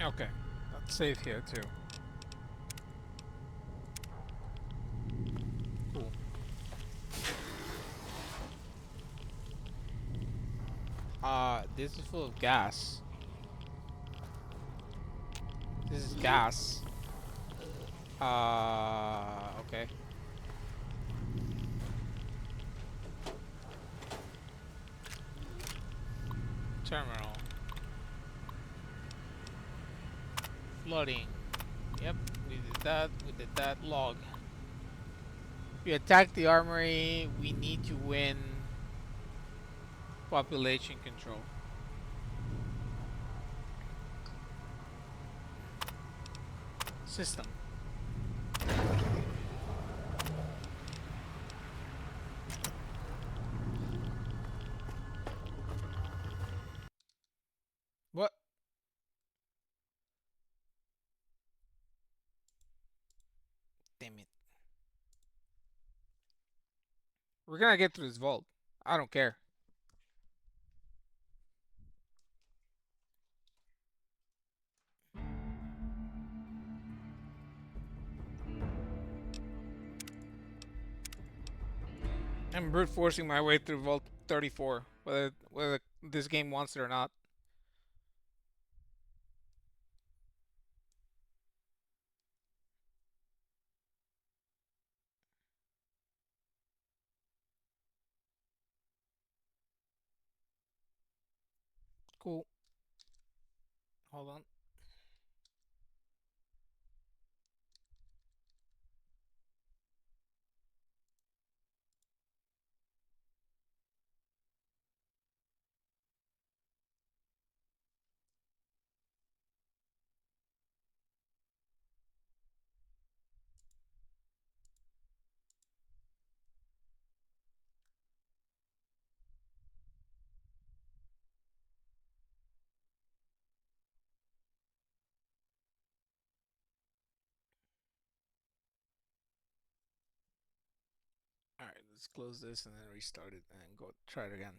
Okay, let's save here too. Cool. This is full of gas. This is gas. Okay. Terminal. Flooding. Yep, we did that. We did that. Log. We attack the armory. We need to win population control. System. What? Damn it. We're gonna get through this vault. I don't care. I'm brute forcing my way through Vault 34, whether this game wants it or not. Cool. Hold on. Alright, let's close this and then restart it and go try it again.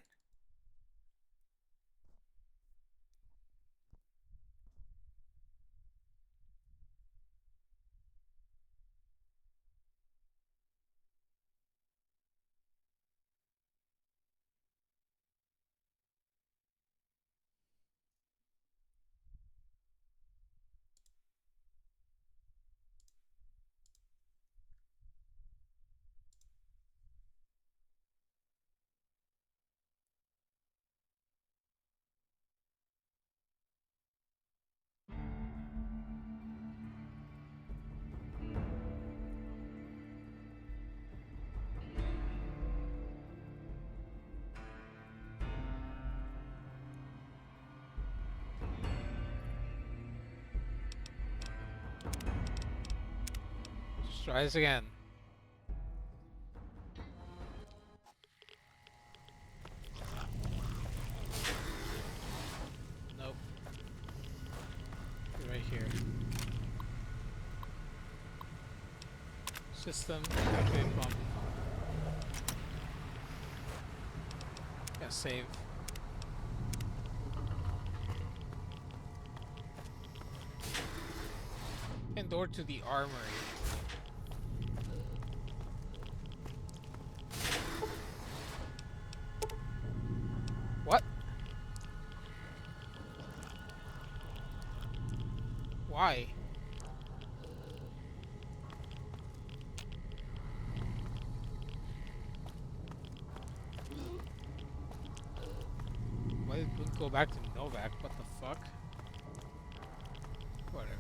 Let's try this again. Nope. Right here. System. Activate pump. Yeah, save. And door to the armory. What? Why? Why did we go back to Novak? What the fuck? Whatever.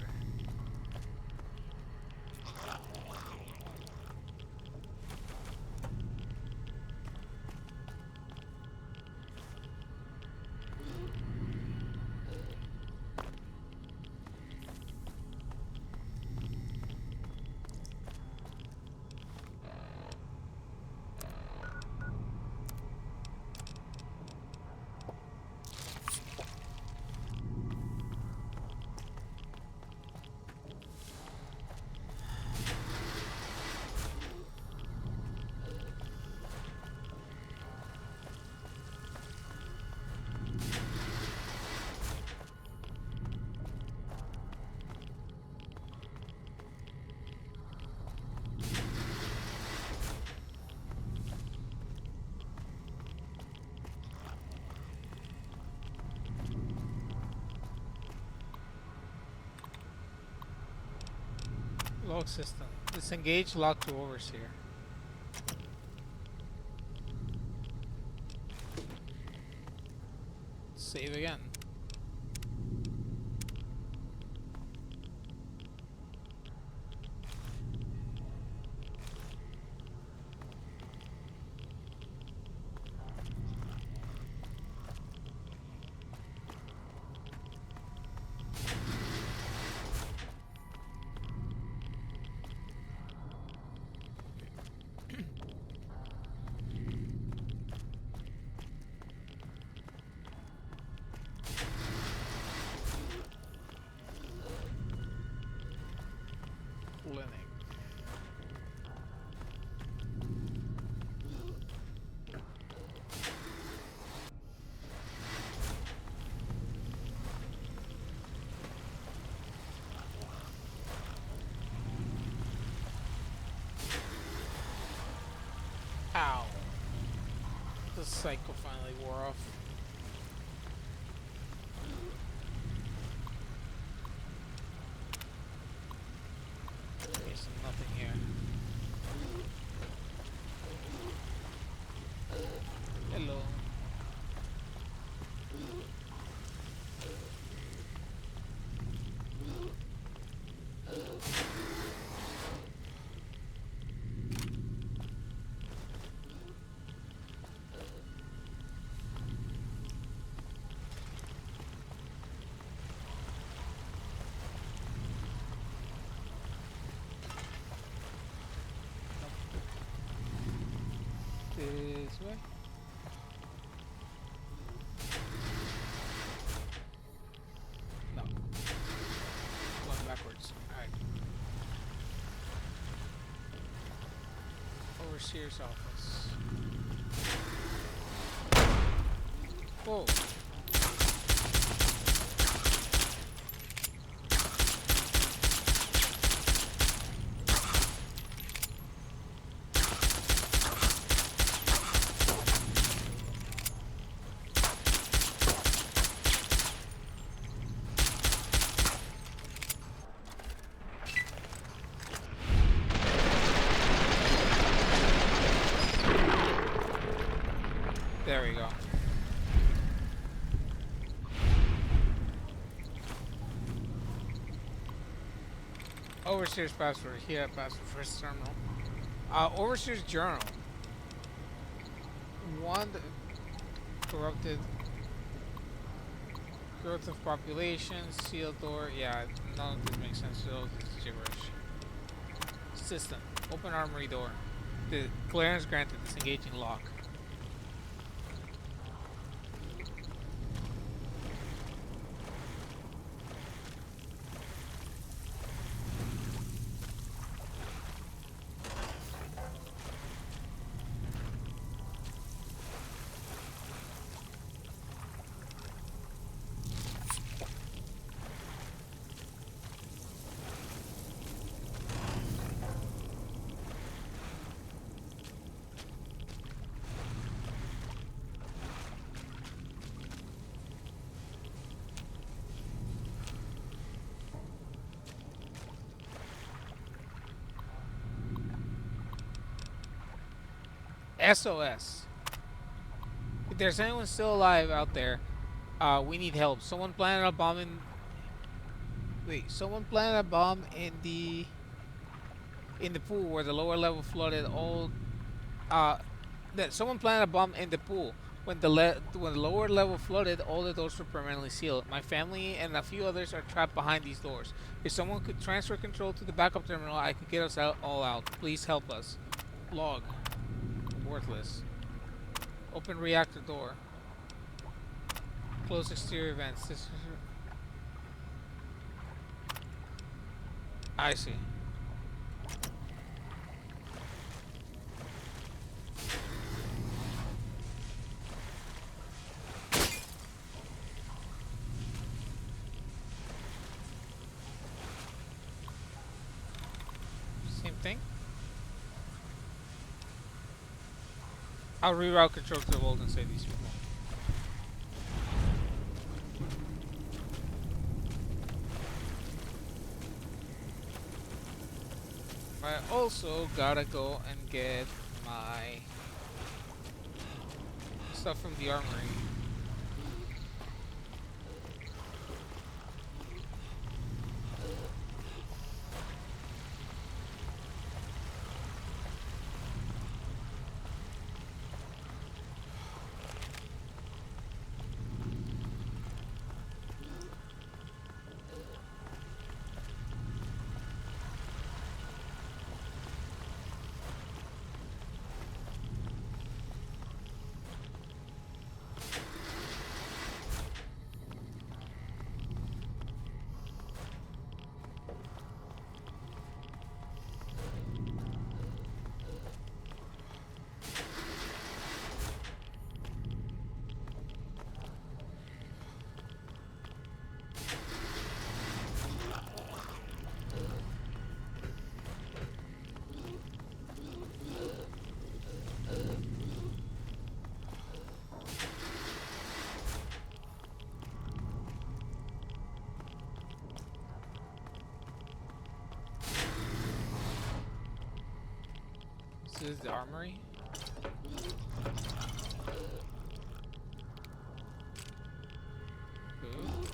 Log system. Disengage lock to overseer. Save again. Ow. The cycle finally wore off. Okay, so nothing here. Hello. This way. No. Going backwards. Alright. Overseer's office. Whoa. There we go. Overseer's password. Here, password first terminal. Overseer's journal. One corrupted. Growth of population. Sealed door. Yeah, none of this makes sense. So it's gibberish. System. Open armory door. The clearance granted. Disengaging lock. SOS. If there's anyone still alive out there, we need help. Someone planted a bomb in... Wait, someone planted a bomb in the pool where the lower level flooded all... someone planted a bomb in the pool. When the lower level flooded, all the doors were permanently sealed. My family and a few others are trapped behind these doors. If someone could transfer control to the backup terminal, I could get us all out. Please help us. Log. Worthless. Open reactor door. Close exterior vents. This I see. Same thing. I'll reroute control to the vault and save these people. I also gotta go and get my stuff from the armory. This is the armory. Good.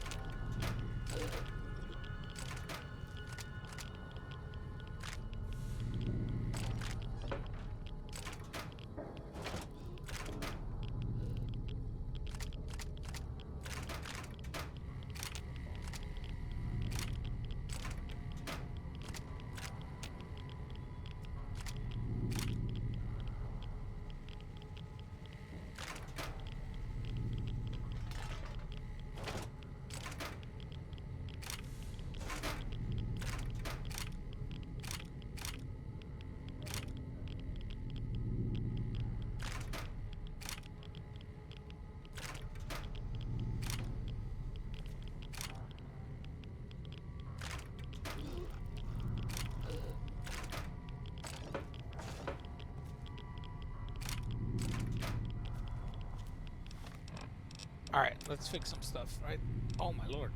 All right, let's fix some stuff, right? Oh my lord.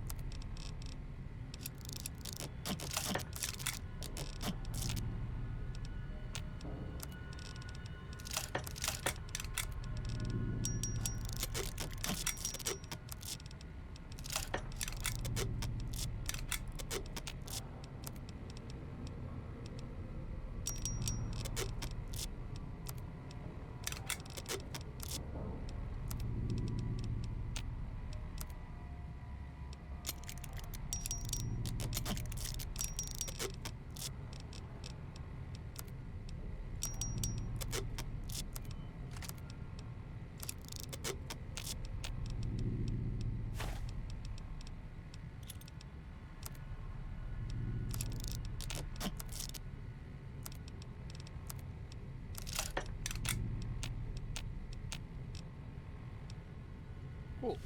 Cool.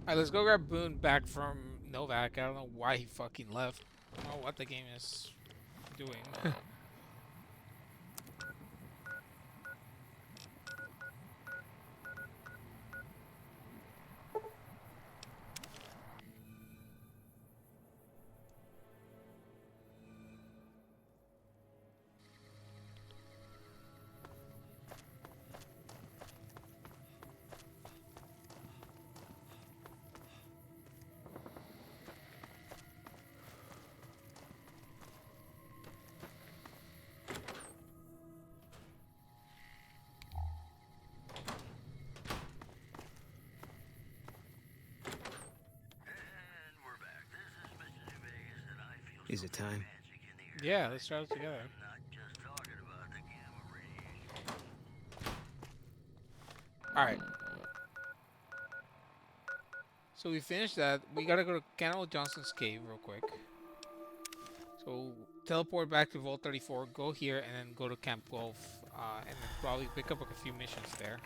Alright, let's go grab Boone back from Novak. I don't know why he fucking left. I don't know what the game is doing. Is it time? Yeah, let's try it together. Alright. So we finished that. We gotta go to Cannibal Johnson's cave real quick. So teleport back to Vault 34, go here, and then go to Camp 12, and then probably pick up a few missions there.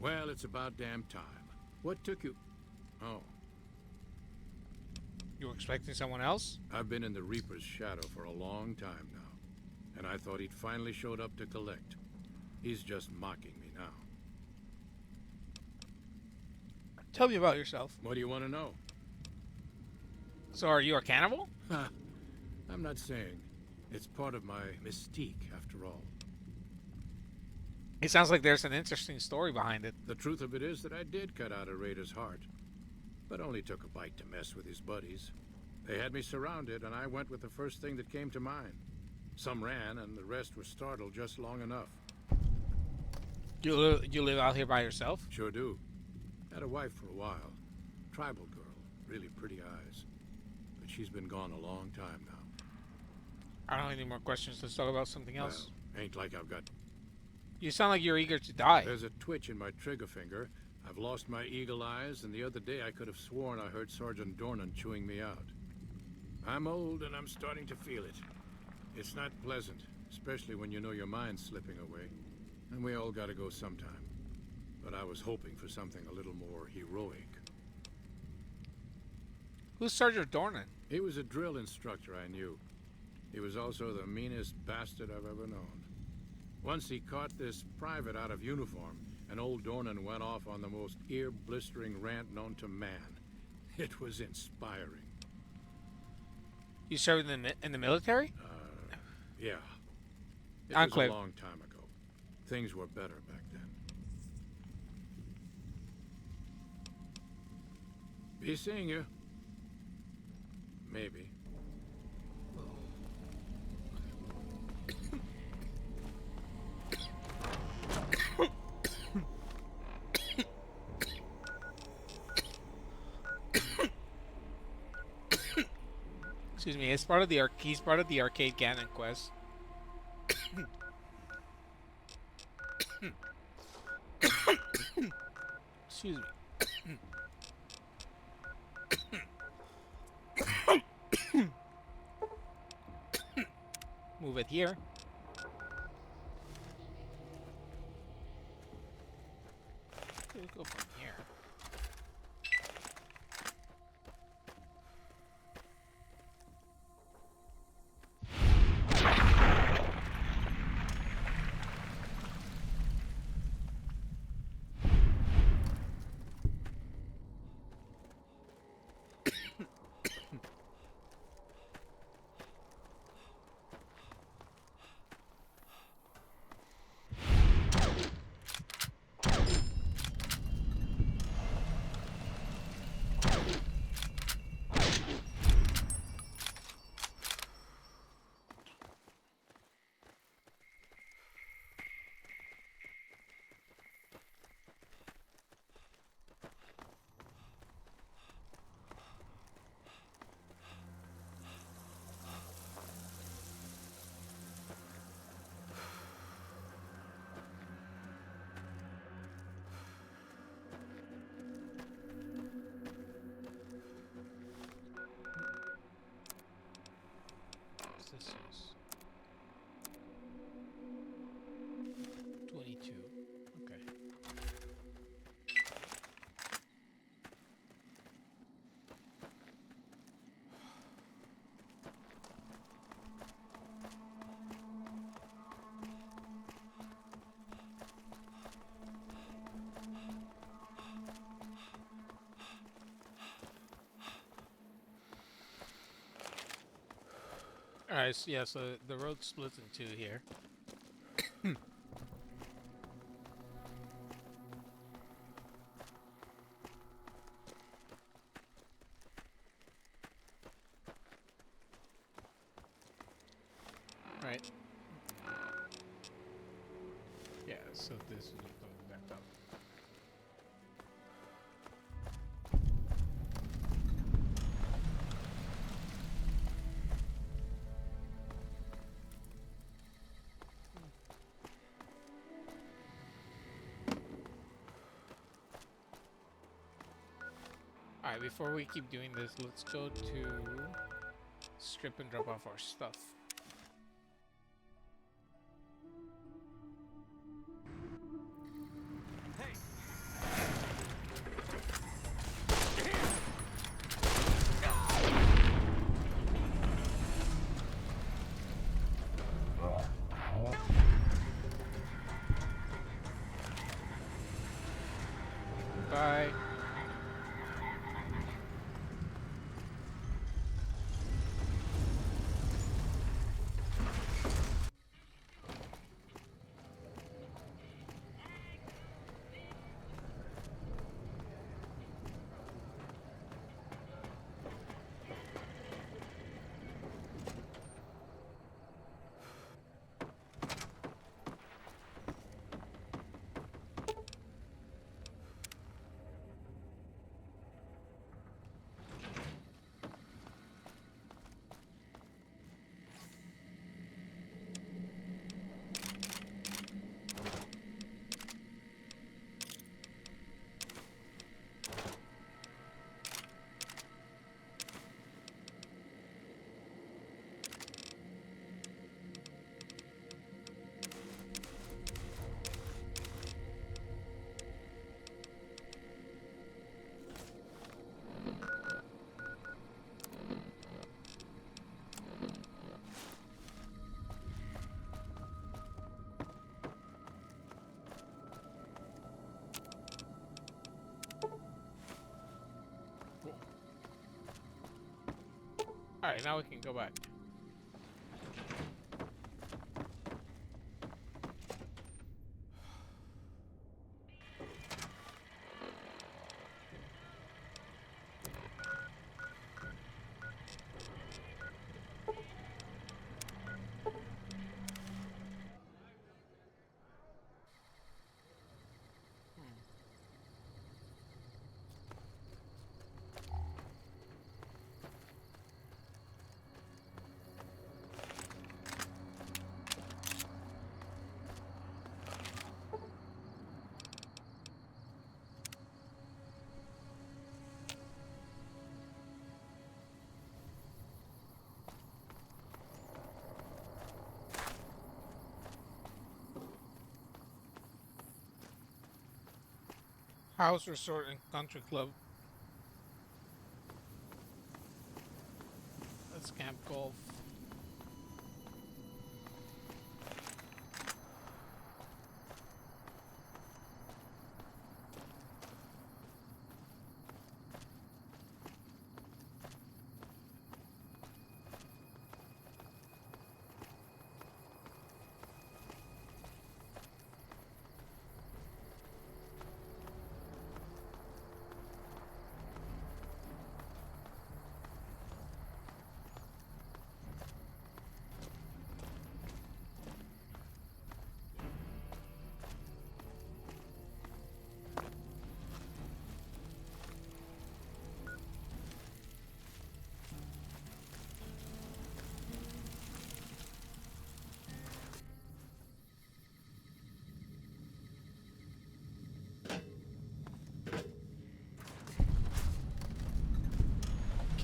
Well, it's about damn time. What took you? Oh. You were expecting someone else? I've been in the Reaper's shadow for a long time now, and I thought he'd finally showed up to collect. He's just mocking me now. Tell me about yourself. What do you want to know? So are you a cannibal? I'm not saying. It's part of my mystique, after all. It sounds like there's an interesting story behind it. The truth of it is that I did cut out a raider's heart, but only took a bite to mess with his buddies. They had me surrounded, and I went with the first thing that came to mind. Some ran, and the rest were startled just long enough. You live out here by yourself? Sure do. Had a wife for a while. Tribal girl, really pretty eyes. But she's been gone a long time now. I don't have any more questions. Let's talk about something else. Well, ain't like I've got... You sound like you're eager to die. There's a twitch in my trigger finger. I've lost my eagle eyes, and the other day I could have sworn I heard Sergeant Dornan chewing me out. I'm old, and I'm starting to feel it. It's not pleasant, especially when you know your mind's slipping away. And we all gotta go sometime. But I was hoping for something a little more heroic. Who's Sergeant Dornan? He was a drill instructor I knew. He was also the meanest bastard I've ever known. Once he caught this private out of uniform, and old Dornan went off on the most ear-blistering rant known to man. It was inspiring. You served in the military? Yeah. It Enclave. was a long time ago. Things were better back then. Be seeing you. Maybe. Excuse me. It's part of the he's part of the arcade Ganon quest. Excuse me. Move it here. Let's go from here. this use? 22. Okay. Alright, so yeah, so the road splits in two here. Right. Yeah, so this is going back up. Alright, before we keep doing this, let's go to strip and drop off our stuff. Bye. Alright, now we can go back. House, resort, and country club. Let's camp golf.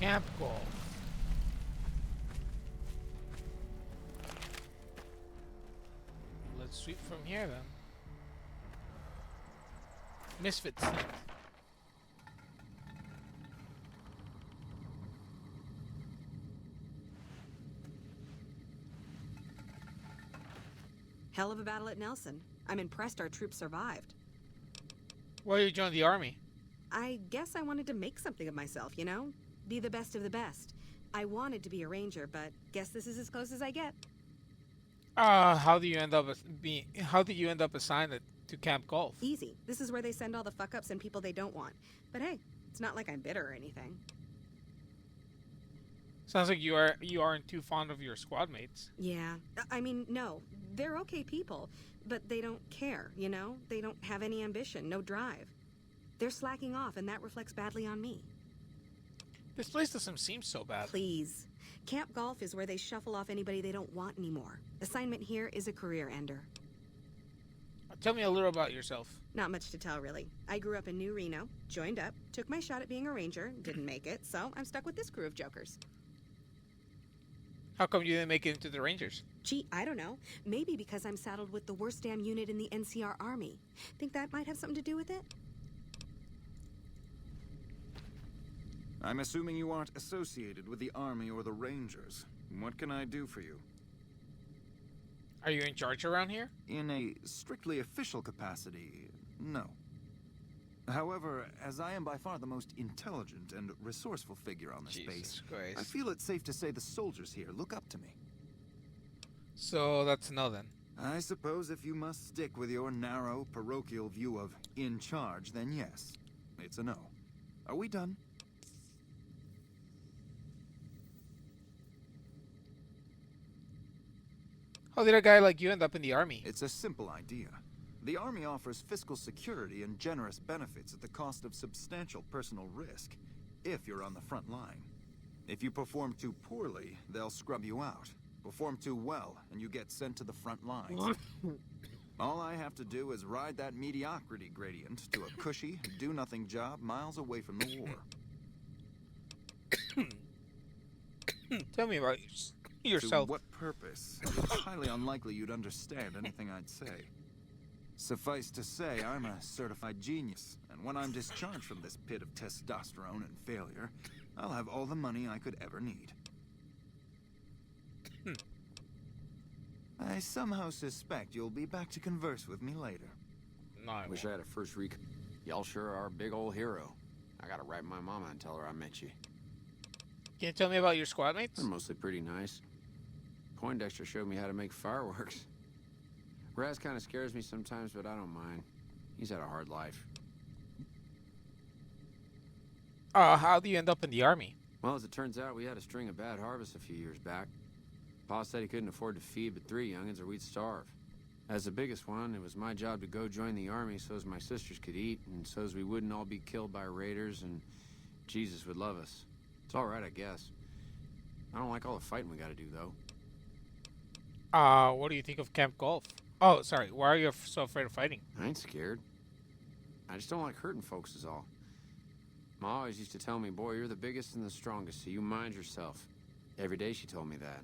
Camp golf. sweep from here then. Misfits. Hell of a battle at Nelson. I'm impressed our troops survived. Why did you join the army? I guess I wanted to make something of myself, you know? Be the best of the best. I wanted to be a ranger, but guess this is as close as I get. How do you end up assigned to Camp Golf? Easy. This is where they send all the fuck-ups and people they don't want. But hey, it's not like I'm bitter or anything. Sounds like you aren't too fond of your squad mates. Yeah. I mean, no. They're okay people, but they don't care, you know? They don't have any ambition, no drive. They're slacking off, and that reflects badly on me. This place doesn't seem so bad. Please. Camp Golf is where they shuffle off anybody they don't want anymore. Assignment here is a career ender. Tell me a little about yourself. Not much to tell, really. I grew up in New Reno, joined up, took my shot at being a ranger, didn't make it, so I'm stuck with this crew of jokers. How come you didn't make it into the Rangers? Gee, I don't know. Maybe because I'm saddled with the worst damn unit in the NCR Army. Think that might have something to do with it? I'm assuming you aren't associated with the Army or the Rangers. What can I do for you? Are you in charge around here? In a strictly official capacity, no. However, as I am by far the most intelligent and resourceful figure on this base, I feel it's safe to say the soldiers here look up to me. So that's a no then. I suppose if you must stick with your narrow, parochial view of in charge, then yes, it's a no. Are we done? How did a guy like you end up in the army? It's a simple idea. The Army offers fiscal security and generous benefits at the cost of substantial personal risk, if you're on the front line. If you perform too poorly, they'll scrub you out. Perform too well, and you get sent to the front lines. All I have to do is ride that mediocrity gradient to a cushy, do-nothing job miles away from the war. Tell me about yourself. To what purpose? It's highly unlikely you'd understand anything I'd say. Suffice to say, I'm a certified genius, and when I'm discharged from this pit of testosterone and failure, I'll have all the money I could ever need. I somehow suspect you'll be back to converse with me later. No, I wish I had a first rec. Y'all sure are a big old hero. I gotta write my mama and tell her I met you. Can you tell me about your squad mates? They're mostly pretty nice. Poindexter showed me how to make fireworks. Raz kind of scares me sometimes, but I don't mind. He's had a hard life. How do you end up in the army? Well, as it turns out, we had a string of bad harvests a few years back. Pa said he couldn't afford to feed but 3 youngins or we'd starve. As the biggest one, it was my job to go join the army so's my sisters could eat and so's we wouldn't all be killed by raiders and Jesus would love us. It's all right, I guess. I don't like all the fighting we gotta do, though. What do you think of Camp Golf? Oh, sorry. Why are you so afraid of fighting? I ain't scared. I just don't like hurting folks is all. Ma always used to tell me, boy, you're the biggest and the strongest, so you mind yourself. Every day she told me that.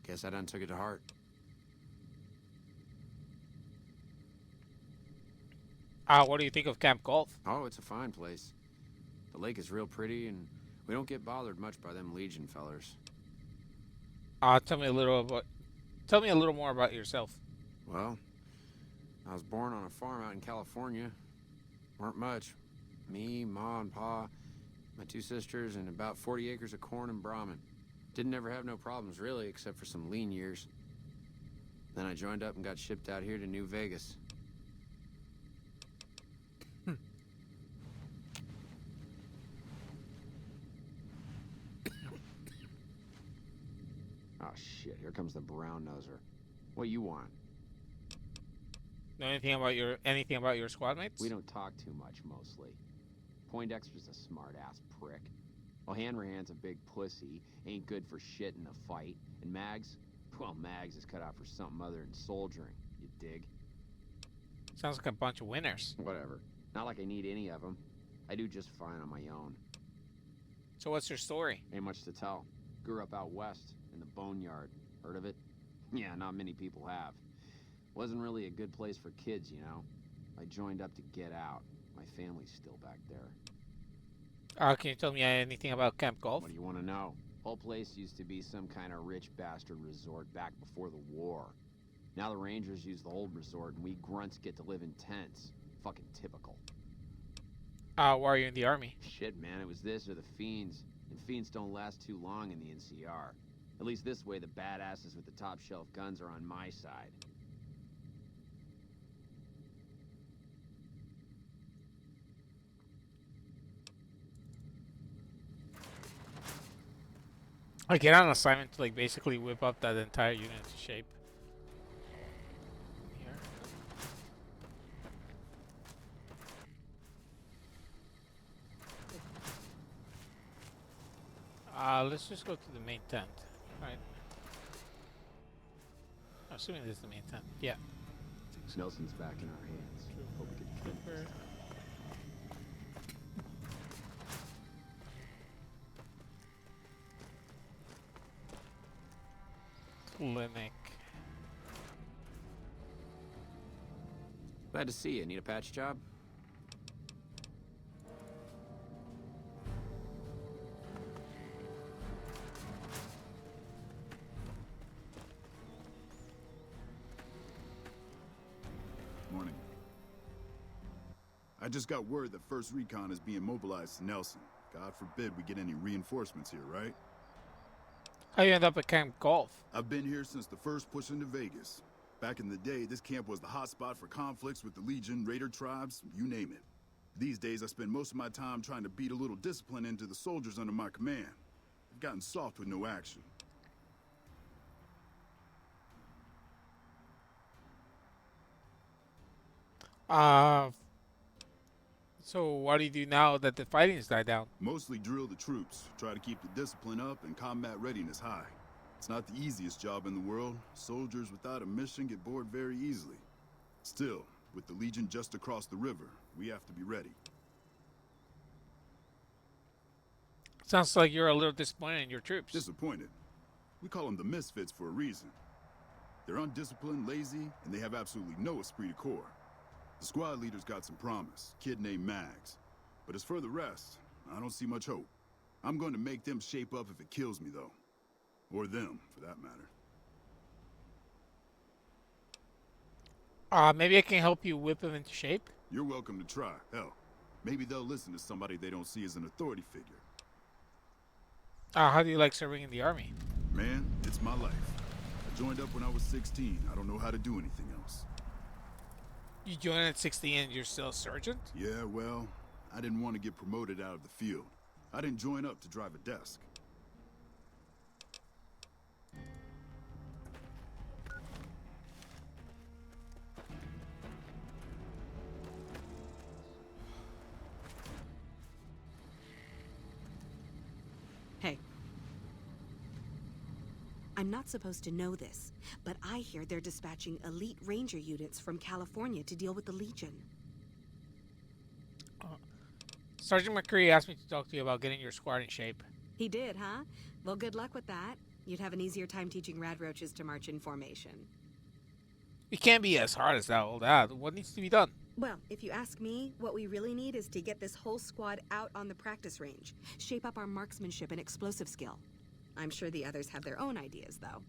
Guess I done took it to heart. What do you think of Camp Golf? Oh, it's a fine place. The lake is real pretty, and we don't get bothered much by them Legion fellers. Tell me a little more about yourself. Well, I was born on a farm out in California. Weren't much. Me, Ma, and Pa, my 2 sisters, and about 40 acres of corn and Brahmin. Didn't ever have no problems, really, except for some lean years. Then I joined up and got shipped out here to New Vegas. Oh, shit. Here comes the brown noser. What you want? Know anything about your squad mates? We don't talk too much, mostly. Poindexter's a smart-ass prick. Well, Hanrahan's a big pussy, ain't good for shit in a fight. And Mags? Well, Mags is cut out for something other than soldiering, you dig? Sounds like a bunch of winners. Whatever. Not like I need any of them. I do just fine on my own. So what's your story? Ain't much to tell. Grew up out west, in the Boneyard. Heard of it? Yeah, not many people have. Wasn't really a good place for kids, you know. I joined up to get out. My family's still back there. Can you tell me anything about Camp Golf? What do you want to know? Whole place used to be some kind of rich bastard resort back before the war. Now the Rangers use the old resort and we grunts get to live in tents. Fucking typical. Why are you in the army? Shit, man, it was this or the Fiends. And Fiends don't last too long in the NCR. At least this way the badasses with the top shelf guns are on my side. I get on assignment to like basically whip up that entire unit into shape. Here. Let's just go to the main tent, right? I'm assuming this is the main tent. Yeah. Nelson's back in our hands. Hope we can keep this. Clinic. Glad to see you. Need a patch job? Morning. I just got word that First Recon is being mobilized to Nelson. God forbid we get any reinforcements here, right? How you end up at Camp Golf? I've been here since the first push into Vegas. Back in the day, this camp was the hotspot for conflicts with the Legion, Raider tribes, you name it. These days, I spend most of my time trying to beat a little discipline into the soldiers under my command. I've gotten soft with no action. So what do you do now that the fighting's died down? Mostly drill the troops, try to keep the discipline up and combat readiness high. It's not the easiest job in the world. Soldiers without a mission get bored very easily. Still, with the Legion just across the river, we have to be ready. Sounds like you're a little disappointed in your troops. Disappointed? We call them the misfits for a reason. They're undisciplined, lazy, and they have absolutely no esprit de corps. The squad leader's got some promise, kid named Mags. But as for the rest, I don't see much hope. I'm going to make them shape up if it kills me, though. Or them, for that matter. Maybe I can help you whip them into shape? You're welcome to try. Hell, maybe they'll listen to somebody they don't see as an authority figure. How do you like serving in the army? Man, it's my life. I joined up when I was 16. I don't know how to do anything else. You joined at 16 and you're still a sergeant? Yeah, well, I didn't want to get promoted out of the field. I didn't join up to drive a desk. Hey. I'm not supposed to know this, but I hear they're dispatching elite ranger units from California to deal with the Legion. Sergeant McCree asked me to talk to you about getting your squad in shape. He did, huh? Well, good luck with that. You'd have an easier time teaching rad roaches to march in formation. It can't be as hard as that, old ad. What needs to be done? Well, if you ask me, what we really need is to get this whole squad out on the practice range. Shape up our marksmanship and explosive skill. I'm sure the others have their own ideas, though.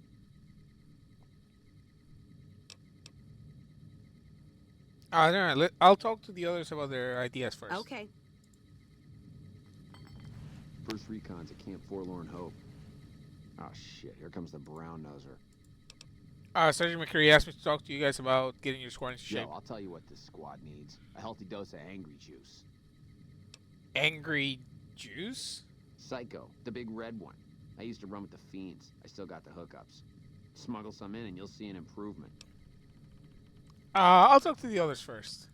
No, I'll talk to the others about their ideas first. Okay. First Recon's at Camp Forlorn Hope. Oh shit, here comes the brown noser. Sergeant McCree asked me to talk to you guys about getting your squad in shape. Yo, I'll tell you what this squad needs. A healthy dose of angry juice. Angry juice? Psycho, the big red one. I used to run with the Fiends. I still got the hookups. Smuggle some in and you'll see an improvement. I'll talk to the others first.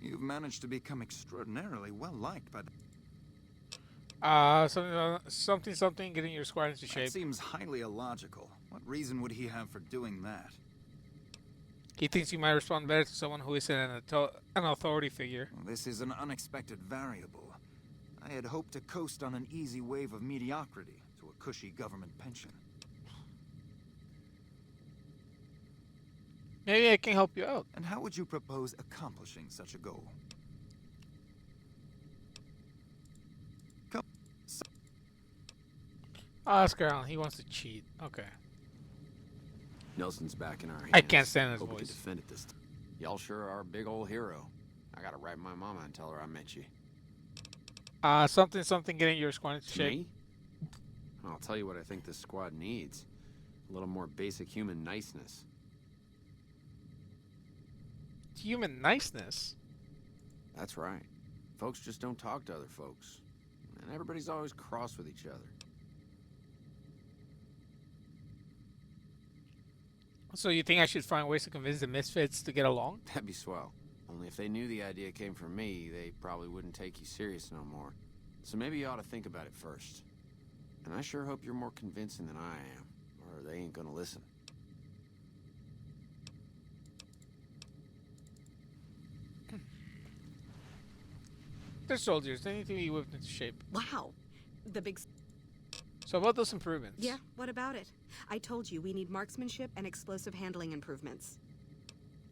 You've managed to become extraordinarily well-liked by the... Something, getting your squad into shape. That seems highly illogical. What reason would he have for doing that? He thinks you might respond better to someone who isn't an authority figure. Well, this is an unexpected variable. I had hoped to coast on an easy wave of mediocrity to a cushy government pension. Maybe I can help you out. And how would you propose accomplishing such a goal? Come. I'll ask around. He wants to cheat. Okay. Nelson's back in our hands. I can't stand his Hope we can voice. defend it this time. Y'all sure are a big old hero. I gotta write my mama and tell her I met you. Something getting your squad into shape. Me? I'll tell you what I think this squad needs. A little more basic human niceness. Human niceness? That's right. Folks just don't talk to other folks. And everybody's always cross with each other. So you think I should find ways to convince the misfits to get along? That'd be swell. Only if they knew the idea came from me, they probably wouldn't take you serious no more. So maybe you ought to think about it first. And I sure hope you're more convincing than I am, or they ain't gonna listen. They're soldiers. They need to be whipped into shape. Wow. The big... So about those improvements? Yeah, what about it? I told you we need marksmanship and explosive handling improvements.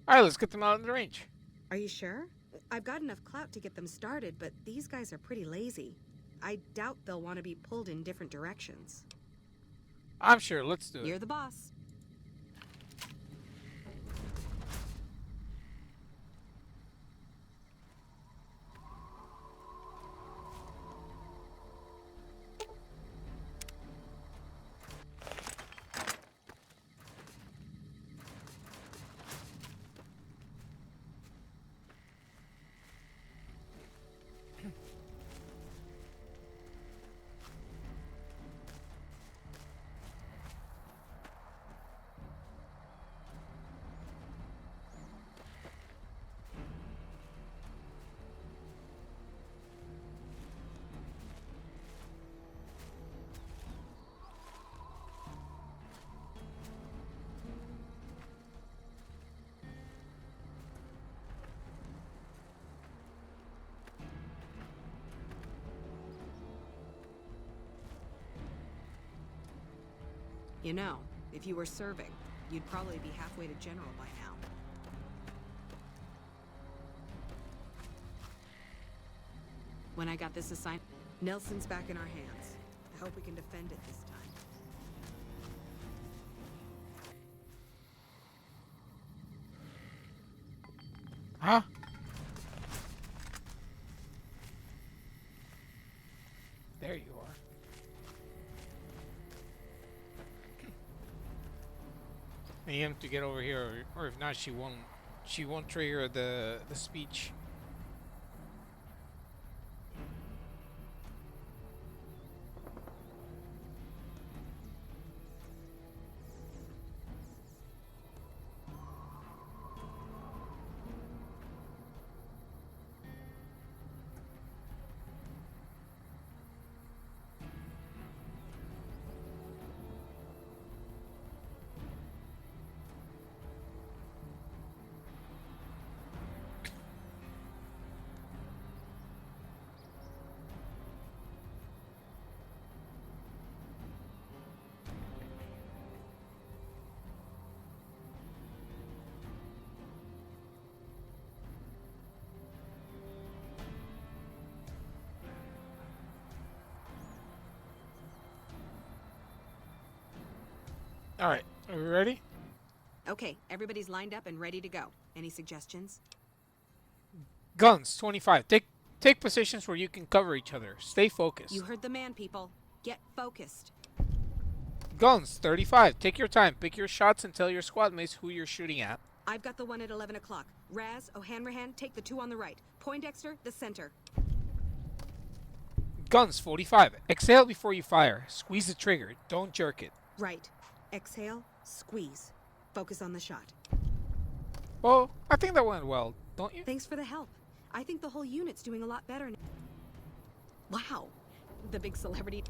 Alright, let's get them out in the range. Are you sure? I've got enough clout to get them started, but these guys are pretty lazy. I doubt they'll want to be pulled in different directions. I'm sure. Let's do it. You're the boss. You know, if you were serving, you'd probably be halfway to general by now. When I got this assignment, Nelson's back in our hands. I hope we can defend it this time. Huh? There you are. I need him to get over here, or if not, she won't trigger the speech. Alright, are we ready? Okay, everybody's lined up and ready to go. Any suggestions? Guns, 25. Take positions where you can cover each other. Stay focused. You heard the man, people. Get focused. Guns, 35. Take your time. Pick your shots and tell your squad mates who you're shooting at. I've got the one at 11 o'clock. Raz, O'Hanrahan, take the two on the right. Poindexter, the center. Guns, 45. Exhale before you fire. Squeeze the trigger. Don't jerk it. Right. Exhale, squeeze. Focus on the shot. Well, I think that went well, don't you? Thanks for the help. I think the whole unit's doing a lot better now. Wow. The big celebrity.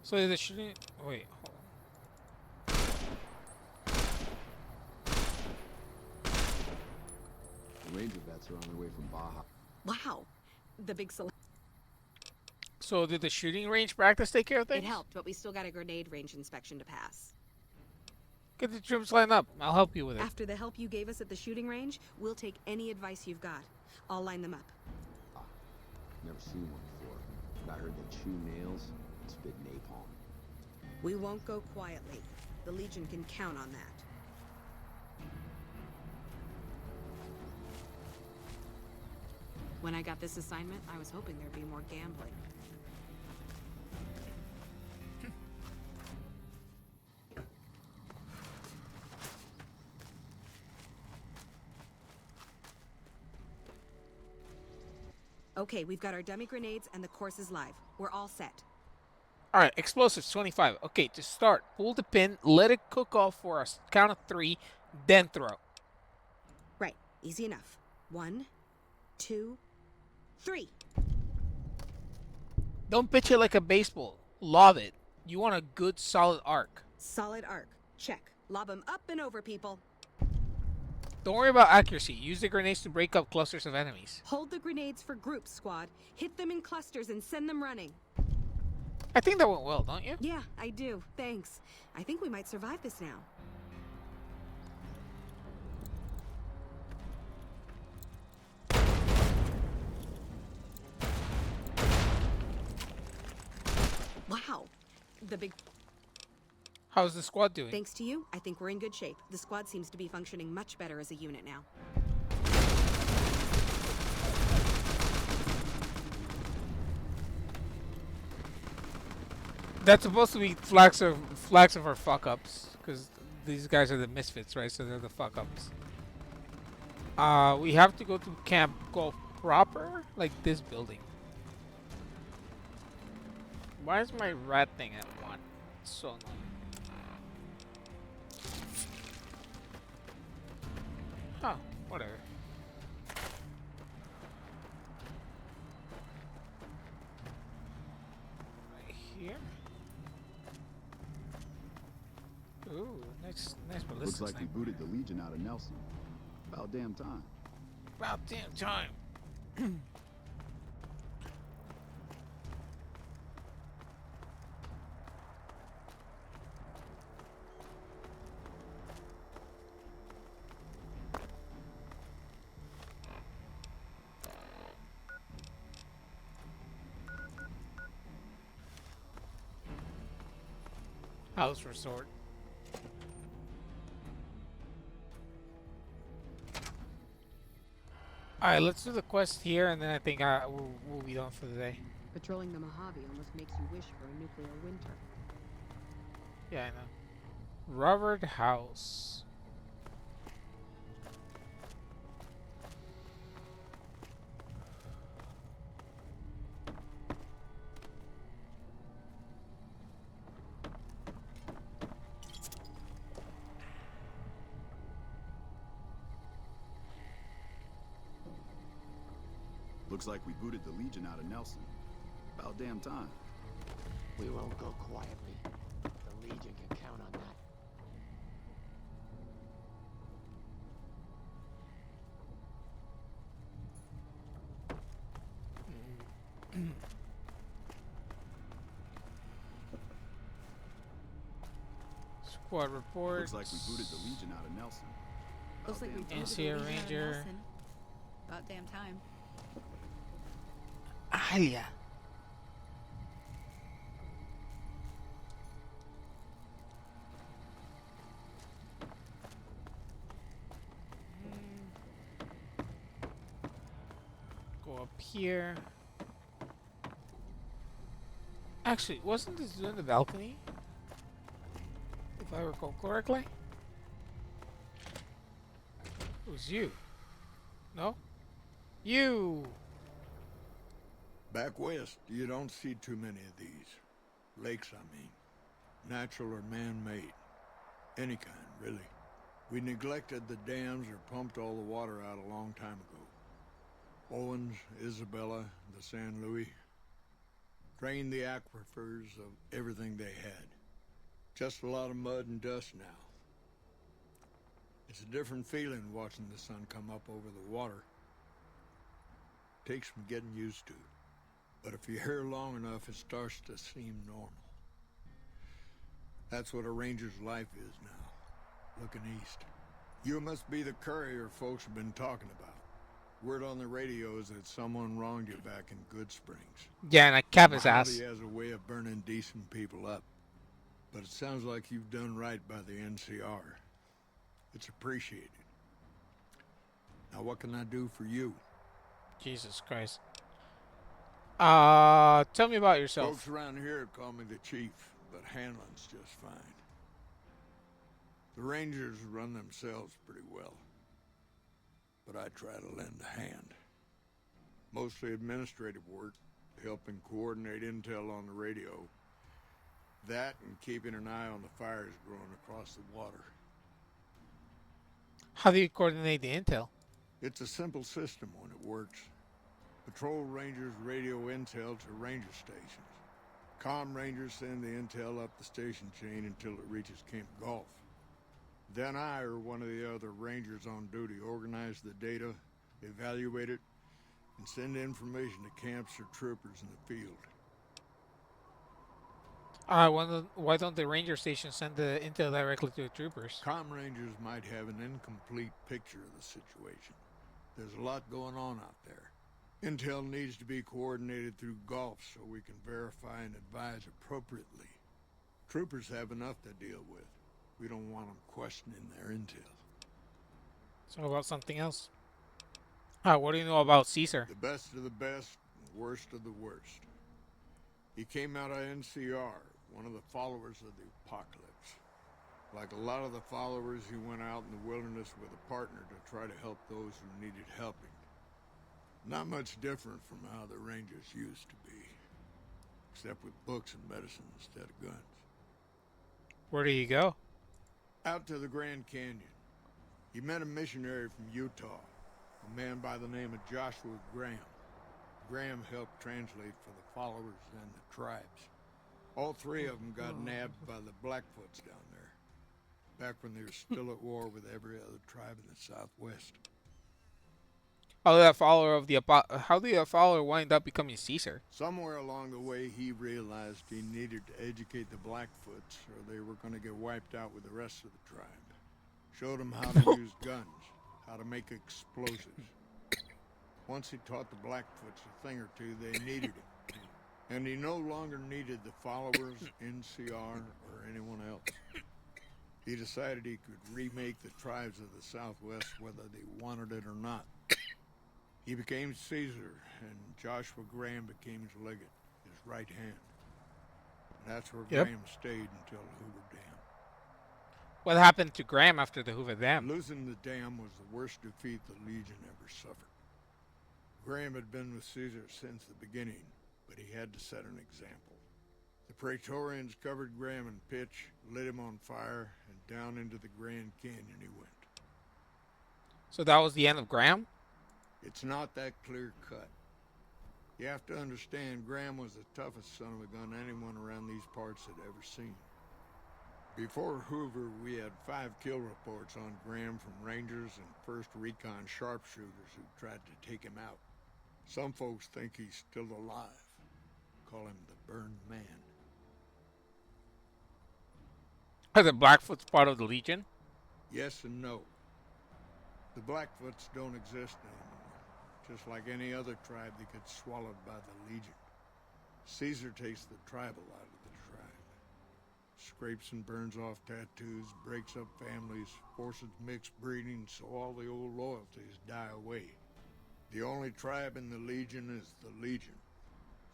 So the shooting... Wait, hold on. The Ranger vets are on their way from Baja. Wow. The big So did the shooting range practice take care of things? It helped, but we still got a grenade range inspection to pass. Get the troops lined up. I'll help you with it. After the help you gave us at the shooting range, we'll take any advice you've got. I'll line them up. Never seen one before, but I heard they chew nails and spit napalm. We won't go quietly. The Legion can count on that. When I got this assignment, I was hoping there'd be more gambling. Okay, we've got our dummy grenades and the course is live. We're all set. Alright, explosives 25. Okay, to start, pull the pin, let it cook off for us. Count of 3, then throw. Right, easy enough. 1, 2, 3. Don't pitch it like a baseball. Lob it. You want a good solid arc. Solid arc. Check. Lob them up and over, people. Don't worry about accuracy. Use the grenades to break up clusters of enemies. Hold the grenades for groups, squad. Hit them in clusters and send them running. I think that went well, don't you? Yeah, I do. Thanks. I think we might survive this now. Wow. The big... How's the squad doing? Thanks to you, I think we're in good shape. The squad seems to be functioning much better as a unit now. That's supposed to be flags of our fuck-ups, because these guys are the misfits, right? So they're the fuck-ups. We have to go to Camp Golf proper, like this building. Why is my rat thing at 1? It's so annoying. Huh, whatever. Right here. Ooh, nice ballistic Looks like we sniper. booted the Legion out of Nelson. About damn time. About damn time. House resort. Alright, let's do the quest here, and then I think we'll be done for the day. Patrolling the Mojave almost makes you wish for a nuclear winter. Yeah, I know. Robert House. Looks like we booted the Legion out of Nelson. About damn time. We won't go quietly. The Legion can count on that. Squad report. Looks like we booted the Legion out of Nelson. Looks like we booted the NCR Legion out of Ranger. Nelson. About damn time. Alia. Go up here. Actually, wasn't this doing the balcony? If I recall correctly? It was you. No? You! Back west, you don't see too many of these. Lakes, I mean. Natural or man-made. Any kind, really. We neglected the dams or pumped all the water out a long time ago. Owens, Isabella, the San Luis. Drained the aquifers of everything they had. Just a lot of mud and dust now. It's a different feeling watching the sun come up over the water. Takes some getting used to. But if you're here long enough, it starts to seem normal. That's what a ranger's life is now, looking east. You must be the courier folks have been talking about. Word on the radio is that someone wronged you back in Good Springs. Yeah, and I cap his ass. Mojave has a way of burning decent people up. But it sounds like you've done right by the NCR. It's appreciated. Now what can I do for you? Jesus Christ. Tell me about yourself. Folks around here call me the chief, but handling's just fine. The Rangers run themselves pretty well. But I try to lend a hand. Mostly administrative work, helping coordinate intel on the radio. That and keeping an eye on the fires growing across the water. How do you coordinate the intel? It's a simple system when it works. Patrol rangers radio intel to ranger stations. Comm rangers send the intel up the station chain until it reaches Camp Golf. Then I or one of the other rangers on duty organize the data, evaluate it, and send information to camps or troopers in the field. Why don't the ranger stations send the intel directly to the troopers? Comm rangers might have an incomplete picture of the situation. There's a lot going on out there. Intel needs to be coordinated through Golf so we can verify and advise appropriately. Troopers have enough to deal with. We don't want them questioning their intel. So about something else. What do you know about Caesar? The best of the best, and worst of the worst. He came out of NCR, one of the followers of the apocalypse. Like a lot of the followers, he went out in the wilderness with a partner to try to help those who needed helping. Not much different from how the Rangers used to be. Except with books and medicine instead of guns. Where do you go? Out to the Grand Canyon. He met a missionary from Utah, a man by the name of Joshua Graham. Graham helped translate for the followers and the tribes. All three of them got nabbed by the Blackfoots down there, back when they were still at war with every other tribe in the Southwest. How did a follower wind up becoming Caesar? Somewhere along the way, he realized he needed to educate the Blackfoots, or they were going to get wiped out with the rest of the tribe. Showed them how to use guns, how to make explosives. Once he taught the Blackfoots a thing or two, they needed him. And he no longer needed the followers, NCR, or anyone else. He decided he could remake the tribes of the Southwest whether they wanted it or not. He became Caesar, and Joshua Graham became his legate, his right hand. And that's where Graham stayed until the Hoover Dam. What happened to Graham after the Hoover Dam? Losing the dam was the worst defeat the Legion ever suffered. Graham had been with Caesar since the beginning, but he had to set an example. The Praetorians covered Graham in pitch, lit him on fire, and down into the Grand Canyon he went. So that was the end of Graham? It's not that clear-cut. You have to understand, Graham was the toughest son of a gun anyone around these parts had ever seen. Before Hoover, we had 5 kill reports on Graham from Rangers and 1st Recon sharpshooters who tried to take him out. Some folks think he's still alive. Call him the Burned Man. Are the Blackfoots part of the Legion? Yes and no. The Blackfoots don't exist anymore. Just like any other tribe that gets swallowed by the Legion. Caesar takes the tribal out of the tribe. Scrapes and burns off tattoos, breaks up families, forces mixed breeding so all the old loyalties die away. The only tribe in the Legion is the Legion.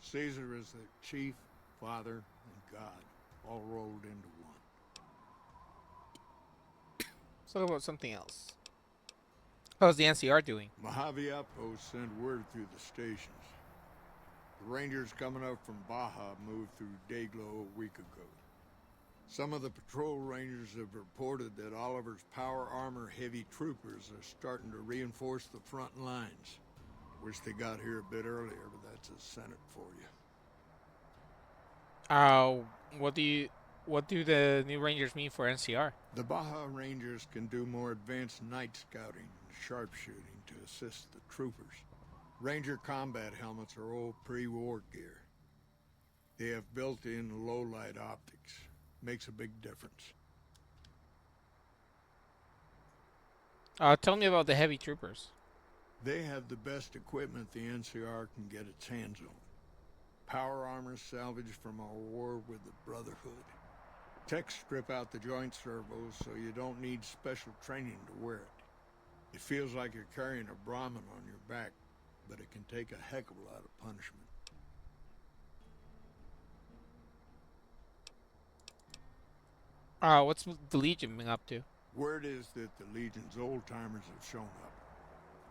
Caesar is the chief, father, and God, all rolled into one. Let's talk about something else. How's the NCR doing? Mojave outposts sent word through the stations. The Rangers coming up from Baja moved through Dayglow a week ago. Some of the patrol rangers have reported that Oliver's power armor heavy troopers are starting to reinforce the front lines. Wish they got here a bit earlier, but that's a Senate for you. What do the new Rangers mean for NCR? The Baja Rangers can do more advanced night scouting and sharpshooting to assist the troopers. Ranger combat helmets are old pre-war gear. They have built-in low-light optics. Makes a big difference. Tell me about the heavy troopers. They have the best equipment the NCR can get its hands on. Power armor salvaged from our war with the Brotherhood. Techs strip out the joint servos so you don't need special training to wear it. It feels like you're carrying a Brahmin on your back, but it can take a heck of a lot of punishment. What's the Legion been up to? Word is that the Legion's old-timers have shown up.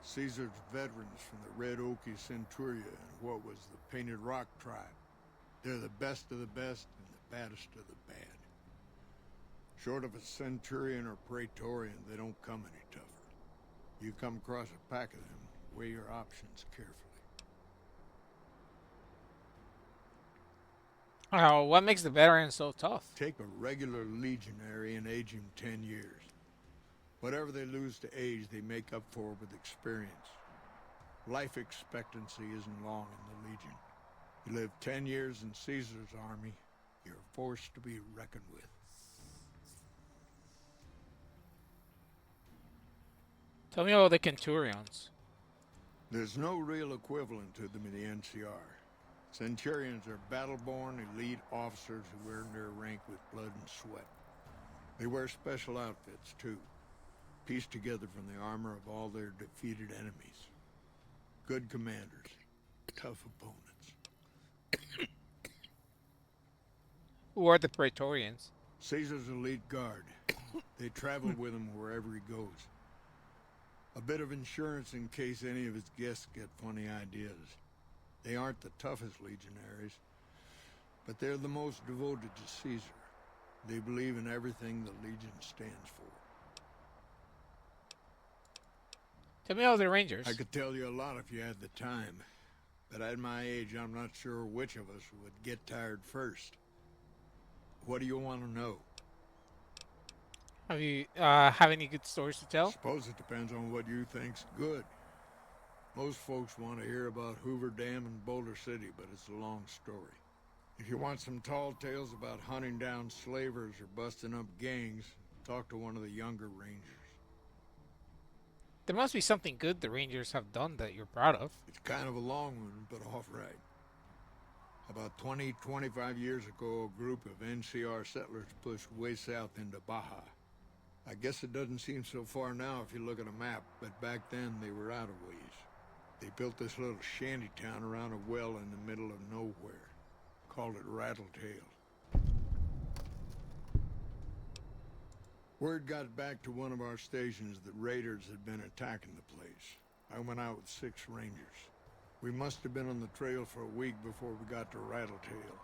Caesar's veterans from the Red Oaky Centuria and what was the Painted Rock tribe. They're the best of the best and the baddest of the bad. Short of a Centurion or Praetorian, they don't come any tougher. You come across a pack of them, weigh your options carefully. What makes the veterans so tough? Take a regular legionary and age him 10 years. Whatever they lose to age, they make up for with experience. Life expectancy isn't long in the Legion. You live 10 years in Caesar's army, you're a force to be reckoned with. Tell me about the Centurions. There's no real equivalent to them in the NCR. Centurions are battle-born elite officers who earn their rank with blood and sweat. They wear special outfits, too, pieced together from the armor of all their defeated enemies. Good commanders, tough opponents. Who are the Praetorians? Caesar's elite guard. They travel with him wherever he goes. A bit of insurance in case any of his guests get funny ideas. They aren't the toughest legionaries, but they're the most devoted to Caesar. They believe in everything the Legion stands for. Tell me about the Rangers. I could tell you a lot if you had the time, but at my age, I'm not sure which of us would get tired first. What do you want to know? Have you have any good stories to tell? Suppose it depends on what you think's good. Most folks want to hear about Hoover Dam and Boulder City, but it's a long story. If you want some tall tales about hunting down slavers or busting up gangs, talk to one of the younger Rangers. There must be something good the Rangers have done that you're proud of. It's kind of a long one, but all right. About 25 years ago, a group of NCR settlers pushed way south into Baja. I guess it doesn't seem so far now if you look at a map, but back then they were out of ways. They built this little shanty town around a well in the middle of nowhere. Called it Rattletail. Word got back to one of our stations that raiders had been attacking the place. I went out with 6 Rangers. We must have been on the trail for a week before we got to Rattletail.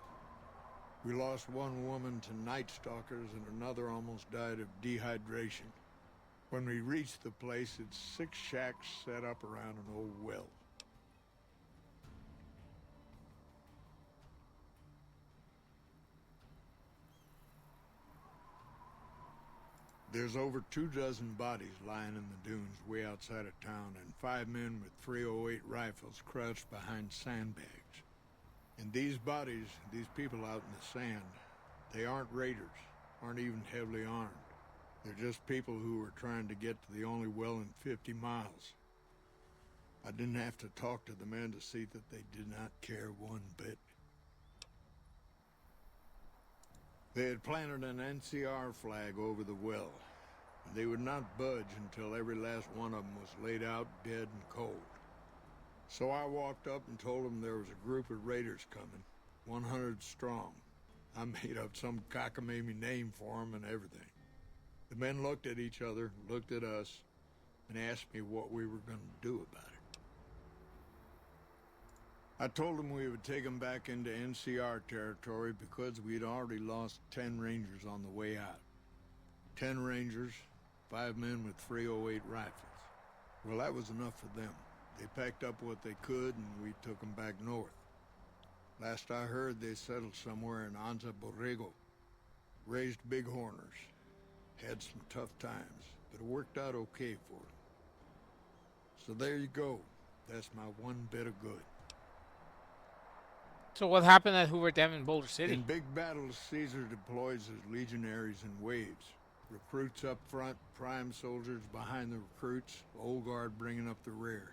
We lost one woman to night stalkers and another almost died of dehydration. When we reached the place, it's 6 shacks set up around an old well. There's over 24 bodies lying in the dunes way outside of town, and 5 men with .308 rifles crouched behind sandbags. And these bodies, these people out in the sand, they aren't raiders, aren't even heavily armed. They're just people who were trying to get to the only well in 50 miles. I didn't have to talk to the men to see that they did not care one bit. They had planted an NCR flag over the well, and they would not budge until every last one of them was laid out dead and cold. So I walked up and told them there was a group of raiders coming, 100 strong. I made up some cockamamie name for them and everything. The men looked at each other, looked at us, and asked me what we were going to do about it. I told them we would take them back into NCR territory because we'd already lost 10 Rangers on the way out. 10 Rangers, 5 men with .308 rifles. Well, that was enough for them. They packed up what they could and we took them back north. Last I heard, they settled somewhere in Anza Borrego. Raised bighorners. Had some tough times, but it worked out okay for them. So there you go. That's my one bit of good. So what happened at Hoover Dam in Boulder City? In big battles, Caesar deploys his legionaries in waves. Recruits up front, prime soldiers behind the recruits, old guard bringing up the rear.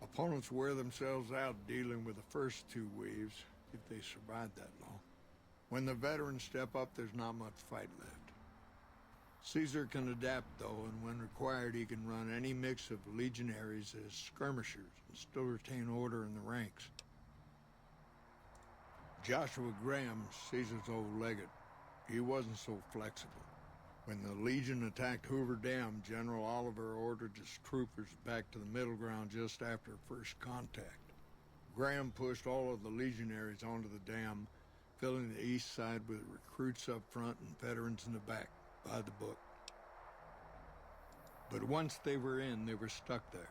Opponents wear themselves out dealing with the first two waves, if they survive that long. When the veterans step up, there's not much fight left. Caesar can adapt, though, and when required, he can run any mix of legionaries as skirmishers and still retain order in the ranks. Joshua Graham, Caesar's old legate, he wasn't so flexible. When the Legion attacked Hoover Dam, General Oliver ordered his troopers back to the middle ground just after first contact. Graham pushed all of the legionaries onto the dam, filling the east side with recruits up front and veterans in the back, by the book. But once they were in, they were stuck there.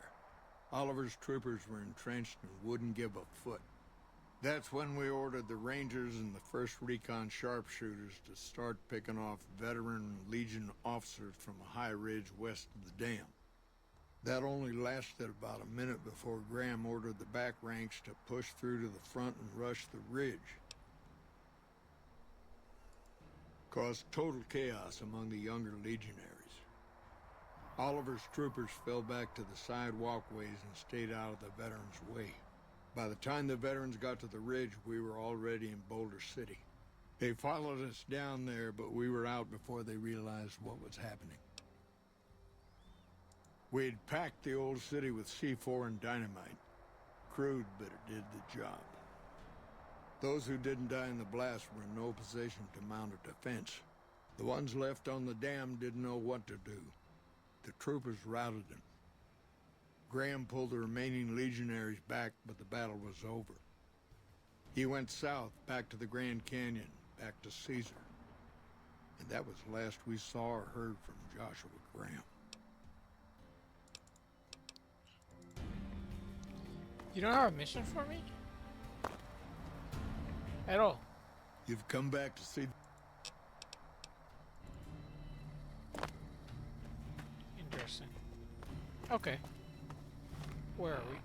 Oliver's troopers were entrenched and wouldn't give a foot. That's when we ordered the Rangers and the 1st Recon sharpshooters to start picking off veteran Legion officers from a high ridge west of the dam. That only lasted about a minute before Graham ordered the back ranks to push through to the front and rush the ridge. Caused total chaos among the younger legionaries. Oliver's troopers fell back to the side walkways and stayed out of the veterans' way. By the time the veterans got to the ridge, we were already in Boulder City. They followed us down there, but we were out before they realized what was happening. We'd packed the old city with C4 and dynamite. Crude, but it did the job. Those who didn't die in the blast were in no position to mount a defense. The ones left on the dam didn't know what to do. The troopers routed them. Graham pulled the remaining legionaries back, but the battle was over. He went south, back to the Grand Canyon, back to Caesar. And that was the last we saw or heard from Joshua Graham. You don't have a mission for me? At all? You've come back to see... Interesting. Okay. Where are we?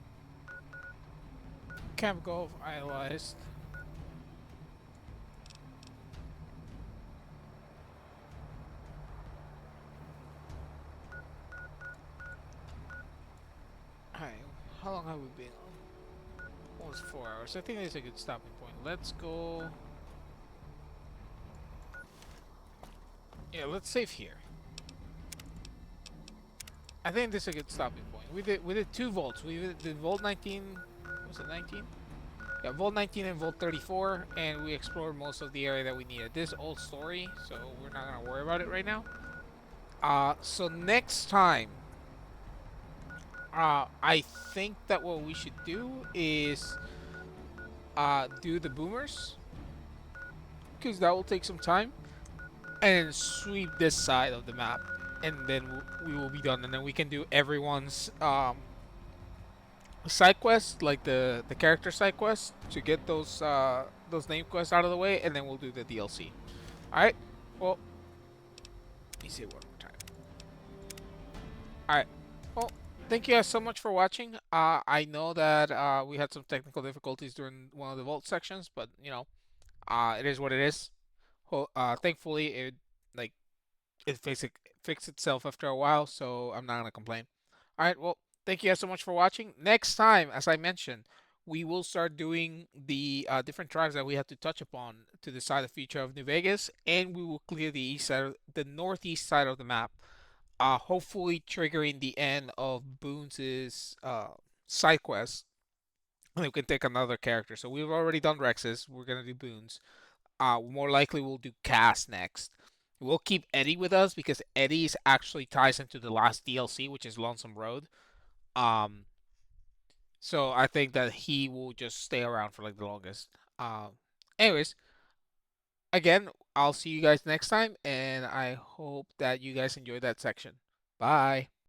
Camp Gulf idolized. Alright, how long have we been on? Almost 4 hours. I think that's a good stopping point. Let's go... Yeah, let's save here. I think this is a good stopping point. We did 2 vaults. We did Vault 19. Was it 19? Yeah, Vault 19 and Vault 34, and we explored most of the area that we needed. This old story, so we're not gonna worry about it right now. So next time, I think that what we should do is do the boomers, because that will take some time, and sweep this side of the map. And then we will be done, and then we can do everyone's side quests, like the character side quests, to get those name quests out of the way, and then we'll do the DLC. All right. Well, let me see it one more time. All right. Well, thank you guys so much for watching. I know that we had some technical difficulties during one of the vault sections, but you know, it is what it is. Well, thankfully, it fixed itself after a while, so I'm not gonna complain. All right, well, thank you guys so much for watching. Next time, as I mentioned, we will start doing the different tribes that we have to touch upon to decide the future of New Vegas, and we will clear the east side, the northeast side of the map, hopefully triggering the end of Boone's side quest, and we can take another character. So we've already done Rex's. We're gonna do Boone's. More likely, we'll do Cass next. We'll keep Eddie with us because Eddie's actually ties into the last DLC, which is Lonesome Road. So I think that he will just stay around for like the longest. Anyways, again, I'll see you guys next time, and I hope that you guys enjoyed that section. Bye.